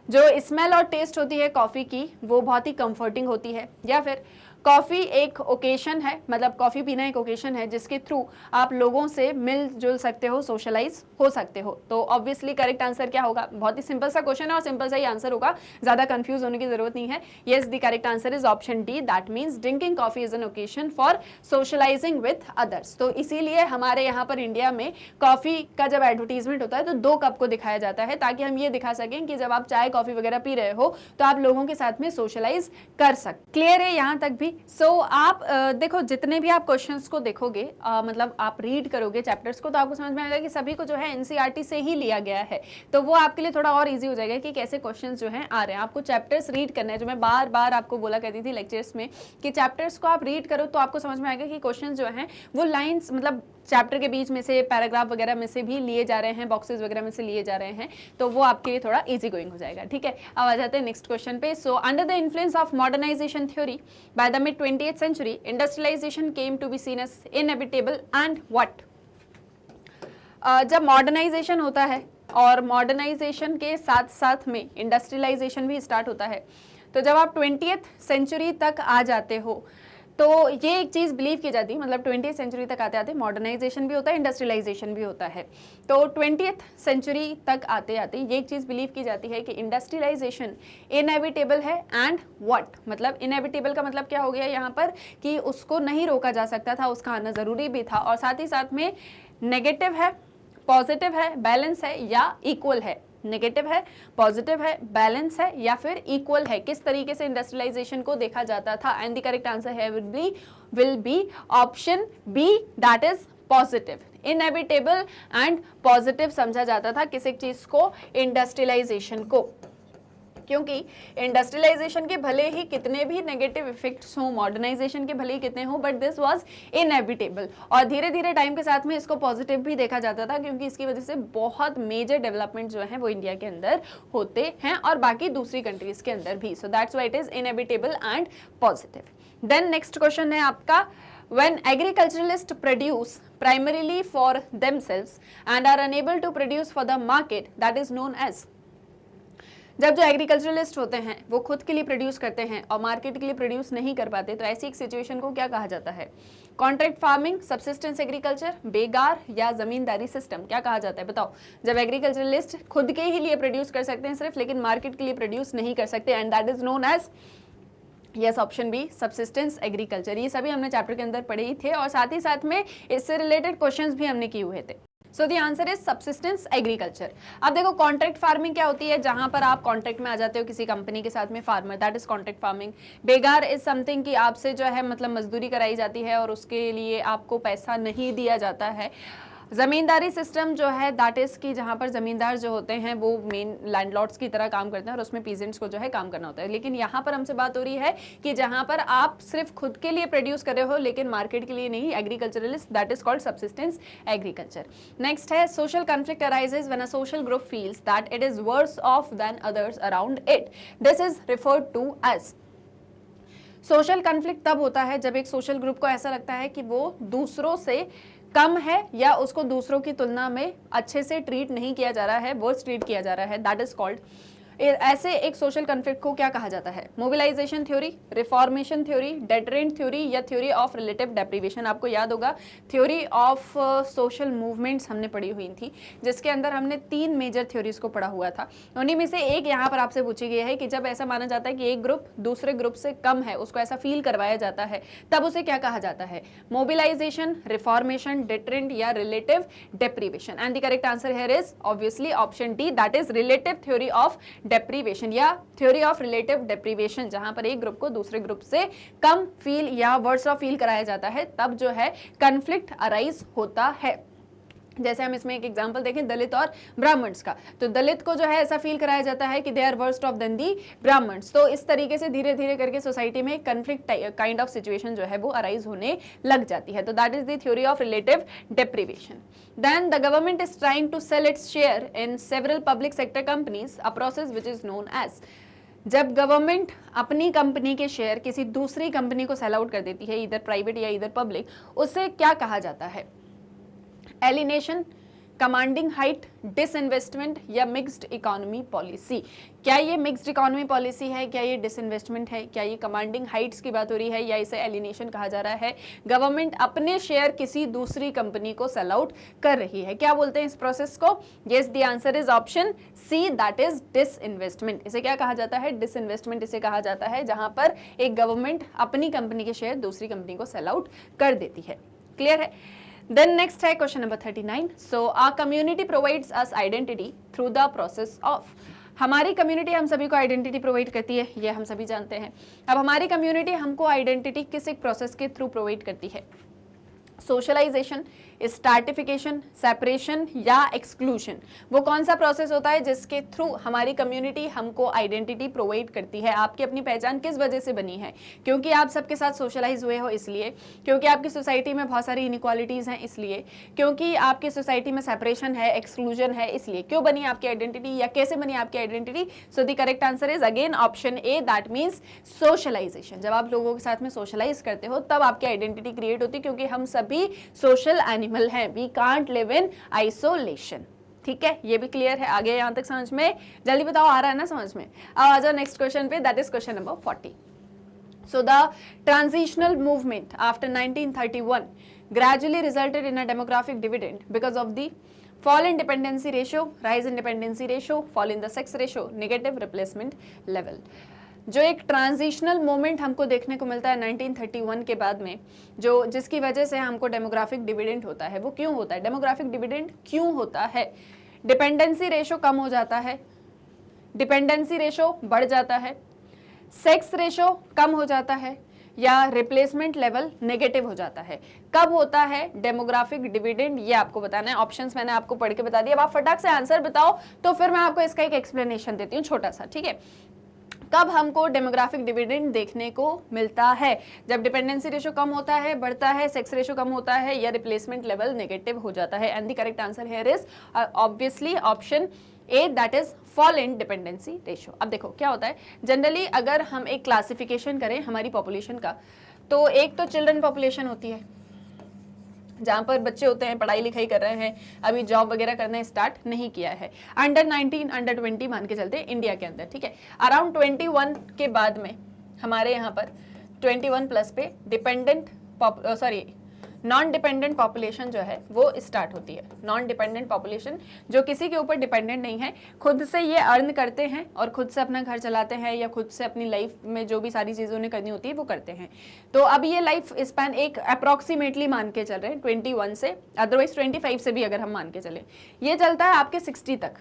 जो स्मेल और टेस्ट होती है कॉफ़ी की वो बहुत ही कंफर्टिंग होती है। या फिर कॉफ़ी एक ओकेशन है, मतलब कॉफ़ी पीना एक ओकेशन है जिसके थ्रू आप लोगों से मिलजुल सकते हो, सोशलाइज हो सकते हो। तो ऑब्वियसली करेक्ट आंसर क्या होगा? बहुत ही सिंपल सा क्वेश्चन है और सिंपल सा ही आंसर होगा, ज़्यादा कंफ्यूज होने की जरूरत नहीं है। Yes, the correct answer is option D, that means drinking coffee is an occasion for socialising with others. तो इसीलिए हमारे यहाँ पर इंडिया में कॉफ़ी का जब एडवर्टीजमेंट होता है तो 2 कप को दिखाया जाता है, ताकि हम ये दिखा सकें कि जब आप चाय कॉफ़ी वगैरह पी रहे हो तो आप लोगों के साथ में सोशलाइज कर सकते। क्लियर है यहाँ तक भी? सो आप देखो, जितने भी आप क्वेश्चंस को देखोगे, मतलब आप रीड करोगे चैप्टर्स को, तो आपको समझ में आएगा कि सभी को जो है एनसीईआरटी से ही लिया गया है। तो वो आपके लिए थोड़ा और इजी हो जाएगा कि कैसे क्वेश्चंस जो हैं आ रहे हैं। आपको चैप्टर्स रीड करना है, जो मैं बार बार आपको बोला करती थी लेक्चर्स में कि चैप्टर्स को आप रीड करो तो आपको समझ में आएगा कि क्वेश्चन जो हैं वो लाइन्स, मतलब चैप्टर के बीच में से, पैराग्राफ वगैरह में से भी लिए जा रहे हैं, बॉक्सेस वगैरह में से लिए जा रहे हैं, तो वो आपके लिए थोड़ा इजी गोइंग हो जाएगा। ठीक है, अब आ जाते हैं नेक्स्ट क्वेश्चन पे। So under the influence of modernization theory by the mid 20th century, industrialization came to be seen as inevitable and what? जब मॉडर्नाइजेशन होता है और मॉडर्नाइजेशन के साथ साथ में इंडस्ट्रियलाइजेशन भी स्टार्ट होता है, तो जब आप 20th सेंचुरी तक आ जाते हो तो ये एक चीज़ बिलीव की जाती है, मतलब 20th सेंचुरी तक आते आते मॉडर्नाइजेशन भी होता है, इंडस्ट्रियलाइजेशन भी होता है। तो 20th सेंचुरी तक आते आते ये एक चीज़ बिलीव की जाती है कि इंडस्ट्रियलाइजेशन इनएविटेबल है। एंड व्हाट, मतलब इनएविटेबल का मतलब क्या हो गया यहाँ पर कि उसको नहीं रोका जा सकता था, उसका आना ज़रूरी भी था, और साथ ही साथ में नेगेटिव है, पॉजिटिव है, बैलेंस है या इक्वल है। नेगेटिव है, पॉजिटिव है, बैलेंस है या फिर इक्वल है, किस तरीके से इंडस्ट्रियलाइजेशन को देखा जाता था। एंड द करेक्ट आंसर है will be option B, that is positive. Inevitable and positive समझा जाता था किसी चीज को, इंडस्ट्रियलाइजेशन को, क्योंकि इंडस्ट्रियलाइजेशन के भले ही कितने भी नेगेटिव इफेक्ट्स हों, मॉडर्नाइजेशन के भले ही कितने हों, बट दिस वाज इनएविटेबल। और धीरे धीरे टाइम के साथ में इसको पॉजिटिव भी देखा जाता था, क्योंकि इसकी वजह से बहुत मेजर डेवलपमेंट जो है वो इंडिया के अंदर होते हैं और बाकी दूसरी कंट्रीज के अंदर भी। So that's why it is inevitable and positive. Then next question है आपका, when agriculturalists produce primarily for themselves and are unable to produce for the market, that is known as। जब जो एग्रीकल्चरलिस्ट होते हैं वो खुद के लिए प्रोड्यूस करते हैं और मार्केट के लिए प्रोड्यूस नहीं कर पाते, तो ऐसी एक सिचुएशन को क्या कहा जाता है? कॉन्ट्रैक्ट फार्मिंग, सब्सिस्टेंस एग्रीकल्चर, बेगार या जमींदारी सिस्टम, क्या कहा जाता है बताओ? जब एग्रीकल्चरलिस्ट खुद के ही लिए प्रोड्यूस कर सकते हैं सिर्फ, लेकिन मार्केट के लिए प्रोड्यूस नहीं कर सकते, and that is known as, yes option B, subsistence agriculture. ये सभी हमने चैप्टर के अंदर पढ़े ही थे और साथ ही साथ में इससे रिलेटेड क्वेश्चंस भी हमने किए हुए थे। So the answer is subsistence agriculture. अब देखो कॉन्ट्रैक्ट फार्मिंग क्या होती है, जहां पर आप कॉन्ट्रैक्ट में आ जाते हो किसी कंपनी के साथ में farmer, that is contract farming. बेगार इज समथिंग कि आपसे जो है मतलब मजदूरी कराई जाती है और उसके लिए आपको पैसा नहीं दिया जाता है। जमींदारी सिस्टम जो है दैट इज कि जहाँ पर जमींदार जो होते हैं वो मेन लैंडलॉर्ड्स की तरह काम करते हैं और उसमें पीजेंट्स को जो है काम करना होता है। लेकिन यहाँ पर हमसे बात हो रही है कि जहाँ पर आप सिर्फ खुद के लिए प्रोड्यूस कर रहे हो लेकिन मार्केट के लिए नहीं, agriculturalist, that is called subsistence agriculture. Next है, social conflict arises when a social group feels that it is worse off than others around it, this is referred to as. Social conflict तब होता है जब एक social group को ऐसा लगता है कि वो दूसरों से कम है या उसको दूसरों की तुलना में अच्छे से ट्रीट नहीं किया जा रहा है, वर्स ट्रीट किया जा रहा है, दैट इज कॉल्ड। ऐसे एक सोशल कॉन्फ्लिक्ट को क्या कहा जाता है? Mobilisation theory, reformation theory, deterrent theory या थ्योरी ऑफ रिलेटिव डेप्रीवेशन। आपको याद होगा थ्योरी ऑफ सोशल मूवमेंट्स हमने पढ़ी हुई थी, जिसके अंदर हमने 3 मेजर थ्योरीज को पढ़ा हुआ था। उन्हीं में से एक यहाँ पर आपसे पूछी गई है कि जब ऐसा माना जाता है कि एक ग्रुप दूसरे ग्रुप से कम है, उसको ऐसा फील करवाया जाता है, तब उसे क्या कहा जाता है? मोबिलाइजेशन, रिफॉर्मेशन, डेटरेंट या relative deprivation. And the correct answer here is obviously option D, that is relative theory of deprivation या थ्योरी ऑफ रिलेटिव डेप्रीवेशन। जहां पर एक ग्रुप को दूसरे ग्रुप से कम फील या वर्स ऑफ फील कराया जाता है, तब जो है कॉन्फ्लिक्ट अराइज होता है। जैसे हम इसमें एक एग्जांपल देखें दलित और ब्राह्मण्स का, तो दलित को जो है ऐसा फील कराया जाता है कि they are worst off than the Brahmins. तो इस तरीके से धीरे धीरे करके सोसाइटी में कॉन्फ्लिक्ट काइंड ऑफ सिचुएशन जो है वो अराइज होने लग जाती है। तो that is the theory of relative deprivation. Then the government is trying to sell its share in several public sector companies, a process which is known as. जब government अपनी कंपनी के शेयर किसी दूसरी कंपनी को sell out कर देती है, इधर प्राइवेट या इधर पब्लिक, उसे क्या कहा जाता है? एलिनेशन, कमांडिंग हाइट, डिसइन्वेस्टमेंट या मिक्स्ड इकोनॉमी पॉलिसी। क्या ये मिक्स्ड इकोनॉमी पॉलिसी है, क्या ये डिसइन्वेस्टमेंट है, क्या ये कमांडिंग हाइट्स की बात हो रही है या इसे एलिनेशन कहा जा रहा है? गवर्नमेंट अपने शेयर किसी दूसरी कंपनी को सेल आउट कर रही है, क्या बोलते हैं इस प्रोसेस को? Yes, the answer is option C, that is disinvestment. इसे क्या कहा जाता है? डिसइन्वेस्टमेंट इसे कहा जाता है जहां पर एक गवर्नमेंट अपनी कंपनी के शेयर दूसरी कंपनी को सेल आउट कर देती है। क्लियर है? Then next है question number 39. So our community provides us identity through the process of। हमारी कम्युनिटी हम सभी को आइडेंटिटी प्रोवाइड करती है, ये हम सभी जानते हैं। अब हमारी कम्युनिटी हमको आइडेंटिटी किस एक प्रोसेस के थ्रू प्रोवाइड करती है? सोशलाइजेशन, स्टार्टिफिकेशन, सेपरेशन या एक्सक्लूजन। वो कौन सा प्रोसेस होता है जिसके थ्रू हमारी कम्युनिटी हमको आइडेंटिटी प्रोवाइड करती है? आपकी अपनी पहचान किस वजह से बनी है? क्योंकि आप सबके साथ सोशलाइज हुए हो इसलिए, क्योंकि आपकी सोसाइटी में बहुत सारी इनइक्वालिटीज हैं इसलिए, क्योंकि आपकी सोसाइटी में सेपरेशन है, एक्सक्लूजन है इसलिए। क्यों बनी आपकी आइडेंटिटी या कैसे बनी आपकी identity? So the correct answer is again option A, that means socialisation. जब आप लोगों के साथ में सोशलाइज करते हो तब आपकी आइडेंटिटी क्रिएट होती है, क्योंकि हम सभी सोशल एनिमल हैं, we can't live in isolation. ठीक है, ये भी क्लियर है? आगे यहां तक समझ में? जल्दी बताओ, आ रहा है ना समझ में? अब आ जाओ नेक्स्ट क्वेश्चन पे, that is question number 40. So the transitional movement after 1931 gradually resulted in a demographic dividend because of the fall in dependency ratio, rise in dependency ratio, fall in the sex ratio, negative replacement level. जो एक transitional moment हमको देखने को मिलता है 1931 के बाद में, जो जिसकी वजह से हमको डेमोग्राफिक डिविडेंड होता है, वो क्यों होता है? डेमोग्राफिक डिविडेंड क्यों होता है? डिपेंडेंसी रेशो कम हो जाता है, डिपेंडेंसी रेशो बढ़ जाता है, सेक्स रेशो कम हो जाता है, या रिप्लेसमेंट लेवल नेगेटिव हो जाता है। कब होता है डेमोग्राफिक डिविडेंड, ये आपको बताना है। ऑप्शंस मैंने आपको पढ़ के बता दिया। अब आप फटाक से आंसर बताओ तो फिर मैं आपको इसका एक एक्सप्लेनेशन देती हूँ छोटा सा, ठीक है। कब हमको डेमोग्राफिक डिविडेंड देखने को मिलता है? जब डिपेंडेंसी रेशो कम होता है, बढ़ता है, सेक्स रेशो कम होता है, या रिप्लेसमेंट लेवल नेगेटिव हो जाता है। And the correct answer here is obviously option A, that is fall in dependency ratio. अब देखो क्या होता है, जनरली अगर हम एक क्लासिफिकेशन करें हमारी पॉपुलेशन का, तो एक तो चिल्ड्रन पॉपुलेशन होती है, जहाँ पर बच्चे होते हैं, पढ़ाई लिखाई कर रहे हैं, अभी जॉब वगैरह करना स्टार्ट नहीं किया है। अंडर 19, अंडर 20 मान के चलते हैं इंडिया के अंदर, ठीक है। अराउंड 21 के बाद में हमारे यहाँ पर 21 प्लस पे डिपेंडेंट नॉन डिपेंडेंट पॉपुलेशन जो है वो स्टार्ट होती है। नॉन डिपेंडेंट पॉपुलेशन जो किसी के ऊपर डिपेंडेंट नहीं है, खुद से ये अर्न करते हैं और खुद से अपना घर चलाते हैं, या खुद से अपनी लाइफ में जो भी सारी चीज़ें उन्हें करनी होती है वो करते हैं। तो अब ये लाइफ स्पैन एक अप्रॉक्सीमेटली मान के चल रहे हैं 21 से, अदरवाइज 25 से भी अगर हम मान के चलें, ये चलता है आपके 60 तक।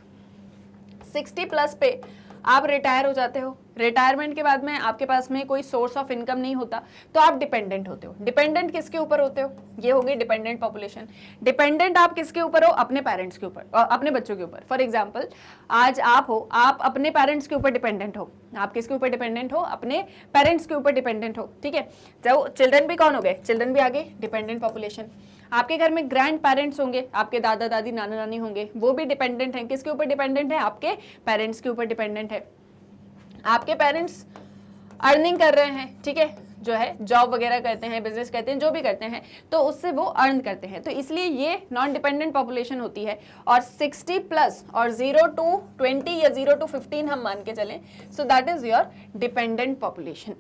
60 प्लस पे आप रिटायर हो जाते हो। रिटायरमेंट के बाद में आपके पास में कोई सोर्स ऑफ इनकम नहीं होता, तो आप डिपेंडेंट होते हो। डिपेंडेंट किसके ऊपर होते हो? ये हो गई डिपेंडेंट पॉपुलेशन। डिपेंडेंट आप किसके ऊपर हो? अपने पेरेंट्स के ऊपर, अपने बच्चों के ऊपर। फॉर एग्जांपल आज आप हो, आप अपने पेरेंट्स के ऊपर डिपेंडेंट हो। आप किसके ऊपर डिपेंडेंट हो? अपने पेरेंट्स के ऊपर डिपेंडेंट हो, ठीक है। तो चिल्ड्रन भी कौन हो गए? चिल्ड्रन भी आ गए डिपेंडेंट पॉपुलेशन। आपके घर में ग्रैंड पेरेंट्स होंगे, आपके दादा दादी नाना नानी होंगे, वो भी डिपेंडेंट हैं। किसके ऊपर डिपेंडेंट है? आपके पेरेंट्स के ऊपर डिपेंडेंट है। आपके पेरेंट्स अर्निंग कर रहे हैं, ठीक है, जो है जॉब वगैरह करते हैं, बिजनेस करते हैं, जो भी करते हैं, तो उससे वो अर्न करते हैं। तो इसलिए ये नॉन डिपेंडेंट पॉपुलेशन होती है। और 60 प्लस और 0 to 20 या 0 to 15 हम मान के चलें, सो that is your dependent population.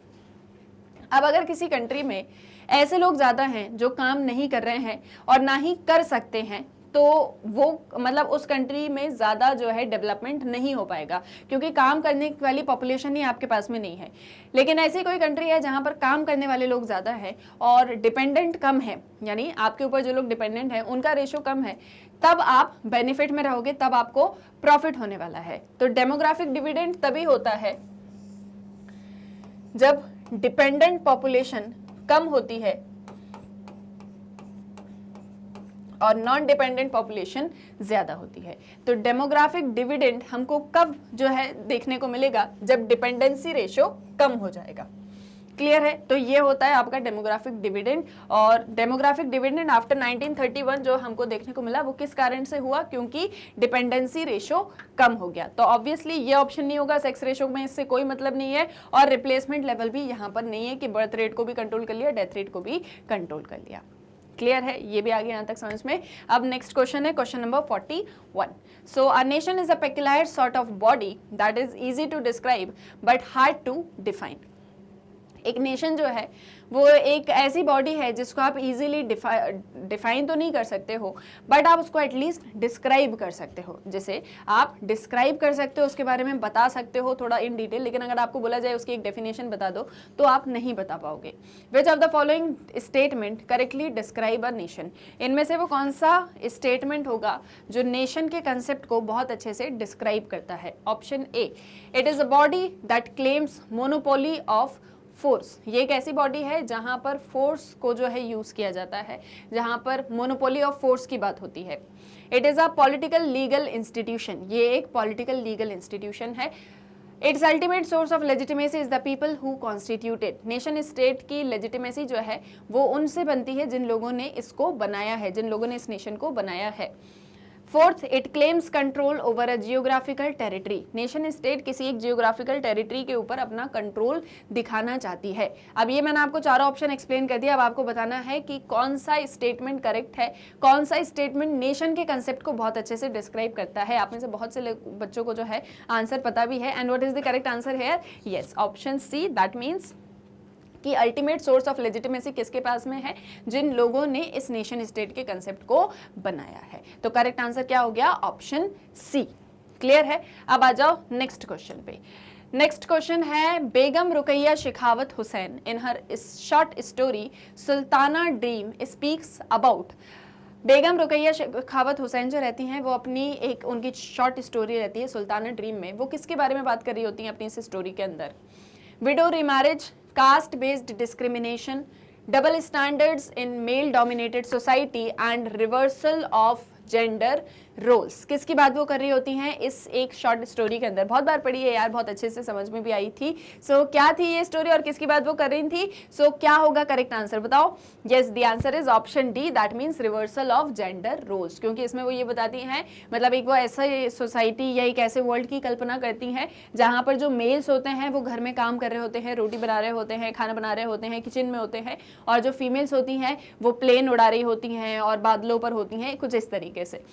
अब अगर किसी कंट्री में ऐसे लोग ज़्यादा हैं जो काम नहीं कर रहे हैं और ना ही कर सकते हैं, तो वो मतलब उस कंट्री में ज़्यादा जो है डेवलपमेंट नहीं हो पाएगा, क्योंकि काम करने वाली पॉपुलेशन ही आपके पास में नहीं है। लेकिन ऐसी कोई कंट्री है जहाँ पर काम करने वाले लोग ज़्यादा हैं और डिपेंडेंट कम है, यानी आपके ऊपर जो लोग डिपेंडेंट हैं उनका रेशो कम है, तब आप बेनिफिट में रहोगे, तब आपको प्रॉफिट होने वाला है। तो डेमोग्राफिक डिविडेंड तभी होता है जब डिपेंडेंट पॉपुलेशन कम होती है और नॉन डिपेंडेंट पॉपुलेशन ज्यादा होती है। तो डेमोग्राफिक डिविडेंड हमको कब जो है देखने को मिलेगा? जब डिपेंडेंसी रेशो कम हो जाएगा। क्लियर है? तो ये होता है आपका डेमोग्राफिक डिविडेंड। और डेमोग्राफिक डिविडेंड आफ्टर 1931 जो हमको देखने को मिला वो किस कारण से हुआ? क्योंकि डिपेंडेंसी रेशो कम हो गया। तो ऑब्वियसली ये ऑप्शन नहीं होगा, सेक्स रेशो में इससे कोई मतलब नहीं है, और रिप्लेसमेंट लेवल भी यहाँ पर नहीं है कि बर्थ रेट को भी कंट्रोल कर लिया, डेथ रेट को भी कंट्रोल कर लिया। क्लियर है? ये भी आगे यहाँ तक समझ में। अब नेक्स्ट क्वेश्चन है question number 41। So a nation is a peculiar sort of body that is easy to describe but hard to define. एक नेशन जो है वो एक ऐसी बॉडी है जिसको आप इजीली डिफाइन तो नहीं कर सकते हो, बट आप उसको एटलीस्ट डिस्क्राइब कर सकते हो। जैसे आप डिस्क्राइब कर सकते हो, उसके बारे में बता सकते हो थोड़ा इन डिटेल, लेकिन अगर आपको बोला जाए उसकी एक डेफिनेशन बता दो तो आप नहीं बता पाओगे। विच of the following statement correctly describe a nation? इनमें से वो कौन सा स्टेटमेंट होगा जो नेशन के कंसेप्ट को बहुत अच्छे से डिस्क्राइब करता है? Option A, it is a body that claims monopoly of force. ये एक ऐसी बॉडी है जहां पर फोर्स को जो है यूज किया जाता है, जहां पर मोनोपोली ऑफ फोर्स की बात होती है। It is a political legal institution. ये एक पॉलिटिकल लीगल इंस्टीट्यूशन है। It's ultimate source of legitimacy is the people who constituted. Nation state की लेजिटिमेसी जो है वो उनसे बनती है जिन लोगों ने इसको बनाया है, जिन लोगों ने इस नेशन को बनाया है। Fourth, it claims control over a geographical territory. Nation state किसी एक जियोग्राफिकल टेरिटरी के ऊपर अपना कंट्रोल दिखाना चाहती है। अब ये मैंने आपको चारों ऑप्शन एक्सप्लेन कर दिया। अब आपको बताना है कि कौन सा स्टेटमेंट करेक्ट है, कौन सा स्टेटमेंट नेशन के कंसेप्ट को बहुत अच्छे से डिस्क्राइब करता है। आप में से बहुत से बच्चों को जो है आंसर पता भी है। And what is the correct answer here? Yes, option C, that means कि अल्टीमेट सोर्स ऑफ लेजिटिमेसी किसके पास में है, जिन लोगों ने इस नेशन स्टेट के कंसेप्ट को बनाया है। तो करेक्ट आंसर क्या हो गया, ऑप्शन सी। क्लियर है। अब आ जाओ नेक्स्ट क्वेश्चन पे। नेक्स्ट क्वेश्चन है, Begum Rukaiya Shekhawat Hussain in her short story Sultana dream speaks about. Begum Rukaiya Shekhawat Hussain जो रहती हैं वो अपनी एक उनकी शॉर्ट स्टोरी रहती है सुल्ताना ड्रीम में, वो किसके बारे में बात कर रही होती हैं अपनी इस स्टोरी के अंदर, widow remarriage, caste based discrimination, double standards in male dominated society and reversal of gender roles. किसकी बात वो कर रही होती हैं इस एक शॉर्ट स्टोरी के अंदर। बहुत बार पढ़ी है यार, बहुत अच्छे से समझ में भी आई थी। सो क्या थी ये स्टोरी और किसकी बात वो कर रही थी। सो क्या होगा करेक्ट आंसर बताओ। Yes, the answer is option D, that means reversal of gender roles. क्योंकि इसमें वो ये बताती हैं, मतलब एक वो ऐसा सोसाइटी या एक ऐसे वर्ल्ड की कल्पना करती हैं जहाँ पर जो मेल्स होते हैं वो घर में काम कर रहे होते हैं, रोटी बना रहे होते हैं, खाना बना रहे होते हैं, किचन में होते हैं, और जो फीमेल्स होती हैं वो प्लेन उड़ा रही होती हैं और बादलों पर होती हैं, कुछ इस तरीके से।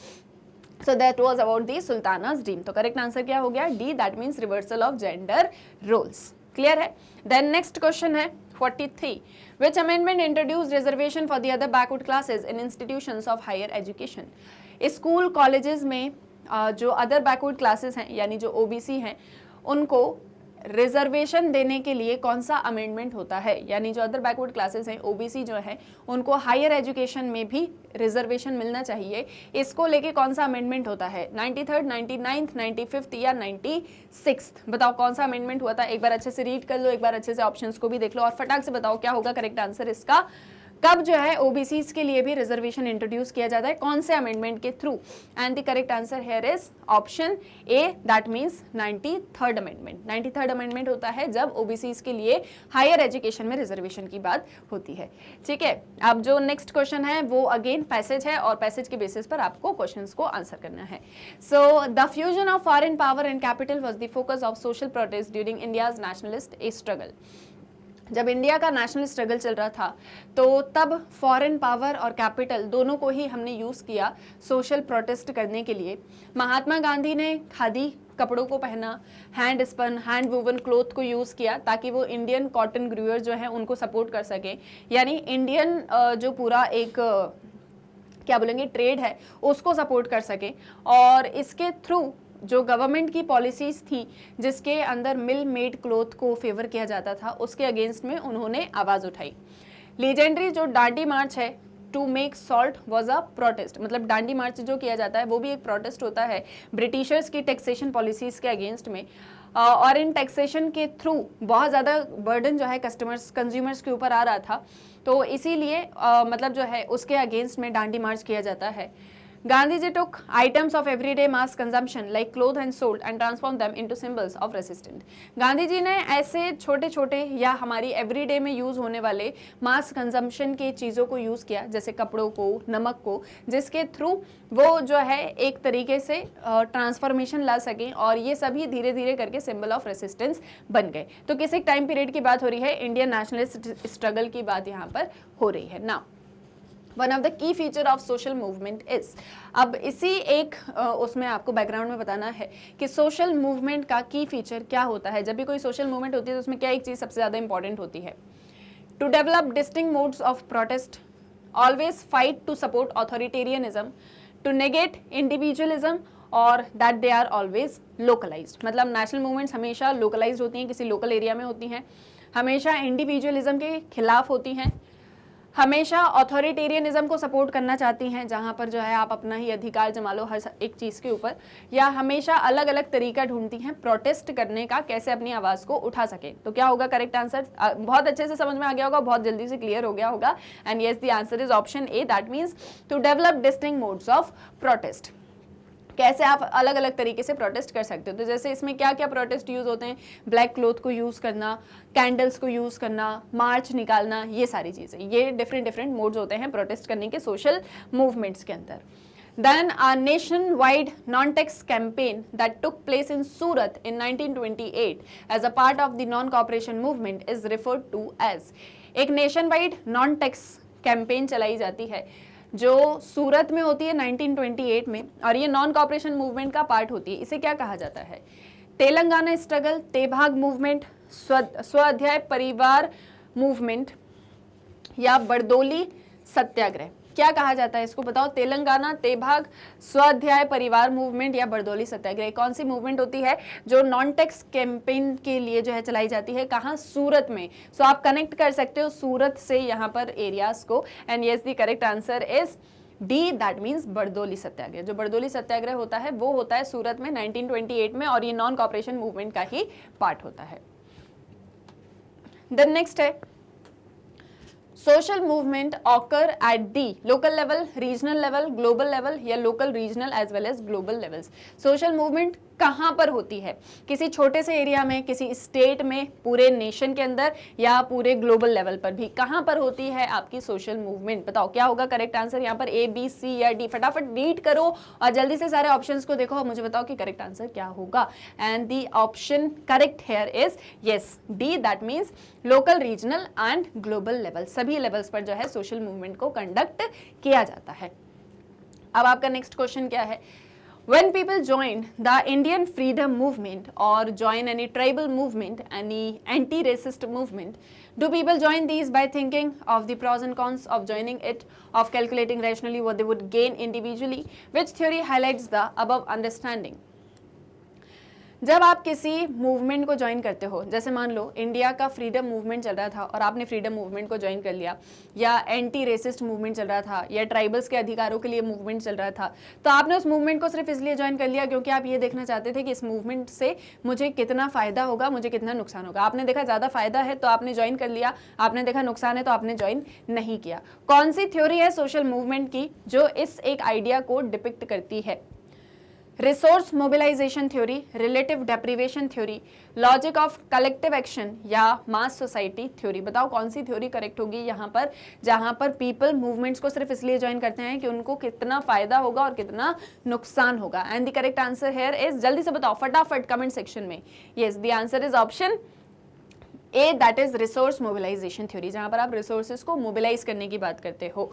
So that was about the Sultana's dream. तो करेक्ट आंसर क्या हो गया, D, that means reversal of gender roles. Clear है। देन नेक्स्ट क्वेश्चन है 43, which amendment introduced reservation for the other backward classes in institutions of higher education? School colleges में जो other backward classes हैं यानी जो ओबीसी हैं उनको reservation देने के लिए कौन सा अमेंडमेंट होता है, यानी जो अदर बैकवर्ड क्लासेस हैं ओबीसी जो है उनको हायर एजुकेशन में भी रिजर्वेशन मिलना चाहिए, इसको लेके कौन सा अमेंडमेंट होता है, 93rd, 99th, 95th या 96th? बताओ कौन सा अमेंडमेंट हुआ था। एक बार अच्छे से रीड कर लो, एक बार अच्छे से ऑप्शंस को भी देख लो और फटाक से बताओ क्या होगा करेक्ट आंसर इसका। कब जो है ओबीसीज के लिए भी रिजर्वेशन इंट्रोड्यूस किया जाता है, कौन से अमेंडमेंट के through? And the correct answer here is option A, that means 93rd amendment. 93rd amendment होता है जब ओबीसीज के लिए हायर एजुकेशन में रिजर्वेशन की बात होती है। ठीक है। अब जो नेक्स्ट क्वेश्चन है वो अगेन पैसेज है और पैसेज के बेसिस पर आपको क्वेश्चंस को आंसर करना है। So the fusion of foreign power and capital was the focus of social protest during India's nationalist struggle. जब इंडिया का नेशनल स्ट्रगल चल रहा था तो तब फॉरेन पावर और कैपिटल दोनों को ही हमने यूज़ किया सोशल प्रोटेस्ट करने के लिए। महात्मा गांधी ने खादी कपड़ों को पहना, hand spun hand woven cloth को यूज़ किया ताकि वो इंडियन कॉटन ग्रूअर जो है उनको सपोर्ट कर सकें, यानी इंडियन जो पूरा एक क्या बोलेंगे ट्रेड है उसको सपोर्ट कर सकें। और इसके थ्रू जो गवर्नमेंट की पॉलिसीज थी जिसके अंदर मिल मेड क्लोथ को फेवर किया जाता था उसके अगेंस्ट में उन्होंने आवाज़ उठाई। लीजेंडरी जो डांडी मार्च है to make salt was a protest, मतलब डांडी मार्च जो किया जाता है वो भी एक प्रोटेस्ट होता है ब्रिटिशर्स की टैक्सेशन पॉलिसीज के अगेंस्ट में। और इन टैक्सेशन के थ्रू बहुत ज़्यादा बर्डन जो है कंज्यूमर्स के ऊपर आ रहा था, तो इसीलिए मतलब जो है उसके अगेंस्ट में डांडी मार्च किया जाता है। Gandhiji took items of everyday mass consumption like clothes and salt and transformed them into symbols of resistance. Gandhi ji ने ऐसे छोटे छोटे या हमारी एवरीडे में यूज़ होने वाले मास कंजम्पशन के चीज़ों को यूज़ किया, जैसे कपड़ों को, नमक को, जिसके थ्रू वो जो है एक तरीके से ट्रांसफॉर्मेशन ला सकें और ये सभी धीरे धीरे करके सिंबल ऑफ रेसिस्टेंस बन गए। तो किस एक टाइम पीरियड की बात हो रही है, इंडियन नेशनलिस्ट स्ट्रगल की बात यहाँ पर हो रही है ना। One of the key feature of social movement is, अब इसी एक उसमें आपको बैकग्राउंड में बताना है कि सोशल मूवमेंट का की फीचर क्या होता है। जब भी कोई सोशल मूवमेंट होती है तो उसमें क्या एक चीज़ सबसे ज़्यादा इंपॉर्टेंट होती है, to develop distinct modes of protest, always fight to support authoritarianism, to negate individualism और that they are always localized. मतलब नेशनल मूवमेंट्स हमेशा लोकलाइज्ड होती हैं, किसी लोकल एरिया में होती हैं, हमेशा इंडिविजुअलिज्म के खिलाफ होती हैं, हमेशा ऑथोरिटेरियनिज्म को सपोर्ट करना चाहती हैं जहाँ पर जो है आप अपना ही अधिकार जमा लो हर एक चीज़ के ऊपर, या हमेशा अलग अलग तरीका ढूंढती हैं प्रोटेस्ट करने का, कैसे अपनी आवाज़ को उठा सके। तो क्या होगा करेक्ट आंसर, बहुत अच्छे से समझ में आ गया होगा, बहुत जल्दी से क्लियर हो गया होगा। And yes the answer is option A, that means to develop distinct modes of protest. कैसे आप अलग अलग तरीके से प्रोटेस्ट कर सकते हो। तो जैसे इसमें क्या क्या प्रोटेस्ट यूज़ होते हैं, ब्लैक क्लोथ को यूज़ करना, कैंडल्स को यूज़ करना, मार्च निकालना, ये सारी चीज़ें, ये डिफरेंट मोड्स होते हैं प्रोटेस्ट करने के सोशल मूवमेंट्स के अंदर। Then a nationwide non-tax campaign that took place in Surat in 1928 as a part of the non-cooperation movement is referred to as। एक nationwide non-tax campaign चलाई जाती है जो सूरत में होती है 1928 में, और ये नॉन कॉपरेशन मूवमेंट का पार्ट होती है। इसे क्या कहा जाता है, तेलंगाना स्ट्रगल, तेभाग मूवमेंट, स्वाध्याय परिवार मूवमेंट या बरदोली सत्याग्रह, क्या कहा जाता है इसको बताओ। तेलंगाना तेभाग स्वाध्याय परिवार मूवमेंट या बरदोली सत्याग्रह, कौन सी मूवमेंट होती है जो नॉन टैक्स कैंपेन के लिए जो है चलाई जाती है, कहाँ, सूरत में। सो आप कनेक्ट कर सकते हो सूरत से यहाँ पर एरियाज को, and yes the correct answer is D, that means Bardoli Satyagraha. जो बरदोली सत्याग्रह होता है वो होता है सूरत में 1928 में, और ये नॉन कॉपरेशन मूवमेंट का ही पार्ट होता है। देन नेक्स्ट है social movement occur at the local level, regional level, global level या local, regional as well as global levels। social movement कहाँ पर होती है, किसी छोटे से एरिया में, किसी स्टेट में, पूरे नेशन के अंदर या पूरे ग्लोबल लेवल पर भी, कहाँ पर होती है आपकी सोशल मूवमेंट, बताओ क्या होगा करेक्ट आंसर यहाँ पर, ए बी सी या डी। फटाफट रीड करो और जल्दी से सारे ऑप्शंस को देखो और मुझे बताओ कि करेक्ट आंसर क्या होगा। And the option correct here is yes D, that means local, regional and global level, सभी लेवल्स पर जो है सोशल मूवमेंट को कंडक्ट किया जाता है। अब आपका नेक्स्ट क्वेश्चन क्या है, when people join the Indian freedom movement or join any tribal movement, any anti-racist movement, do people join these by thinking of the pros and cons of joining it, of calculating rationally what they would gain individually? Which theory highlights the above understanding? जब आप किसी movement को join करते हो, जैसे मान लो India का freedom movement चल रहा था और आपने फ्रीडम मूवमेंट को ज्वाइन कर लिया, या एंटी रेसिस्ट मूवमेंट चल रहा था, या ट्राइबल्स के अधिकारों के लिए मूवमेंट चल रहा था, तो आपने उस मूवमेंट को सिर्फ इसलिए ज्वाइन कर लिया क्योंकि आप ये देखना चाहते थे कि इस मूवमेंट से मुझे कितना फायदा होगा, मुझे कितना नुकसान होगा। आपने देखा ज़्यादा फायदा है तो आपने ज्वाइन कर लिया, आपने देखा नुकसान है तो आपने ज्वाइन नहीं किया। कौन सी थ्योरी है सोशल मूवमेंट की जो इस एक आइडिया को डिपिक्ट करती है? Resource mobilisation theory, relative deprivation theory, logic of collective action या मास सोसाइटी थ्योरी। बताओ कौन सी थ्योरी करेक्ट होगी यहाँ पर, जहाँ पर पीपल मूवमेंट्स को सिर्फ इसलिए ज्वाइन करते हैं कि उनको कितना फायदा होगा और कितना नुकसान होगा। And the correct answer here is, जल्दी से बताओ फटाफट कमेंट सेक्शन में। Yes, the answer is option A, that is resource mobilisation theory, जहाँ पर आप रिसोर्सेज को मोबिलाइज करने की बात करते हो।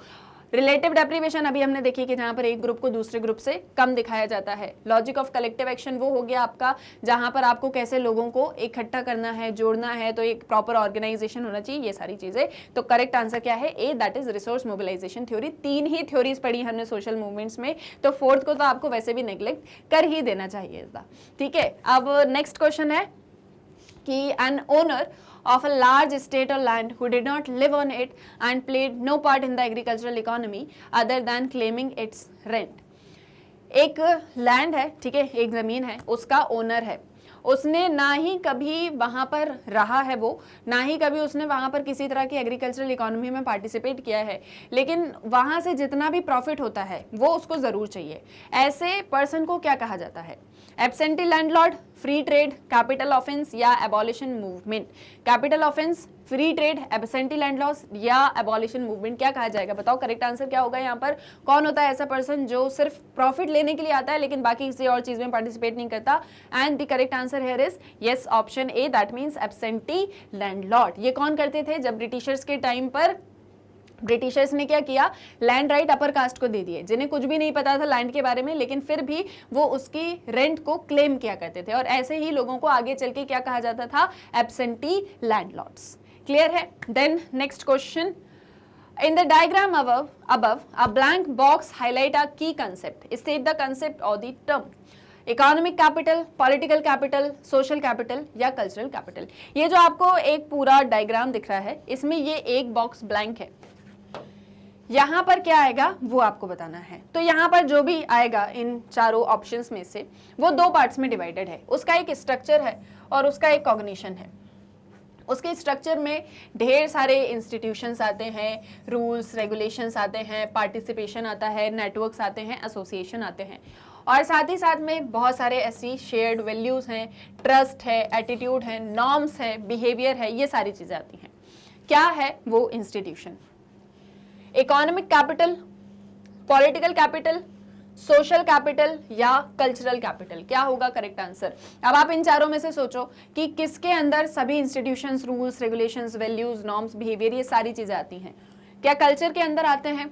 रिलेटिव डेप्रिवेशन अभी हमने देखी कि जहां पर एक ग्रुप को दूसरे ग्रुप से कम दिखाया जाता है। लॉजिक ऑफ कलेक्टिव एक्शन वो हो गया आपका जहां पर आपको कैसे लोगों को इकट्ठा करना है, जोड़ना है, तो एक प्रॉपर ऑर्गेनाइजेशन होना चाहिए, ये सारी चीजें। तो करेक्ट आंसर क्या है? A, that is resource mobilisation theory. 3 ही थ्योरीज पढ़ी हमने सोशल मूवमेंट्स में, तो फोर्थ को तो आपको वैसे भी नेग्लेक्ट कर ही देना चाहिए। ठीक है, अब नेक्स्ट क्वेश्चन है कि an owner of a large estate or land who did not live on it and played no part in the agricultural economy other than claiming its rent। एक लैंड है, ठीक है, एक जमीन है, उसका ओनर है, उसने ना ही कभी वहाँ पर रहा है, वो ना ही कभी उसने वहाँ पर किसी तरह की एग्रीकल्चरल इकोनॉमी में पार्टिसिपेट किया है, लेकिन वहाँ से जितना भी प्रॉफिट होता है वो उसको ज़रूर चाहिए। ऐसे पर्सन को क्या कहा जाता है? Absentee landlord, free trade, capital offence या abolition movement. Capital offence, free trade, absentee landlords या एबॉलिशन मूवमेंट, क्या कहा जाएगा? बताओ करेक्ट आंसर क्या होगा यहाँ पर। कौन होता है ऐसा पर्सन जो सिर्फ प्रॉफिट लेने के लिए आता है लेकिन बाकी किसी और चीज में पार्टिसिपेट नहीं करता? And the correct answer here is yes, option A, that means absentee landlord. ये कौन करते थे? जब ब्रिटिशर्स के टाइम पर ब्रिटिशर्स ने क्या किया? लैंड राइट अपर कास्ट को दे दिए, जिन्हें कुछ भी नहीं पता था लैंड के बारे में, लेकिन फिर भी वो उसकी रेंट को क्लेम किया करते थे, और ऐसे ही लोगों को आगे चल के क्या कहा जाता था? Absentee landlords. क्लियर है? Then next question, in the diagram above a blank box highlight a key concept, state the concept or the term। Economic capital, political capital, social capital या कल्चरल कैपिटल। ये जो आपको एक पूरा diagram दिख रहा है, इसमें ये एक बॉक्स ब्लैंक है, यहाँ पर क्या आएगा वो आपको बताना है। तो यहाँ पर जो भी आएगा इन चारों ऑप्शंस में से, वो 2 पार्ट्स में डिवाइडेड है। उसका एक स्ट्रक्चर है और उसका एक कॉग्निशन है। उसके स्ट्रक्चर में ढेर सारे इंस्टीट्यूशंस आते हैं, रूल्स रेगुलेशंस आते हैं, पार्टिसिपेशन आता है, नेटवर्क्स आते हैं, एसोसिएशन आते हैं, और साथ ही साथ में बहुत सारे ऐसी शेयर्ड वैल्यूज़ हैं, ट्रस्ट है, एटीट्यूड है, नॉर्म्स है, बिहेवियर है, ये सारी चीज़ें आती हैं। क्या है वो institution? Economic capital, political capital, social capital या कल्चरल कैपिटल, क्या होगा करेक्ट आंसर? अब आप इन चारों में से सोचो कि किसके अंदर सभी institutions, rules regulations, values, norms, behaviour, ये सारी चीजें आती हैं। क्या कल्चर के अंदर आते हैं?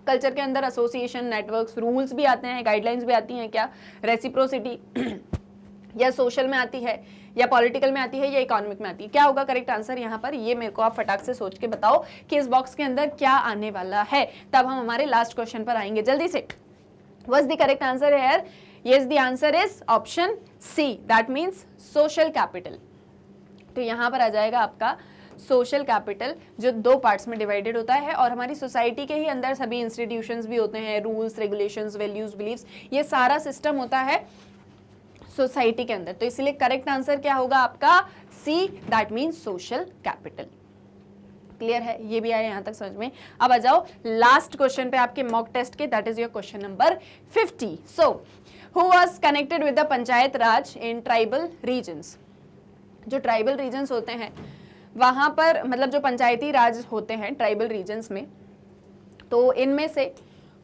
कल्चर के अंदर एसोसिएशन, नेटवर्क्स, रूल्स भी आते हैं, गाइडलाइंस भी आती हैं। क्या रेसिप्रोसिटी, या सोशल में आती है, या पॉलिटिकल में आती है, या इकोनॉमिक में आती है? क्या होगा करेक्ट आंसर यहाँ पर? ये मेरे को आप फटाक से सोच के बताओ कि इस बॉक्स के अंदर क्या आने वाला है, तब हम हमारे लास्ट क्वेश्चन पर आएंगे जल्दी से। What's the correct answer here? Yes, the answer is option C, that means social capital. तो यहाँ पर आ जाएगा आपका सोशल कैपिटल, जो 2 पार्ट्स में डिवाइडेड होता है, और हमारी सोसाइटी के ही अंदर सभी इंस्टीट्यूशंस भी होते हैं, रूल्स, रेगुलेशंस, वैल्यूज, बिलीव्स, ये सारा सिस्टम होता है सोसाइटी के अंदर। तो इसलिए करेक्ट आंसर क्या होगा आपका? C, that means social capital. Clear है? ये भी आया यहां तक समझ में? अब आ जाओ लास्ट क्वेश्चन पे आपके मॉक टेस्ट के, that is your question number 50। So who was connected with the Panchayat Raj in tribal regions? जो ट्राइबल रीजन्स होते हैं वहां पर, मतलब जो पंचायती राज होते हैं ट्राइबल रीजन्स में, तो इनमें से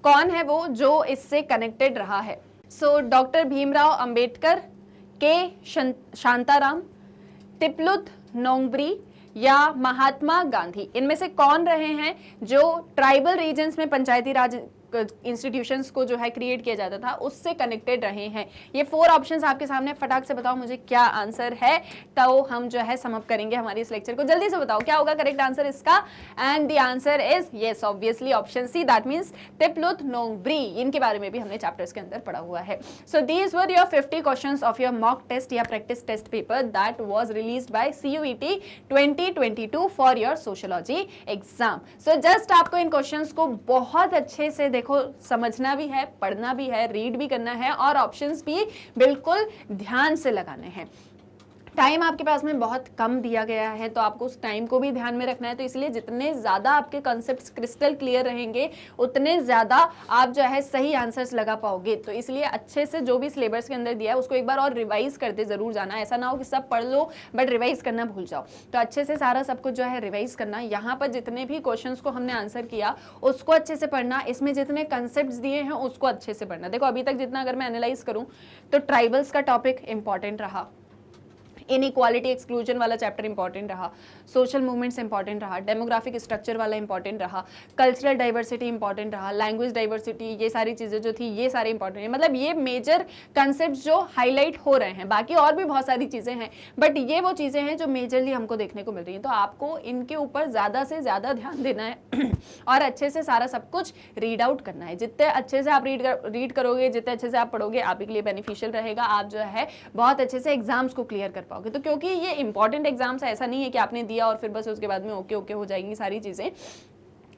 कौन है वो जो इससे कनेक्टेड रहा है? सो डॉक्टर भीमराव अंबेडकर, के शांताराम, तिपलुत नोंगब्री, या महात्मा गांधी? इनमें से कौन रहे हैं जो ट्राइबल रीजन्स में पंचायती राज इंस्टीट्यूशंस को जो है क्रिएट किया जाता था उससे कनेक्टेड रहे हैं? ये 4 ऑप्शंस आपके सामने, फटाक से बताओ मुझे क्या आंसर है, तो हम जो है समअप करेंगे हमारे इस लेक्चर को। जल्दी से बताओ क्या होगा करेक्ट आंसर इसका? And the answer is yes, obviously option C, that means Tiplut Nongbri. इनके बारे में भी हमने चैप्टर्स के अंदर पढ़ा हुआ है। So these were your 50 questions of your mock test या practice test paper that was released by CUET 2022 for your sociology exam. So just आपको इन क्वेश्चंस को बहुत अच्छे से देखो, समझना भी है, पढ़ना भी है, रीड भी करना है, और ऑप्शंस भी बिल्कुल ध्यान से लगाने हैं। टाइम आपके पास में बहुत कम दिया गया है, तो आपको उस टाइम को भी ध्यान में रखना है। तो इसलिए जितने ज़्यादा आपके कॉन्सेप्ट्स क्रिस्टल क्लियर रहेंगे उतने ज़्यादा आप जो है सही आंसर्स लगा पाओगे। तो इसलिए अच्छे से जो भी सिलेबस के अंदर दिया है उसको एक बार और रिवाइज करते ज़रूर जाना। ऐसा ना हो कि सब पढ़ लो बट रिवाइज करना भूल जाओ। तो अच्छे से सारा सब कुछ जो है रिवाइज करना। यहाँ पर जितने भी क्वेश्चन को हमने आंसर किया उसको अच्छे से पढ़ना, इसमें जितने कंसेप्ट दिए हैं उसको अच्छे से पढ़ना। देखो अभी तक जितना अगर मैं एनालाइज करूँ तो ट्राइबल्स का टॉपिक इंपॉर्टेंट रहा, इनइक्वालिटी एक्सक्लूजन वाला चैप्टर इंपॉर्टेंट रहा, सोशल मूवमेंट्स इंपॉर्टेंट रहा, डेमोग्राफिक स्ट्रक्चर वाला इंपॉर्टेंट रहा, कल्चरल डाइवर्सिटी इंपॉर्टेंट रहा, लैंग्वेज डाइवर्सिटी, ये सारी चीज़ें जो थी ये सारे इंपॉर्टेंट है। मतलब ये मेजर कंसेप्ट जो हाईलाइट हो रहे हैं, बाकी और भी बहुत सारी चीज़ें हैं बट ये वो चीज़ें हैं जो मेजरली हमको देखने को मिल रही हैं। तो आपको इनके ऊपर ज़्यादा से ज़्यादा ध्यान देना है और अच्छे से सारा सब कुछ रीड आउट करना है। जितने अच्छे से आप रीड करोगे, जितने अच्छे से आप पढ़ोगे, आप के लिए बेनिफिशियल रहेगा। आप जो है बहुत अच्छे से एग्जाम्स को क्लियर कर पाओगे। तो क्योंकि ये इंपॉर्टेंट एग्जाम्स है, ऐसा नहीं है कि आपने दिया और फिर बस उसके बाद में ओके ओके हो जाएंगी सारी चीज़ें।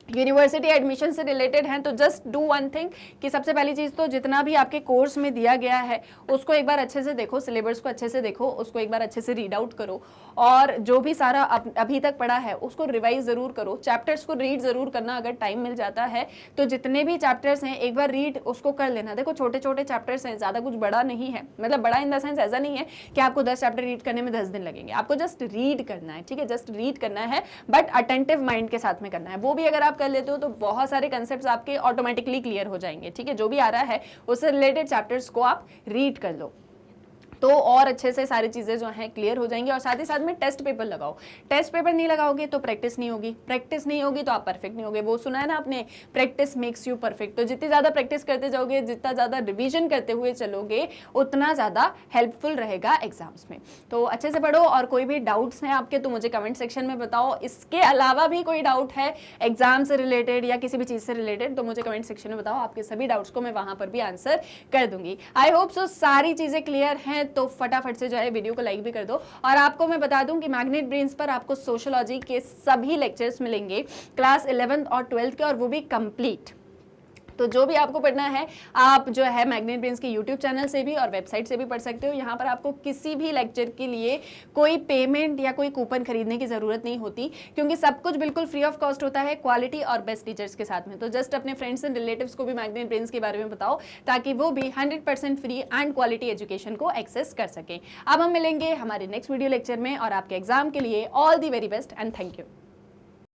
यूनिवर्सिटी एडमिशन से रिलेटेड हैं तो जस्ट डू वन थिंग कि सबसे पहली चीज़ तो जितना भी आपके कोर्स में दिया गया है उसको एक बार अच्छे से देखो, सिलेबस को अच्छे से देखो, उसको एक बार अच्छे से रीड आउट करो, और जो भी सारा अभी तक पढ़ा है उसको रिवाइज ज़रूर करो। चैप्टर्स को रीड ज़रूर करना, अगर टाइम मिल जाता है तो जितने भी चैप्टर्स हैं एक बार रीड उसको कर लेना। देखो छोटे छोटे चैप्टर्स हैं, ज़्यादा कुछ बड़ा नहीं है, मतलब बड़ा इन द सेंस ऐसा नहीं है कि आपको 10 चैप्टर रीड करने में 10 दिन लगेंगे। आपको जस्ट रीड करना है, ठीक है, जस्ट रीड करना है बट अटेंटिव माइंड के साथ में करना है। वो भी अगर आप कर लेते हो तो बहुत सारे कंसेप्ट्स आपके ऑटोमेटिकली क्लियर हो जाएंगे। ठीक है, जो भी आ रहा है उससे रिलेटेड चैप्टर्स को आप रीड कर लो तो और अच्छे से सारी चीज़ें जो हैं क्लियर हो जाएंगी। और साथ ही साथ में टेस्ट पेपर लगाओ। टेस्ट पेपर नहीं लगाओगे तो प्रैक्टिस नहीं होगी, प्रैक्टिस नहीं होगी तो आप परफेक्ट नहीं होगे। वो सुना है ना आपने, प्रैक्टिस मेक्स यू परफेक्ट। तो जितनी ज़्यादा प्रैक्टिस करते जाओगे, जितना ज़्यादा रिवीजन करते हुए चलोगे, उतना ज़्यादा हेल्पफुल रहेगा एग्जाम्स में। तो अच्छे से पढ़ो, और कोई भी डाउट्स हैं आपके तो मुझे कमेंट सेक्शन में बताओ। इसके अलावा भी कोई डाउट है एग्जाम से रिलेटेड या किसी भी चीज़ से रिलेटेड तो मुझे कमेंट सेक्शन में बताओ। आपके सभी डाउट्स को मैं वहाँ पर भी आंसर कर दूंगी। आई होप सो सारी चीज़ें क्लियर हैं। तो फटाफट से जो है वीडियो को लाइक भी कर दो। और आपको मैं बता दूं कि मैग्नेट ब्रेन्स पर आपको सोशियोलॉजी के सभी लेक्चर्स मिलेंगे क्लास 11th और 12th के, और वो भी कंप्लीट। तो जो भी आपको पढ़ना है आप जो है मैग्नेट ब्रेन्स के यूट्यूब चैनल से भी और वेबसाइट से भी पढ़ सकते हो। यहाँ पर आपको किसी भी लेक्चर के लिए कोई पेमेंट या कोई कूपन खरीदने की ज़रूरत नहीं होती, क्योंकि सब कुछ बिल्कुल फ्री ऑफ कॉस्ट होता है, क्वालिटी और बेस्ट टीचर्स के साथ में। तो जस्ट अपने फ्रेंड्स एंड रिलेटिव्स को भी मैग्नेट ब्रेन्स के बारे में बताओ ताकि वो भी 100% फ्री एंड क्वालिटी एजुकेशन को एक्सेस कर सकें। अब हम मिलेंगे हमारे नेक्स्ट वीडियो लेक्चर में, और आपके एग्जाम के लिए all the very best and thank you.